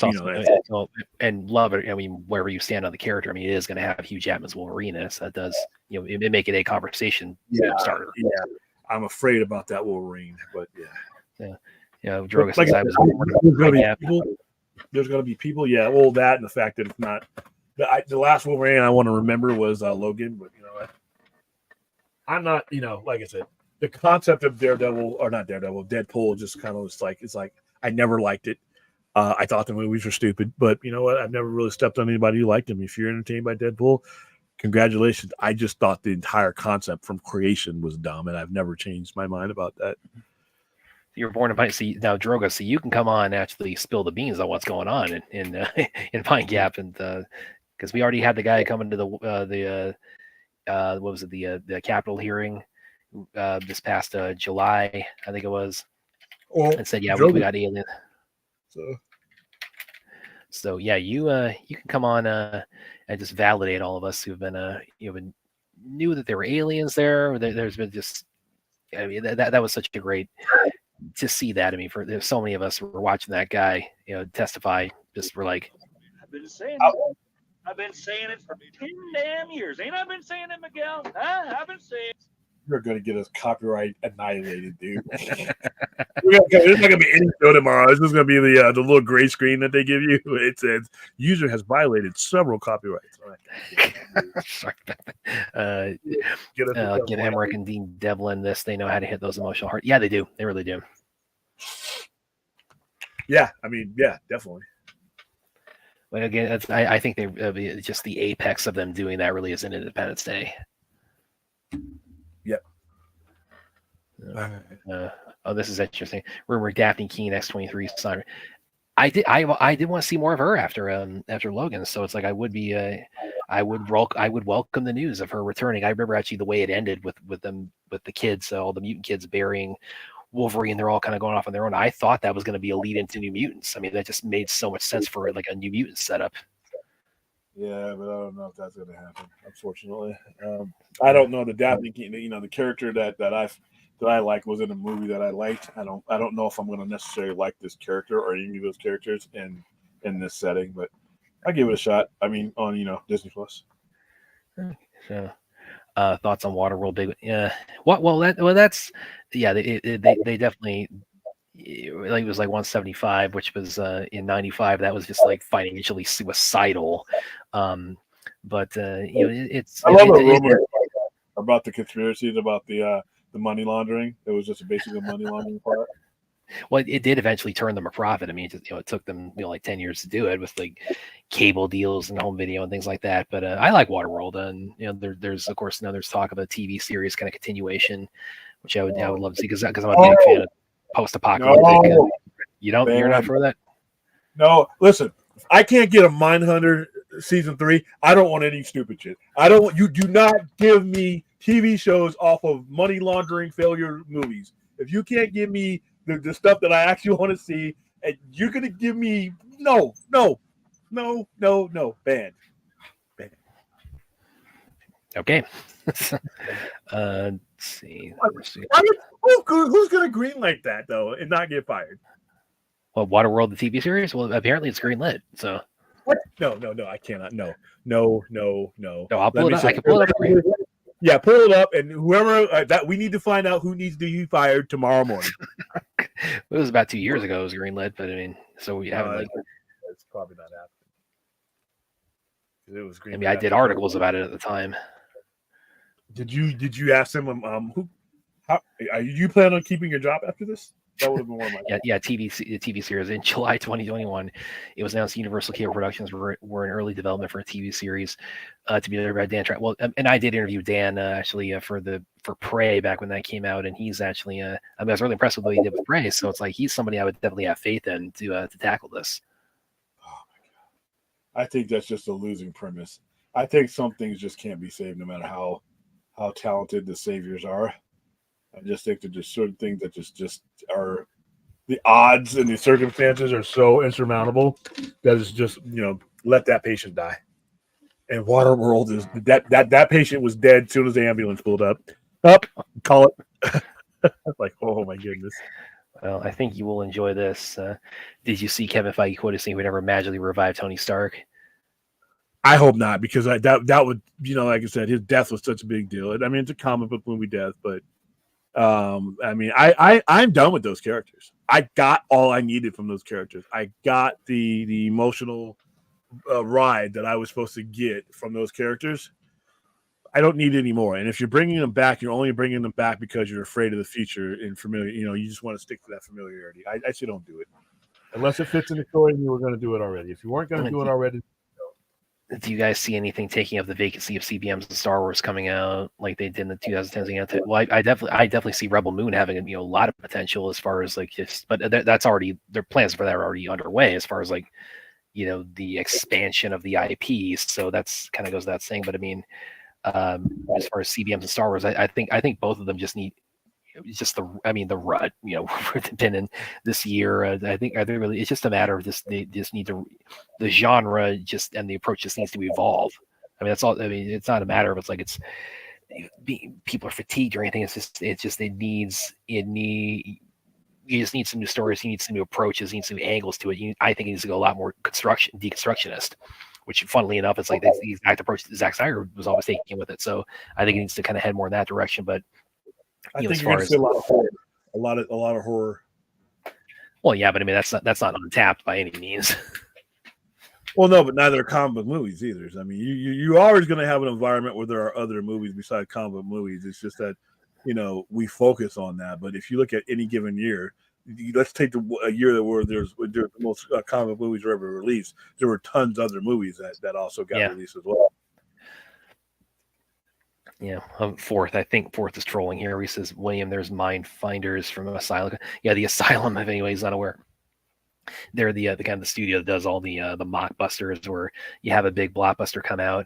and love it. I mean, wherever you stand on the character, it is going to have huge atmosphere Wolverine. So that does, it make it a conversation starter. Yeah, I'm afraid about that Wolverine, but yeah. Droga like says I was. There's going to be people, yeah. Well, that and the fact that it's not the last Wolverine I want to remember was Logan, but I'm not, like I said, the concept of Deadpool just kind of was like, it's like I never liked it. I thought the movies were stupid, but you know what? I've never really stepped on anybody who liked them. If you're entertained by Deadpool, congratulations. I just thought the entire concept from creation was dumb, and I've never changed my mind about that. You're born in Pine. See now, Droga. So you can come on and actually spill the beans on what's going on in Pine Gap, and because we already had the guy coming to the Capitol hearing this past July, I think it was, and said, yeah, we got alien. So yeah, you can come on and just validate all of us who've been knew that there were aliens there. There's been just, that was such a great. To see that, there's so many of us who were watching that guy, testify. Just were like, I've been saying it for 10 damn years. Ain't I been saying it, Miguel? Huh? I've been saying it. You're going to get us copyright annihilated, dude. There's not going to be any show tomorrow. It's just going to be the little gray screen that they give you. It says user has violated several copyrights. Sorry about that. Get Emmerich and Dean Devlin this. They know how to hit those emotional hearts. Yeah, they do. They really do. Yeah, I mean, yeah, definitely. But again, I think they just the apex of them doing that really is in Independence Day. Yep. This is interesting. Rumor Daphne Keene X-23 son. I did want to see more of her after Logan. So it's like I would welcome the news of her returning. I remember actually the way it ended with the kids, all the mutant kids burying Wolverine. They're all kind of going off on their own. I thought that was going to be a lead into New Mutants. I mean, that just made so much sense for like a New Mutant setup. Yeah, but I don't know if that's going to happen. Unfortunately, I don't know the Daphne Keene. The character that I like was in a movie that I liked. I don't know if I'm going to necessarily like this character or any of those characters in this setting, but I give it a shot. I mean, on Disney Plus. So, thoughts on Waterworld? Big, yeah. That's yeah. They definitely, like, it was like 175, which was in 95. That was just like financially suicidal. But it's. I love the rumor about the conspiracies about the money laundering. It was just basically a money laundering part. Well, it did eventually turn them a profit. I mean, it took them like 10 years to do it with like cable deals and home video and things like that. But I like Waterworld, and there's of course there's talk of a TV series kind of continuation, which I would love to see because I'm a big fan of post-apocalyptic. You're not for that? No, listen. If I can't get a Mindhunter season 3, I don't want any stupid shit. You do not give me TV shows off of money laundering failure movies. If you can't give me the stuff that I actually want to see, and you're gonna give me no, banned. Okay. Let's see. Who's gonna green like that though and not get fired? Well, Waterworld, the TV series. Well, apparently it's green lit. So what? No, I cannot. No. No, I'll pull it up. I can pull it up for you. Yeah, pull it up, and whoever that we need to find out who needs to be fired tomorrow morning. It was about 2 years ago. It was greenlit, but I mean, so we haven't like. It's probably not happening. It was green. I mean, I did articles about it at the time. Did you ask them who? How are you plan on keeping your job after this? That would have been one of my TV series in July 2021. It was announced Universal Cable Productions were in early development for a TV series to be delivered by Dan Trapp. Well, and I did interview Dan actually for Prey back when that came out, and he's actually I was really impressed with what he did with Prey. So it's like he's somebody I would definitely have faith in to tackle this. Oh my god, I think that's just a losing premise. I think some things just can't be saved, no matter how talented the saviors are. I just think that there's certain things that just are the odds and the circumstances are so insurmountable that it's just let that patient die. And Waterworld is that patient was dead as soon as the ambulance pulled up. Call it. Like, oh my goodness. Well, I think you will enjoy this. Did you see Kevin Feige quote saying he would never magically revive Tony Stark? I hope not, because that would like I said, his death was such a big deal. I mean, it's a comic book movie death, but. I mean, I'm done with those characters. I got all I needed from those characters. I got the emotional ride that I was supposed to get from those characters. I don't need any more. And if you're bringing them back, you're only bringing them back because you're afraid of the future and familiar. You just want to stick to that familiarity. I say don't do it unless it fits in the story and you were going to do it already. If you weren't going to do it already. Do you guys see anything taking up the vacancy of CBM's Star Wars coming out like they did in the 2010s? Well, I definitely see Rebel Moon having a lot of potential as far as like but that's already their plans for that are already underway as far as like the expansion of the IP. So that's kind of goes without saying. But I mean, as far as CBM's and Star Wars, I think both of them just need. Just the rut, we've been in this year. I think really it's just a matter of they just need to the genre and the approach just needs to evolve. I mean, that's all. I mean, it's not a matter of people are fatigued or anything. It's just you just need some new stories. You need some new approaches. You need some new angles to it. I think it needs to go a lot more deconstructionist. Which, funnily enough, it's like the exact approach that Zack Snyder was always taking with it. So I think it needs to kind of head more in that direction. But I You know, think as you're going far to see as a lot of horror. A lot of horror. well, yeah, but I mean that's not untapped by any means. Well, no, but neither are comic book movies either. I mean, you're always going to have an environment where there are other movies besides comic book movies. It's just that, you know, we focus on that. But if you look at any given year, let's take a year where there's the most comic book movies were ever released. There were tons of other movies that also got released as well. Yeah, fourth. I think fourth is trolling here. He says, William, there's Mind Finders from Asylum. Yeah, the Asylum, if anybody's not aware. They're the kind of the studio that does all the mockbusters where you have a big blockbuster come out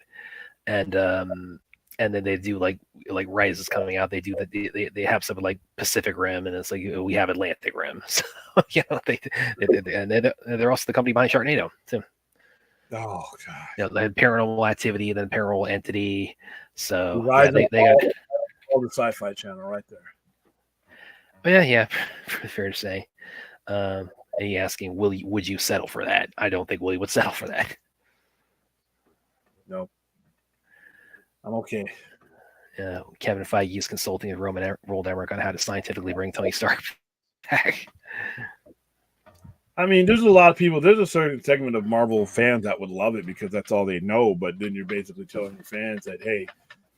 and then they do like Rise is coming out. They do that. They have something like Pacific Rim, and it's like we have Atlantic Rim. So you know they're also the company behind Sharknado too. Oh god! You know, they had Paranormal Activity, then Paranormal Entity. So Rise yeah, they got all the Sci-Fi Channel right yeah, there. yeah, fair to say. And he asking, would you settle for that? I don't think Willie would settle for that. No, I'm okay. Kevin Feige is consulting with Roland Emmerich on how to scientifically bring Tony Stark back. I mean, there's a lot of people. There's a certain segment of Marvel fans that would love it because that's all they know. But then you're basically telling your fans that, hey,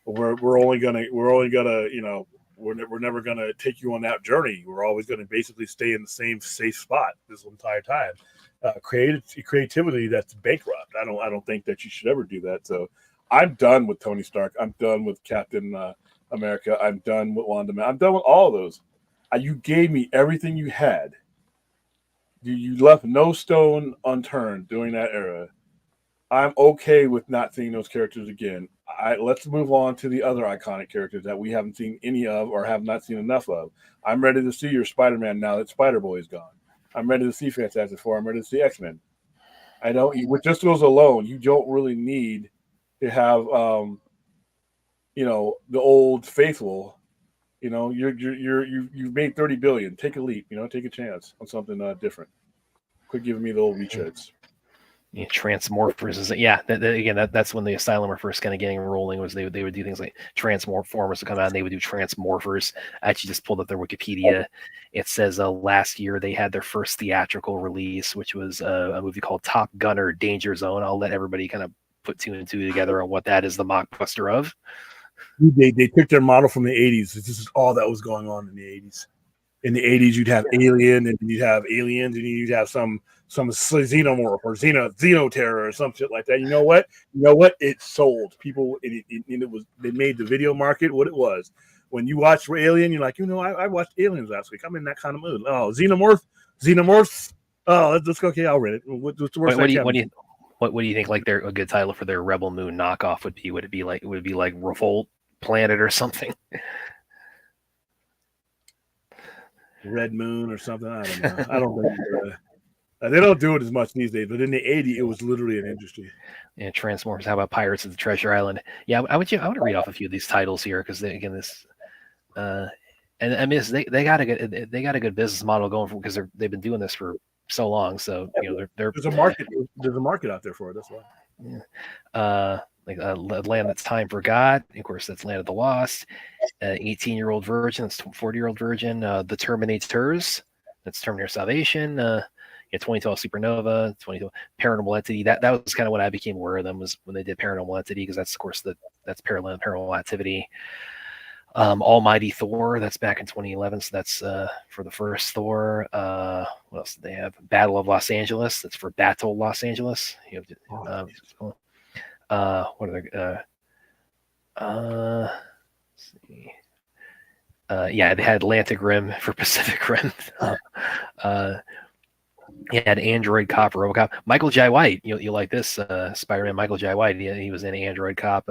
we're only gonna, you know, we're never gonna take you on that journey. We're always gonna basically stay in the same safe spot this entire time. Creativity that's bankrupt. I don't think that you should ever do that. So I'm done with Tony Stark. I'm done with Captain America. I'm done with Wanda. I'm done with all of those. You gave me everything you had. You left no stone unturned during that era. I'm okay with not seeing those characters again. Let's move on to the other iconic characters that we haven't seen any of or have not seen enough of. I'm ready to see your Spider-Man now that Spider-Boy is gone. I'm ready to see Fantastic Four. I'm ready to see X-Men. With just those alone, you don't really need to have, you know, the old faithful. You know, you've made $30 billion. Take a leap. You know, take a chance on something different. Quit giving me the old retreads. Yeah, Transmorphers is that's when the Asylum were first kind of getting rolling. Was they would do things like Transmorphers would come out and they would do Transmorphers. I actually just pulled up their Wikipedia. It says last year they had their first theatrical release, which was a movie called Top Gunner Danger Zone. I'll let everybody kind of put two and two together on what that is the mockbuster of. They took their model from the 80s. This is all that was going on in the 80s. In the 80s, you'd have Alien, and you'd have Aliens, and you'd have some xenomorph or xenoterror or some shit like that. You know what? It sold people. It was they made the video market what it was. When you watch Alien, you're like, I watched Aliens last week. I'm in that kind of mood. Oh, xenomorphs. Oh, let's go. Okay, I'll read it. What's the worst? What do you think? Like a good title for their Rebel Moon knockoff would be? Would it be like Revolt Planet or something? Red Moon or something. I don't know. I don't think they don't do it as much these days. But in the 80s, it was literally an industry. Yeah, Transformers. How about Pirates of the Treasure Island? Yeah, I want to read off a few of these titles here because this. And I mean, they got a good business model going for because they've been doing this for so long. So there's a market. There's a market out there for it. That's why. Yeah. Land That's Time Forgot. Of course, that's Land of the Lost. 18-year-old virgin. That's 40-year-old virgin. The Terminators. That's Terminator Salvation. 2012 Supernova. 2012 Paranormal Entity. That was kind of when I became aware of them was when they did Paranormal Entity because that's of course that's Paranormal Activity. Almighty Thor. That's back in 2011. So that's for the first Thor. What else did they have? Battle of Los Angeles. That's for Battle Los Angeles. What are they? Let's see. Yeah, they had Atlantic Rim for Pacific Rim. He had Android Cop, RoboCop. Michael Jai White, you like this Spider-Man? Michael Jai White, he was in Android Cop.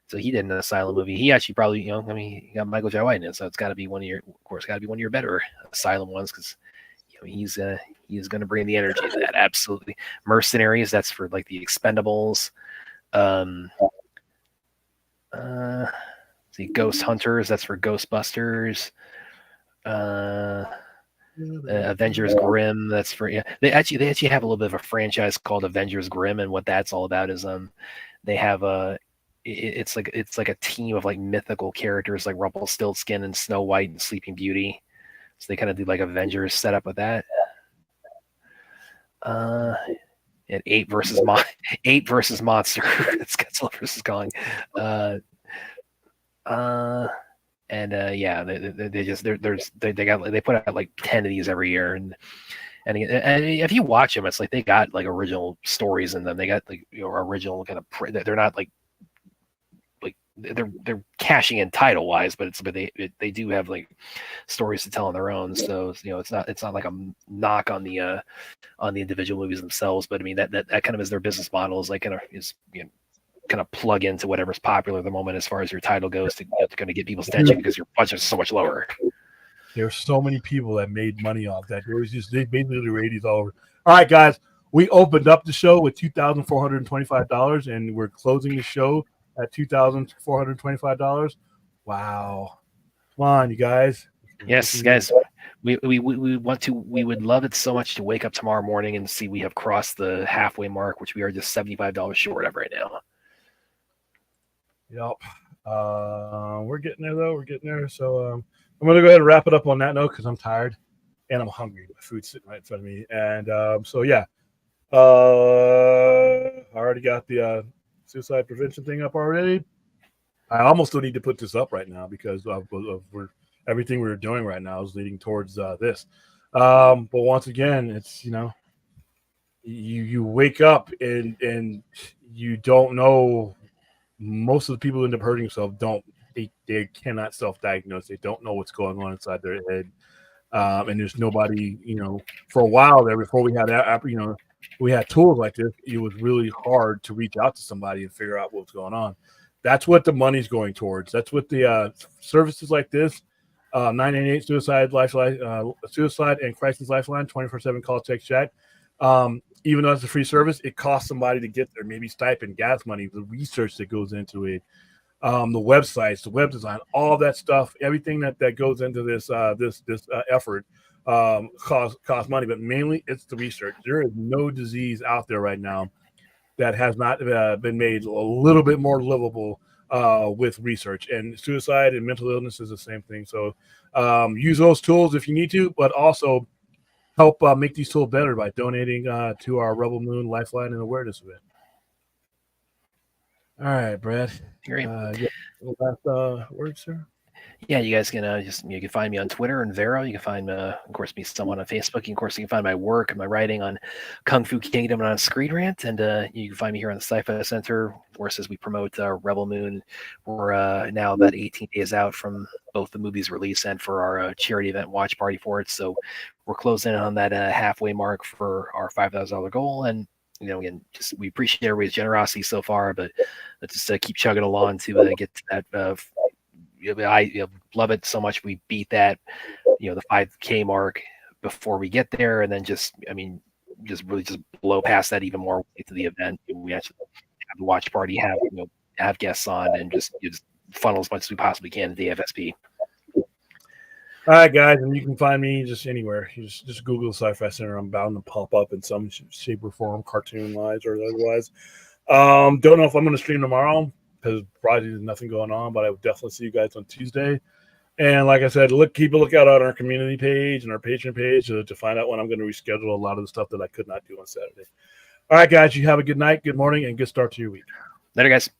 So he did an Asylum movie. He actually probably, he got Michael Jai White in it. So it's got to be one of your better Asylum ones because he's going to bring the energy to that. Absolutely. Mercenaries, that's for like the Expendables. See, Ghost Hunters, that's for Ghostbusters. Avengers Grimm, that's for They actually have a little bit of a franchise called Avengers Grimm, and what that's all about is they have it's like a team of like mythical characters like Rumpelstiltskin and Snow White and Sleeping Beauty. So they kind of do like Avengers setup with that. And 8 versus Monster. It's Godzilla versus Kong. Yeah, they put out like 10 of these every year, and if you watch them, it's like they got like original stories in them. They got like original kind of. They're not like they're cashing in title wise, but they do have like stories to tell on their own. So it's not like a knock on the individual movies themselves, but I mean that kind of is their business model, is like kind of plug into whatever's popular at the moment as far as your title goes to kind of get people's attention, because your budget is so much lower. There's so many people that made money off that. They basically the ratings all over. All right, guys, we opened up the show with $2,425, and we're closing the show at $2,425. Wow. Come on, you guys. Yes, guys. We would love it so much to wake up tomorrow morning and see we have crossed the halfway mark, which we are just $75 short of right now. Yep. We're getting there though. We're getting there. So I'm gonna go ahead and wrap it up on that note, because I'm tired and I'm hungry. My food's sitting right in front of me. And so yeah. I already got the suicide prevention thing up already. I almost don't need to put this up right now because of everything we're doing right now is leading towards this. But once again, it's you wake up and you don't know. Most of the people who end up hurting themselves they cannot self-diagnose. They don't know what's going on inside their head, and there's nobody. For a while there, before we had we had tools like this, it was really hard to reach out to somebody and figure out what's going on. That's what the money's going towards. That's what the services like this, 988 suicide and crisis lifeline, 24/7 call, text, chat. Even though it's a free service, it costs somebody to get there, maybe stipend, gas money, the research that goes into it, the websites, the web design, all that stuff, everything that goes into this effort costs money, but mainly it's the research. There is no disease out there right now that has not been made a little bit more livable with research. And suicide and mental illness is the same thing. So use those tools if you need to, but also help make these tools better by donating to our Rebel Moon Lifeline and Awareness event. All right, Brad. Great. Last words, sir? Yeah, you guys can you can find me on Twitter and Vero. You can find of course me someone on Facebook. And of course, you can find my work and my writing on Kung Fu Kingdom and on Screen Rant. And you can find me here on the Sci-Fi Center. Of course, as we promote Rebel Moon, we're now about 18 days out from both the movie's release and for our charity event watch party for it. So we're closing in on that halfway mark for our $5,000 goal. And again, just we appreciate everybody's generosity so far, but let's just keep chugging along to get to that. I love it so much. We beat that, the 5K mark before we get there, and then just really blow past that even more to the event. We actually have the watch party, have guests on, and just funnel as much as we possibly can to the FSP. All right, guys, and you can find me just anywhere. You just Google the Sci-Fi Center. I'm bound to pop up in some shape or form, cartoon-wise or otherwise. Don't know if I'm going to stream tomorrow, because probably there's nothing going on, but I would definitely see you guys on Tuesday. And like I said, keep a lookout on our community page and our Patreon page to find out when I'm going to reschedule a lot of the stuff that I could not do on Saturday. All right, guys, you have a good night, good morning, and good start to your week. Later, guys.